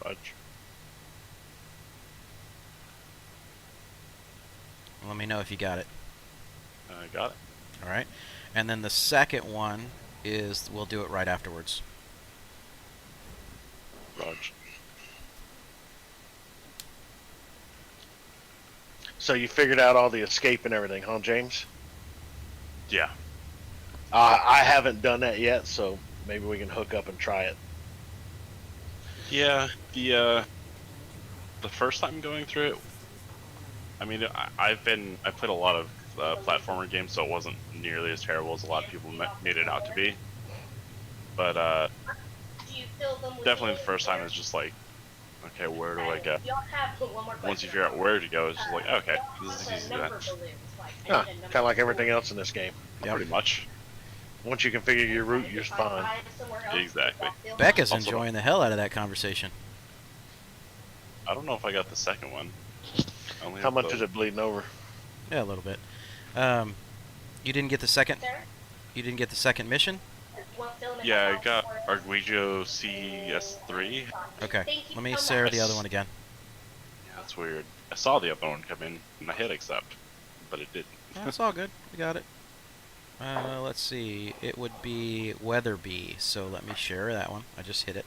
Roger. Let me know if you got it. I got it. Alright, and then the second one is, we'll do it right afterwards. Roger. So you figured out all the escape and everything, huh, James? Yeah. I haven't done that yet, so maybe we can hook up and try it. Yeah. The first time going through it, I mean, I played a lot of platformer games, so it wasn't nearly as terrible as a lot of people made it out to be. But definitely the first time is just like, okay, where do I go? Once you figure out where to go, it's just like, okay, this is easy then. Huh, kind of like everything else in this game. Yep. Pretty much. Once you configure your route, you're fine. Exactly. Becca's Also- enjoying the hell out of that conversation. I don't know if I got the second one. I only How have much the- is it bleeding over? Yeah, a little bit. You didn't get the second? You didn't get the second mission? Yeah, I got Arguello CS3. Okay, let me share the other one again. Yeah, that's weird. I saw the other one come in, and I hit accept, but it didn't. That's all good. We got it. Let's see. It would be Weatherby, so let me share that one. I just hit it.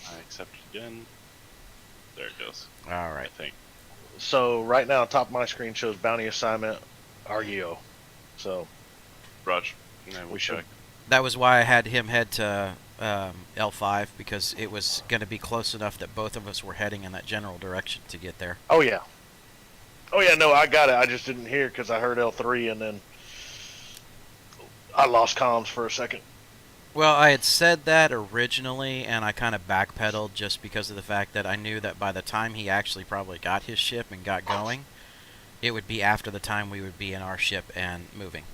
I accept it again. There it goes. All I right. think. So right now, top of my screen shows bounty assignment, Argio. So Raj, yeah, we'll We should- check. That was why I had him head to L5, because it was going to be close enough that both of us were heading in that general direction to get there. oh yeah, no, I got it. I just didn't hear because I heard L3 and then I lost comms for a second. Well, I had said that originally, and I kind of backpedaled just because of the fact that I knew that by the time he actually probably got his ship and got going, it would be after the time we would be in our ship and moving.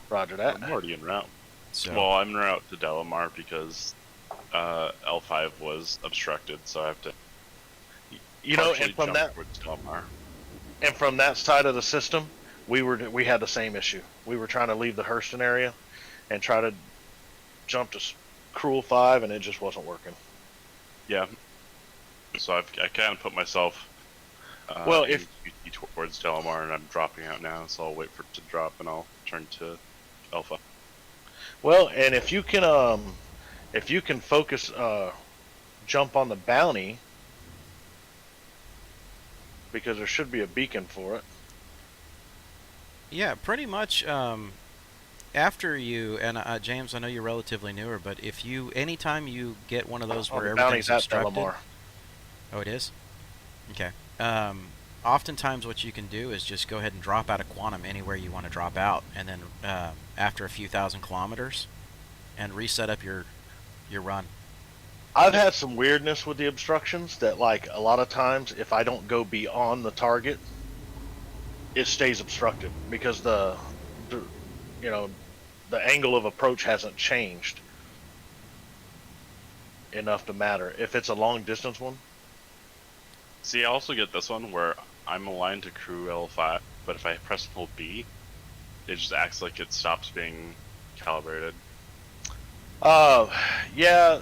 Roger that. I'm already en route. So, Well, I'm en route to Delamar because L5 was obstructed, so I have to. You know, partially and from jump that towards Delamar. and from that side of the system, we had the same issue. We were trying to leave the Hurston area and try to jump to Cruel 5, and it just wasn't working. Yeah. So I kind of put myself. Well, in if- QT towards Delamar, and I'm dropping out now, so I'll wait for it to drop, and I'll turn to Alpha. Well, and if you can focus, jump on the bounty, because there should be a beacon for it. yeah, pretty much. After you and James, I know you're relatively newer, but if you, anytime you get one of those Oh, where the bounty's everything's at obstructed. Delamar. Oh, it is? Okay. Oftentimes what you can do is just go ahead and drop out of quantum anywhere you want to drop out, and then after a few thousand kilometers, and reset up your run. I've had some weirdness with the obstructions that, like, a lot of times if I don't go beyond the target, it stays obstructed because the you know, the angle of approach hasn't changed enough to matter. If it's a long distance one, See, I also get this one where I'm aligned to crew L5, but if I press and hold B, it just acts like it stops being calibrated. yeah,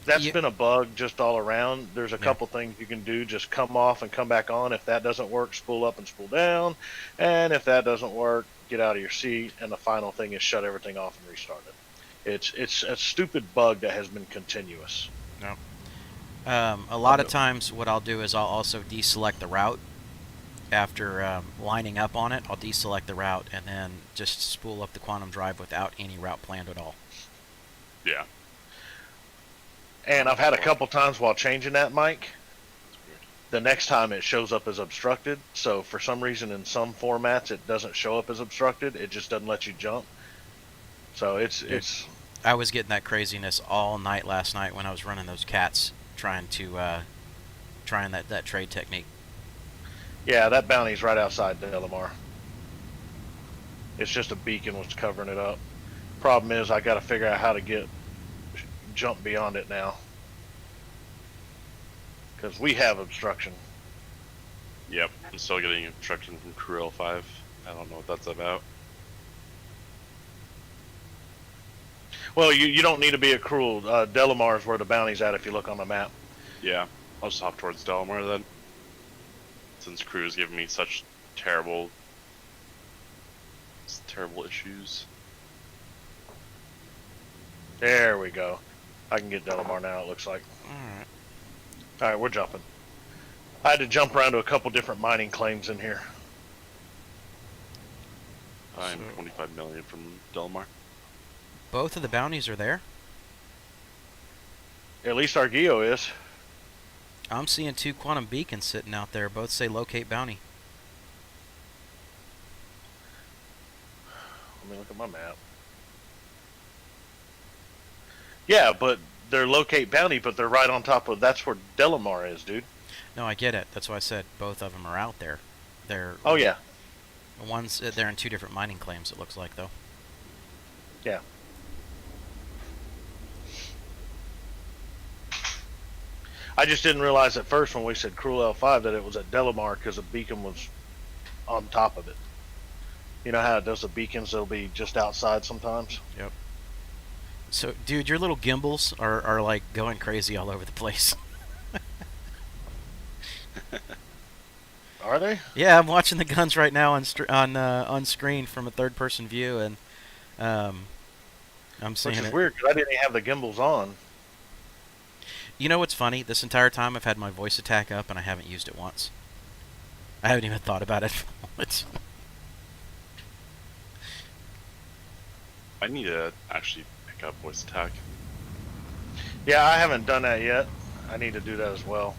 that's Yeah. been a bug just all around. There's a couple things you can do. Just come off and come back on. If that doesn't work, spool up and spool down. And if that doesn't work, get out of your seat. And the final thing is shut everything off and restart it. It's a stupid bug that has been continuous. A lot of times what I'll do is I'll also deselect the route. After lining up on it, I'll deselect the route and then just spool up the quantum drive without any route planned at all. Yeah. And I've had a couple times while changing that mic, That's weird. the next time it shows up as obstructed. So for some reason in some formats it doesn't show up as obstructed. It just doesn't let you jump. So it's I was getting that craziness all night last night when I was running those cats, trying that trade technique. yeah, that bounty's right outside Delamar. It's just a beacon was covering it up. Problem is I got to figure out how to jump beyond it now. Because we have obstruction. Yep, I'm still getting obstruction from crew L5. I don't know what that's about. Well, you don't need to be a cruel. Delamar is where the bounty's at if you look on the map. Yeah, I'll just hop towards Delamar then. Since crew is giving me such terrible issues. There we go. I can get Delamar now, it looks like. Alright. Alright, we're jumping. I had to jump around to a couple different mining claims in here. I'm So- 25 million from Delamar. Both of the bounties are there. At least our Geo is. I'm seeing 2 quantum beacons sitting out there. Both say locate bounty. Let me look at my map. Yeah, but they're locate bounty, but they're right on top of. That's where Delamar is, dude. No, I get it. That's why I said both of them are out there. They're Oh yeah, one's they're in 2 different mining claims. It looks like though. yeah. I just didn't realize at first when we said Cruel L5 that it was at Delamar because the beacon was on top of it. You know how it does the beacons? They'll be just outside sometimes. So, dude, your little gimbals are like going crazy all over the place. Are they? Yeah, I'm watching the guns right now on screen from a third-person view, and I'm seeing Which is it. weird because I didn't have the gimbals on. You know what's funny? This entire time I've had my voice attack up, and I haven't used it once. I haven't even thought about it for moments. I need to actually pick up voice attack. Yeah, I haven't done that yet. I need to do that as well.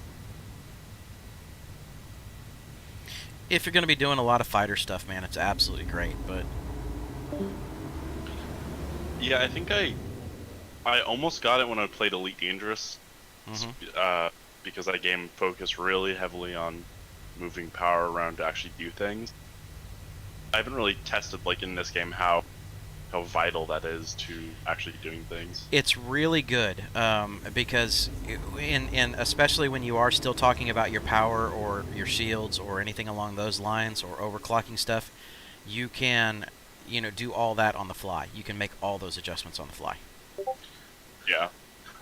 If you're going to be doing a lot of fighter stuff, man, it's absolutely great. But Yeah, I think I almost got it when I played Elite Dangerous. Because that game focused really heavily on moving power around to actually do things. I haven't really tested, like, in this game how vital that is to actually doing things. it's really good because in especially when you are still talking about your power or your shields or anything along those lines or overclocking stuff, you can do all that on the fly. You can make all those adjustments on the fly. Yeah.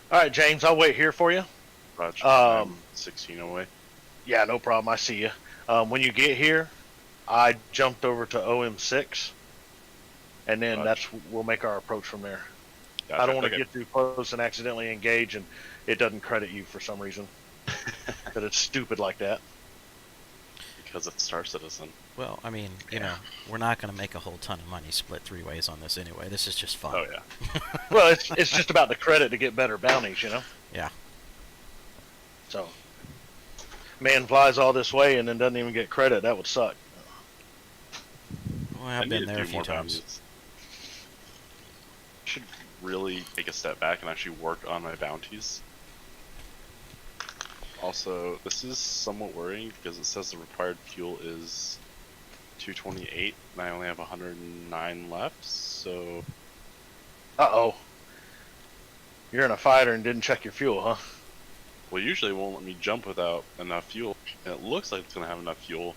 All right, James, I'll wait here for you. Roger. I'm 16 away. Yeah, no problem. I see you. When you get here, I jumped over to OM6, and then we'll make our approach from there. Gotcha. I don't want to Okay. get too close and accidentally engage, and it doesn't credit you for some reason. Because it's stupid like that. Because it's Star Citizen. Well, I mean, we're not going to make a whole ton of money split 3 ways on this anyway. This is just fun. Oh yeah. Well, it's just about the credit to get better bounties, you know? Yeah. So, man flies all this way and then doesn't even get credit. That would suck. Well, I I've need been to there a do few more times. bounties. really take a step back and actually work on my bounties. Also, this is somewhat worrying because it says the required fuel is 228 and I only have 109 left, so... Uh-oh. You're in a fighter and didn't check your fuel, huh? Well, usually it won't let me jump without enough fuel. And it looks like it's going to have enough fuel.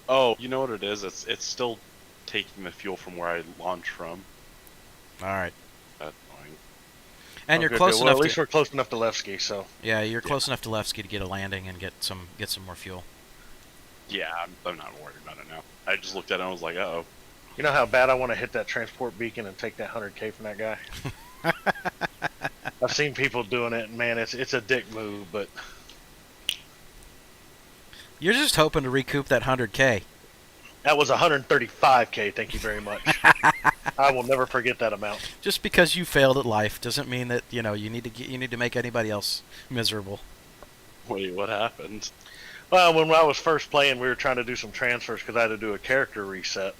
Oh, you know what it is? It's still taking the fuel from where I launched from. All right. That's annoying. And Oh, you're good, close good. enough Well, at least to... we're close enough to Levski, so... Yeah, you're close enough to Levski to get a landing and get some more fuel. Yeah, I'm not worried about it now. I just looked at it and I was like, uh-oh. You know how bad I want to hit that transport beacon and take that 100K from that guy? I've seen people doing it, and man, it's a dick move, but... You're just hoping to recoup that 100K. That was 135K, thank you very much. I will never forget that amount. Just because you failed at life doesn't mean that, you need to make anybody else miserable. Wait, what happened? Well, when I was first playing, we were trying to do some transfers because I had to do a character reset.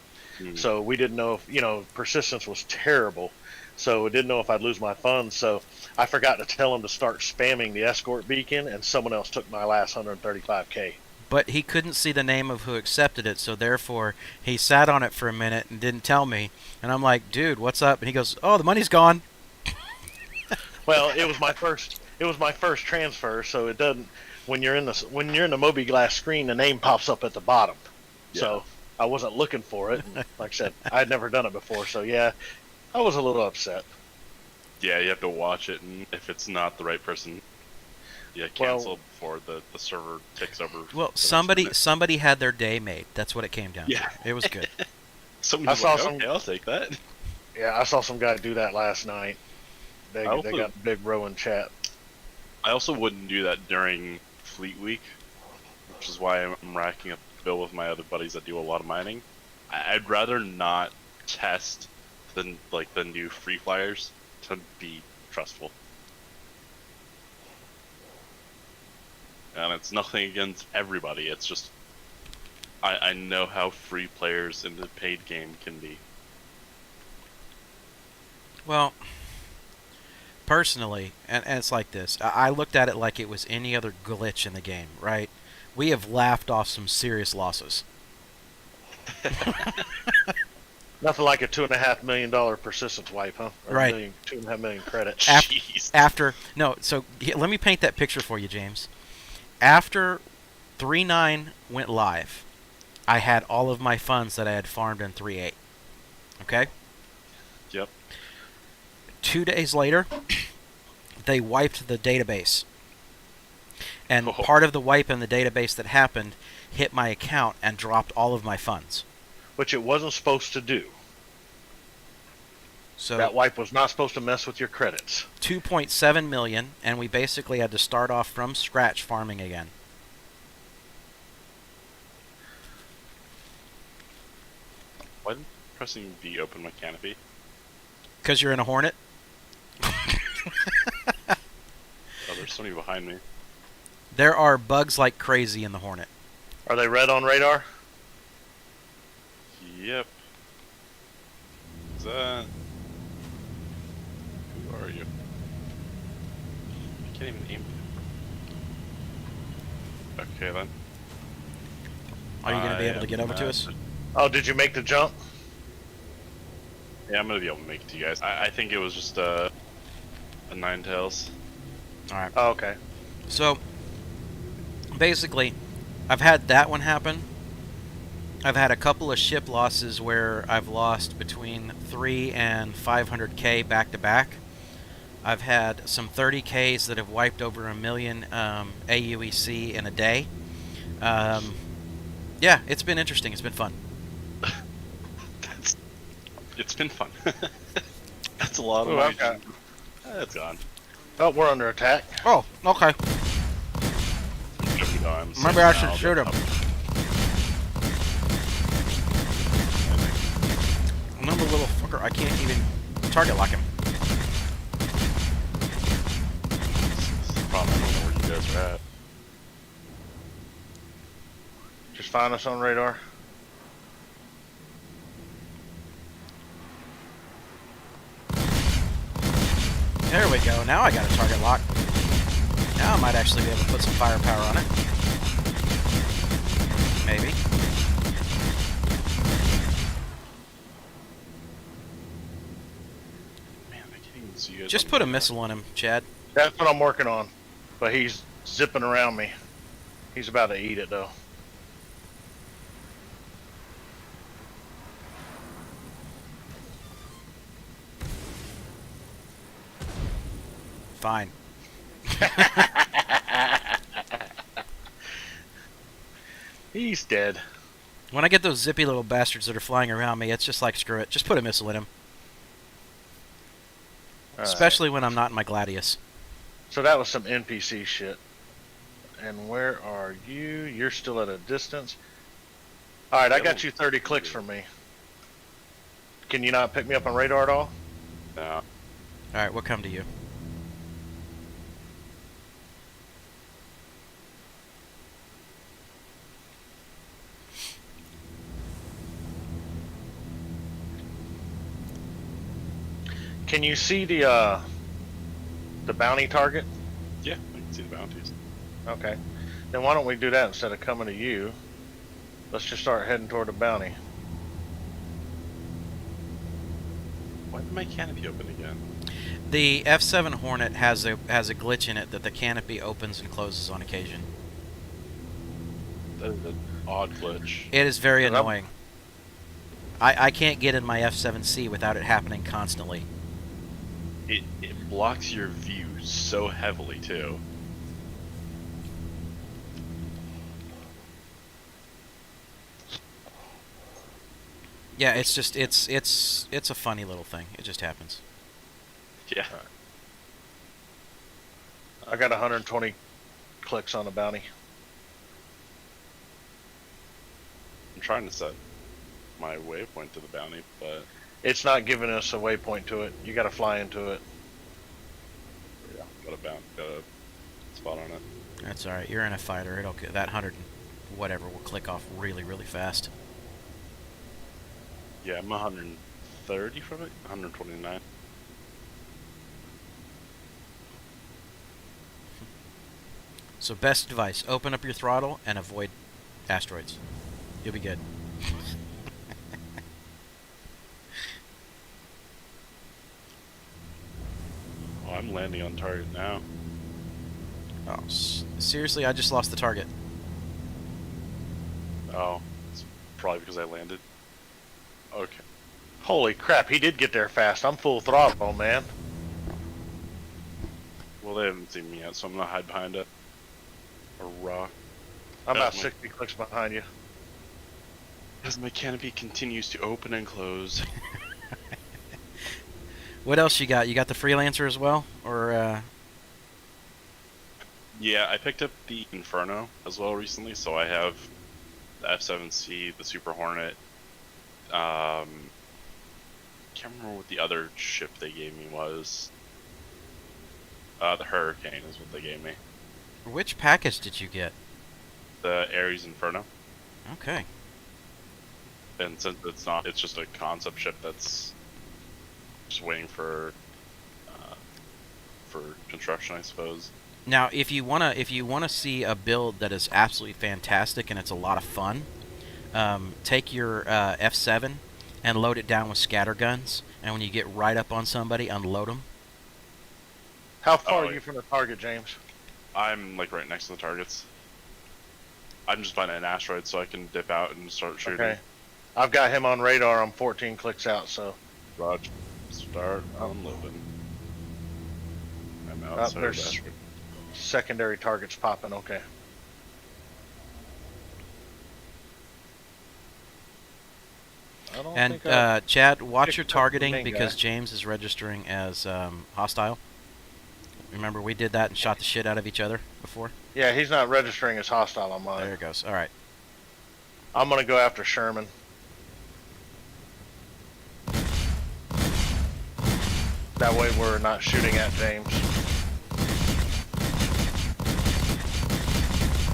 So we didn't know if, persistence was terrible. So we didn't know if I'd lose my funds. So I forgot to tell him to start spamming the escort beacon, and someone else took my last 135K. But he couldn't see the name of who accepted it, so therefore he sat on it for a minute and didn't tell me. And I'm like, dude, what's up? And he goes, oh, the money's gone. Well, it was my first transfer, so it doesn't. When you're in the Moby Glass screen, the name pops up at the bottom. Yeah. So I wasn't looking for it. And like I said, I had never done it before, so yeah, I was a little upset. Yeah, you have to watch it, and if it's not the right person, cancel before the server takes over. Well, somebody had their day made. That's what it came down to. It was good. Somebody was like, okay, I'll take that. Yeah, I saw some guy do that last night. They got a big row in chat. I also wouldn't do that during Fleet Week, which is why I'm racking up the bill with my other buddies that do a lot of mining. I'd rather not test the new free flyers to be trustful. And it's nothing against everybody. It's just I know how free players in the paid game can be. Well, personally, and it's like this, I looked at it like it was any other glitch in the game, right? We have laughed off some serious losses. Nothing like a $2.5 million persistence wipe, huh? Or Right. $2.5 million credits. After let me paint that picture for you, James. After 3.9 went live, I had all of my funds that I had farmed in 3.8. Okay? Yep. 2 days later, they wiped the database. And part of the wipe in the database that happened hit my account and dropped all of my funds. Which it wasn't supposed to do. So that wipe was not supposed to mess with your credits. 2.7 million, and we basically had to start off from scratch farming again. Why didn't pressing V open my canopy? Because you're in a Hornet? Oh, there's somebody behind me. There are bugs like crazy in the Hornet. Are they red on radar? Yep. Is that... Who are you? I can't even aim. Okay then. Are you going to be able to get over to us? Oh, did you make the jump? Yeah, I'm going to be able to make it to you guys. I think it was just a Ninetales. Alright. Oh, okay. So, basically, I've had that one happen. I've had a couple of ship losses where I've lost between 3 and 500k back to back. I've had some 30ks that have wiped over 1 million AUEC in a day. Yeah, it's been interesting. It's been fun. It's been fun. That's a lot of Ooh, money. okay. It's gone. Oh, we're under attack. Oh, okay. Maybe I should shoot him. Remember, little fucker, I can't even target lock him. This is the problem. I don't know where you guys are at. Just find us on radar. There we go. Now I got a target lock. Now I might actually be able to put some firepower on it. Maybe. Man, I can't even see you guys. Just put a missile on him, Chad. That's what I'm working on. But he's zipping around me. He's about to eat it, though. Fine. He's dead. When I get those zippy little bastards that are flying around me, it's just like, screw it. Just put a missile in him. All right. Especially when I'm not in my Gladius. So that was some NPC shit. And where are you? You're still at a distance. Alright, I got you 30 clicks from me. Can you not pick me up on radar at all? No. Alright, we'll come to you. Can you see the bounty target? Yeah, I can see the bounties. Okay. Then why don't we do that instead of coming to you? Let's just start heading toward the bounty. Why did my canopy open again? The F7 Hornet has a glitch in it that the canopy opens and closes on occasion. That is an odd glitch. It is very And I'm- annoying. I can't get in my F7C without it happening constantly. It blocks your view so heavily too. Yeah, it's just it's a funny little thing. It just happens. Yeah. I got 120 clicks on the bounty. I'm trying to set my waypoint to the bounty, but It's not giving us a waypoint to it. You gotta fly into it. yeah, got a spot on it. That's all right. You're in a fighter. It'll that 100 whatever will click off really fast. Yeah, I'm 130 from it. 129. So best advice: open up your throttle and avoid asteroids. You'll be good. Oh, I'm landing on target now. Oh, seriously, I just lost the target. Oh, it's probably because I landed. Okay. Holy crap, he did get there fast. I'm full throttle, man. Well, they haven't seen me yet, so I'm gonna hide behind a rock. I'm about my- 60 clicks behind you. As my canopy continues to open and close. What else you got? You got the freelancer as well, or Yeah, I picked up the Inferno as well recently, so I have the F7C, the Super Hornet. Can't remember what the other ship they gave me was. The Hurricane is what they gave me. which package did you get? The Ares Inferno. Okay. And since it's just a concept ship that's just waiting for construction, I suppose. Now, if you wanna see a build that is absolutely fantastic and it's a lot of fun, take your F7 and load it down with scatter guns, and when you get right up on somebody, unload them. How far Oh, are you from the target, James? I'm like right next to the targets. I'm just finding an asteroid so I can dip out and start shooting. Okay. I've got him on radar. I'm 14 clicks out, so Roger. Start unloading. I'm Oh, outside there's- of asteroid. secondary targets popping. Okay. I don't And think Chad, watch picked your up the targeting main because guy. James is registering as hostile. Remember, we did that and shot the shit out of each other before? Yeah, he's not registering as hostile on mine. There it goes. All right. I'm gonna go after Sherman. That way we're not shooting at James.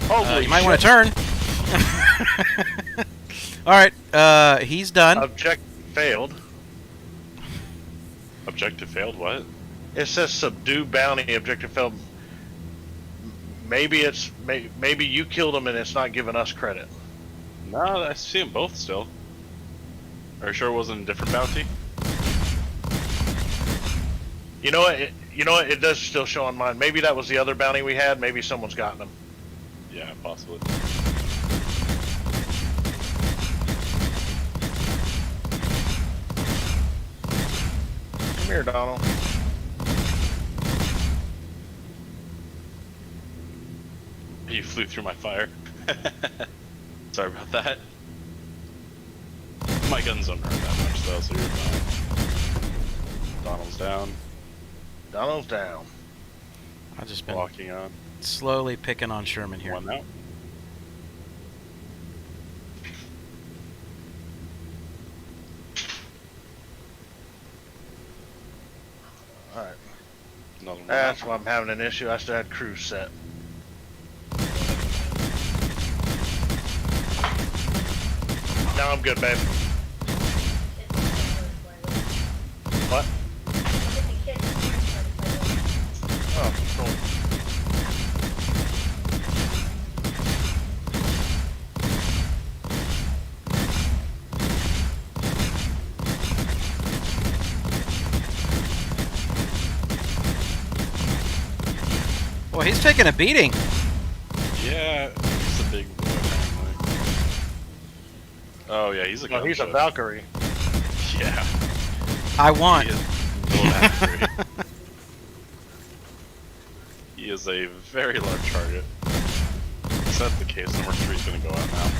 Holy You might shit. want to turn. All right. He's done. Objective failed. Objective failed, what? It says subdue bounty objective failed. Maybe it's maybe you killed him and it's not giving us credit. No, I see them both still. Are you sure it wasn't a different bounty? You know what? You know what? It does still show on mine. Maybe that was the other bounty we had. Maybe someone's gotten them. Yeah, possibly. Come here, Donald. You flew through my fire. Sorry about that. My guns don't hurt that much though, so you're fine. Donald's down. Donald's down. I've just been Walking on. slowly picking on Sherman here. One out. All right. Another one That's out. why I'm having an issue. I still had cruise set. Now I'm good, babe. What? Oh, cool. Boy, he's taking a beating. Yeah, he's a big boy apparently. Oh yeah, he's a Oh, he's a gunship. Valkyrie. Yeah. I want. He is full Valkyrie. He is a very large target. Is that the case? Number 3 is going to go out now.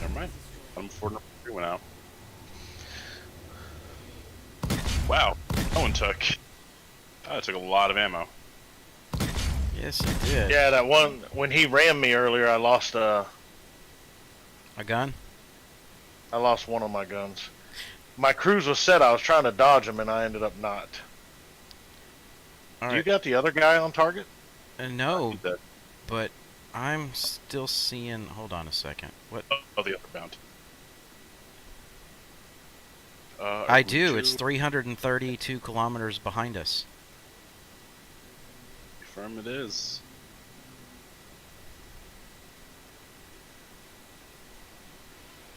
Never mind. Number 4, number 3 went out. Wow. That one took. That took a lot of ammo. Yes, it did. Yeah, that one, when he rammed me earlier, I lost A gun? one of my guns. My cruise was set. I was trying to dodge him, and I ended up not. All You right. got the other guy on target? No, He's dead. but I'm still seeing. Hold on a second. What? Oh, the other bounty. I do. It's 332 kilometers behind us. Confirm it is.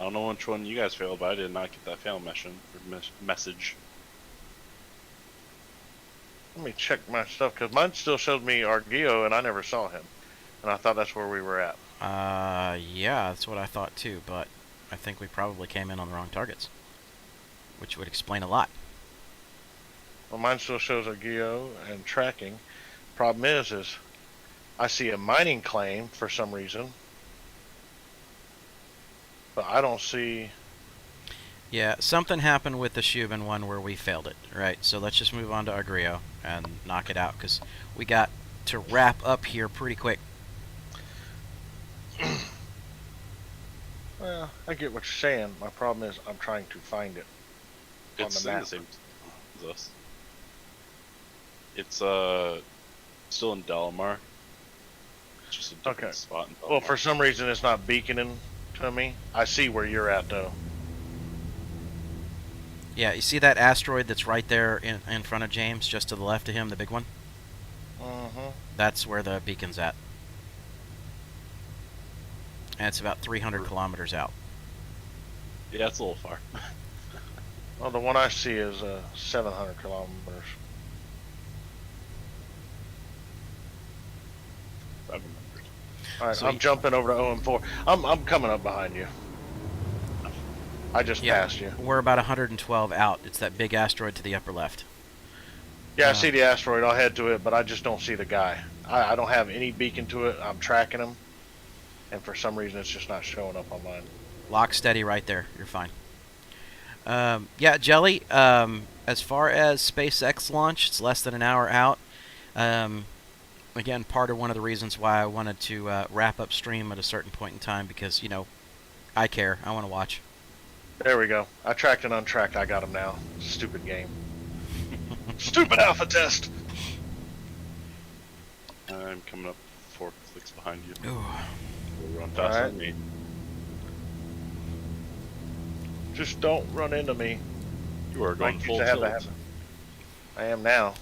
I don't know which one you guys failed, but I did not get that fail message. Let me check my stuff, because mine still shows me Argio, and I never saw him. And I thought that's where we were at. Yeah, that's what I thought too, but I think we probably came in on the wrong targets, which would explain a lot. Well, mine still shows Argio and tracking. Problem is I see a mining claim for some reason, but I don't see. Yeah, something happened with the Shubin one where we failed it, right? So let's just move on to Agrio and knock it out, because we got to wrap up here pretty quick. Well, I get what you're saying. My problem is I'm trying to find it on It's the in map. the same as us. It's still in Delamar. It's just a different Okay. spot in Delamar. Well, for some reason it's not beaconing to me. I see where you're at though. Yeah, you see that asteroid that's right there in front of James, just to the left of him, the big one? Mm-hmm. That's where the beacon's at. And it's about 300 kilometers out. Yeah, it's a little far. Well, the one I see is 700 kilometers. 500. All right, So I'm you- jumping over to OM4. I'm coming up behind you. I just Yeah, passed you. we're about 112 out. It's that big asteroid to the upper left. Yeah, I see the asteroid. I'll head to it, but I just don't see the guy. I don't have any beacon to it. I'm tracking him, and for some reason it's just not showing up on mine. Lock steady right there. You're fine. Yeah, Jelly, as far as SpaceX launch, it's less than an hour out. Again, part of one of the reasons why I wanted to wrap up stream at a certain point in time, because, you know, I care. I want to watch. There we go. I tracked and untracked. I got him now. Stupid game. Stupid alpha test. I'm coming up 4 clicks behind you. Ooh. You'll run faster Alright. than me. Just don't run into me. You are going Like full used to have tilt. that happen. I am now.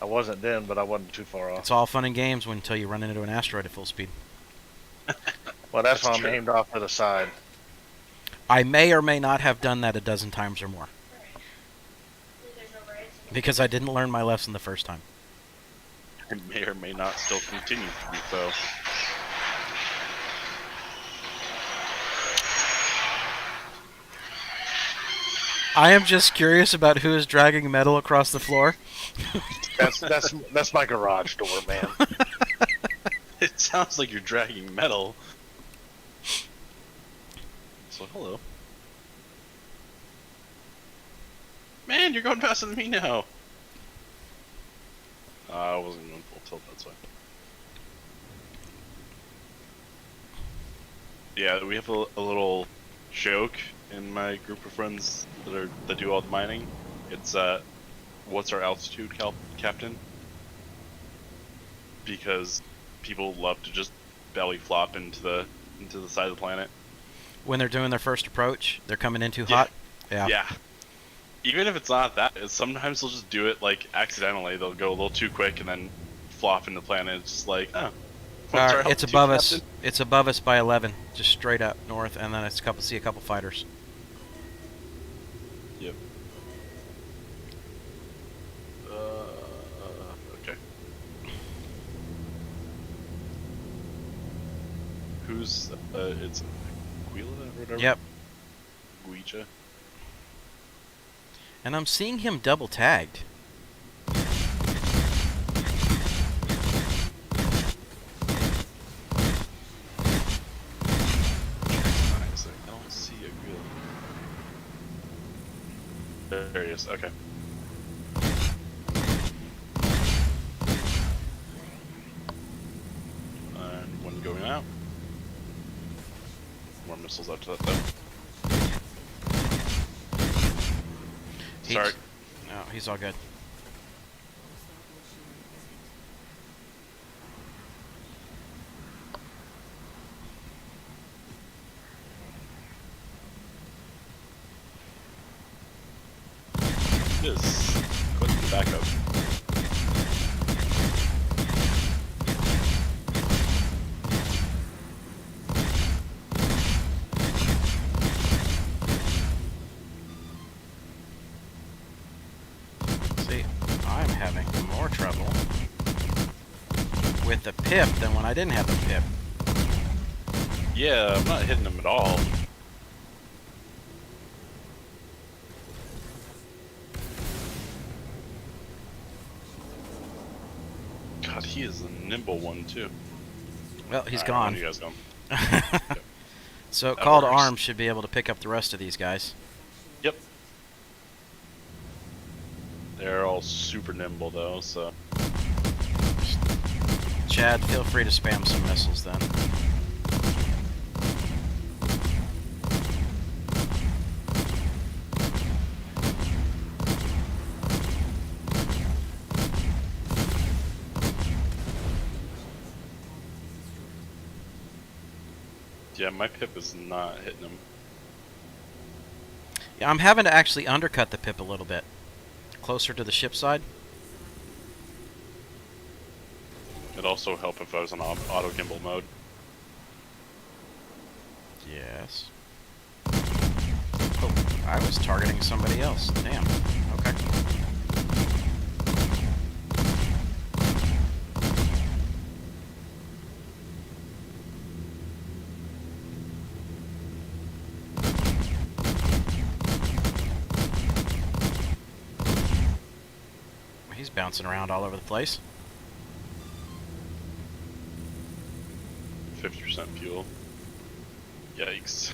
I wasn't then, but I wasn't too far off. It's all fun and games until you run into an asteroid at full speed. Well, that's why That's I'm true. aimed off to the side. I may or may not have done that a dozen times or more. Because I didn't learn my lesson the first time. It may or may not still continue to be so. I am just curious about who is dragging metal across the floor. That's my garage door, man. It sounds like you're dragging metal. So hello. Man, you're going faster than me now. I wasn't going full tilt, that's why. Yeah, we have a little joke in my group of friends that do all the mining. It's what's our altitude, Captain? Because people love to just belly flop into the side of the planet. When they're doing their first approach, they're coming in too Yeah. hot. Yeah. Yeah. Even if it's not that, sometimes they'll just do it like accidentally. They'll go a little too quick and then flop into the planet. It's just like, oh. What's our It's altitude, above us. Captain? It's above us by 11, just straight up north, and then it's see a couple fighters. Yep. Okay. Who's it's Guila or whatever? Yep. Guicha. And I'm seeing him double tagged. Nice. I don't see a Guila. There he is. Okay. And one going out. More missiles after that, though. Sorry. No, he's all good. It is. Click the backup. See, I'm having more trouble with the pip than when I didn't have the pip. Yeah, I'm not hitting him at all. God, he is a nimble one too. Well, he's Alright, gone. where you guys going? So That called works. arms should be able to pick up the rest of these guys. Yep. They're all super nimble though, so Chad, feel free to spam some missiles then. yeah, my pip is not hitting him. Yeah, I'm having to actually undercut the pip a little bit. Closer to the ship side. It'd also help if I was on auto gimbal mode. Yes. Oh, I was targeting somebody else. Damn. Okay. He's bouncing around all over the place. 50% fuel. Yikes.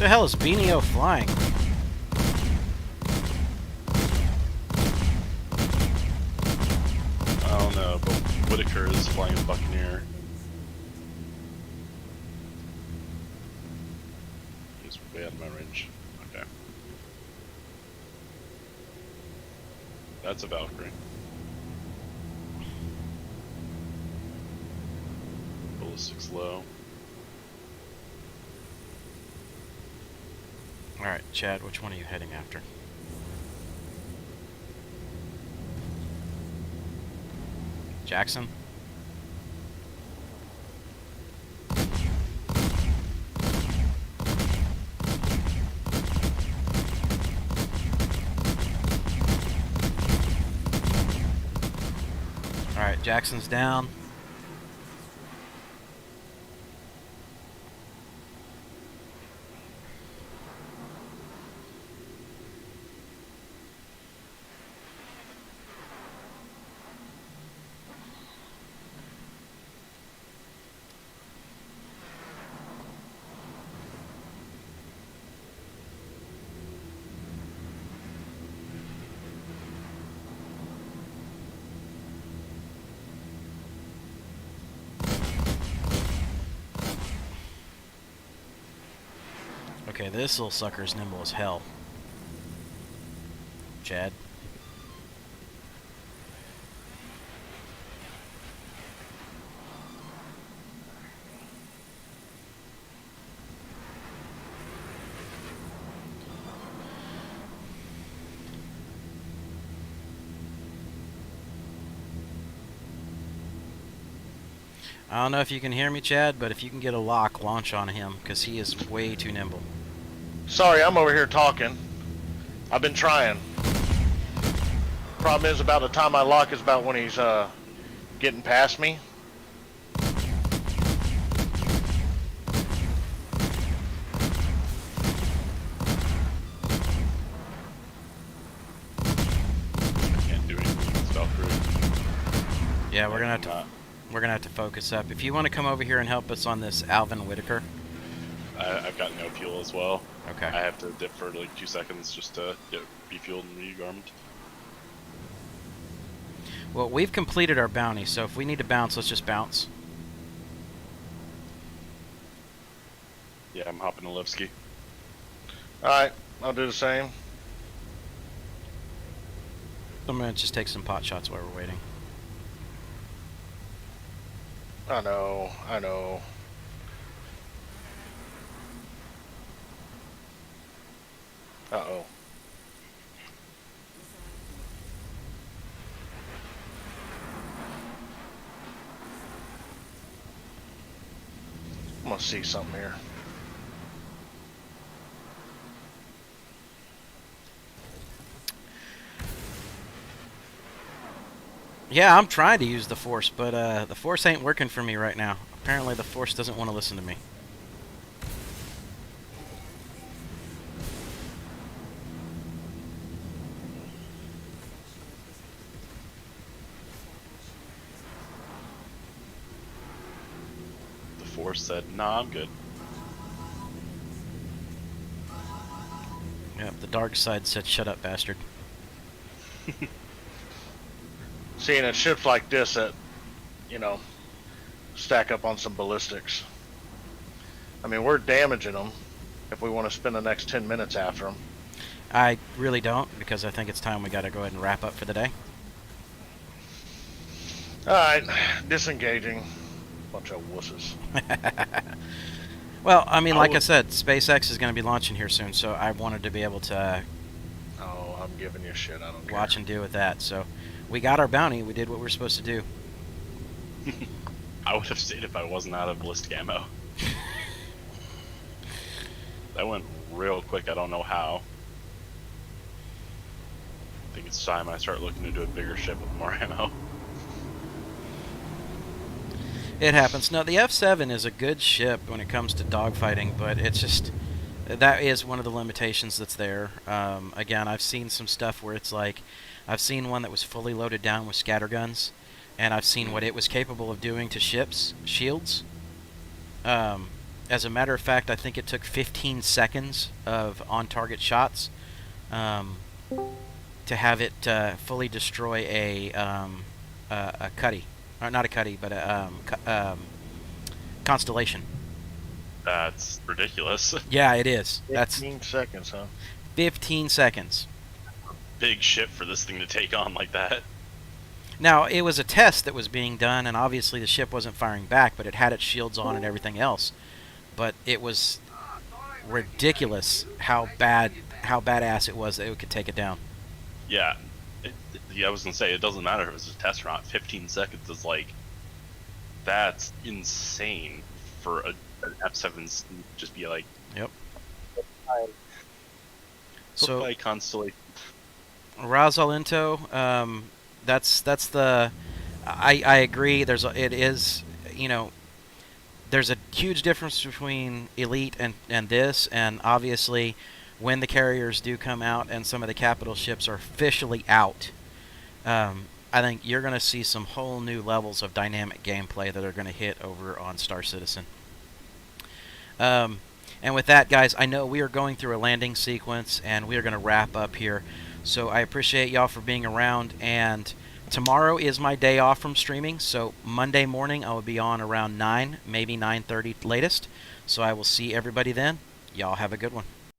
The hell is Beanio flying? I don't know, but Whitaker is flying a Buccaneer. He's way out of my range. Okay. That's a Valkyrie. Ballistics low. Alright, Chad, which one are you heading after? Jackson? Alright, Jackson's down. Okay, this little sucker's nimble as hell. Chad. I don't know if you can hear me, Chad, but if you can get a lock, launch on him, because he is way too nimble. Sorry, I'm over here talking. I've been trying. Problem is, about the time I lock is about when he's getting past me. I can't do anything with Valkyrie. Yeah, we're gonna have to focus up. If you want to come over here and help us on this Alvin Whitaker. I've got no fuel as well. Okay. I have to dip for like 2 seconds just to get refueled and rearmed. Well, we've completed our bounty, so if we need to bounce, let's just bounce. Yeah, I'm hopping to Levski. Alright, I'll do the same. I'm gonna just take some pot shots while we're waiting. I know, I know. Uh-oh. I'm gonna see something here. Yeah, I'm trying to use the Force, but the Force ain't working for me right now. Apparently the Force doesn't want to listen to me. The Force said, "Nah, I'm good." Yep, the dark side said, "Shut up, bastard." Seeing at ships like this that, you know, stack up on some ballistics. I mean, we're damaging them if we want to spend the next 10 minutes after them. I really don't, because I think it's time we gotta go ahead and wrap up for the day. Alright, disengaging. Bunch of wusses. Well, I mean, like I said, SpaceX is going to be launching here soon, so I wanted to be able to Oh, I'm giving you shit. I don't care. watch and do with that. So we got our bounty. We did what we were supposed to do. I would have stayed if I wasn't out of ballistic ammo. That went real quick. I don't know how. I think it's time I start looking into a bigger ship with more ammo. It happens. No, the F-7 is a good ship when it comes to dogfighting, but it's just, that is one of the limitations that's there. Again, I've seen some stuff where it's like, I've seen one that was fully loaded down with scatterguns, and I've seen what it was capable of doing to ships' shields. As a matter of fact, I think it took 15 seconds of on-target shots to have it fully destroy a cuddy, or not a cuddy, but a constellation. That's ridiculous. Yeah, it is. 15 That's seconds, huh? 15 seconds. Big ship for this thing to take on like that. Now, it was a test that was being done, and obviously the ship wasn't firing back, but it had its shields on and everything else. But it was ridiculous how badass it was that it could take it down. Yeah. I was gonna say, it doesn't matter if it was a test or not. 15 seconds is like, that's insane for an F7 to just be like, Yep. so So, by Constellation. Rosalinto, that's the. I agree. It is, you know, there's a huge difference between Elite and this, and obviously, when the carriers do come out and some of the capital ships are officially out, I think you're going to see some whole new levels of dynamic gameplay that are going to hit over on Star Citizen. And with that, guys, I know we are going through a landing sequence, and we are going to wrap up here. So I appreciate y'all for being around, and tomorrow is my day off from streaming, so Monday morning I will be on around 9, maybe 9:30 latest. So I will see everybody then. Y'all have a good one.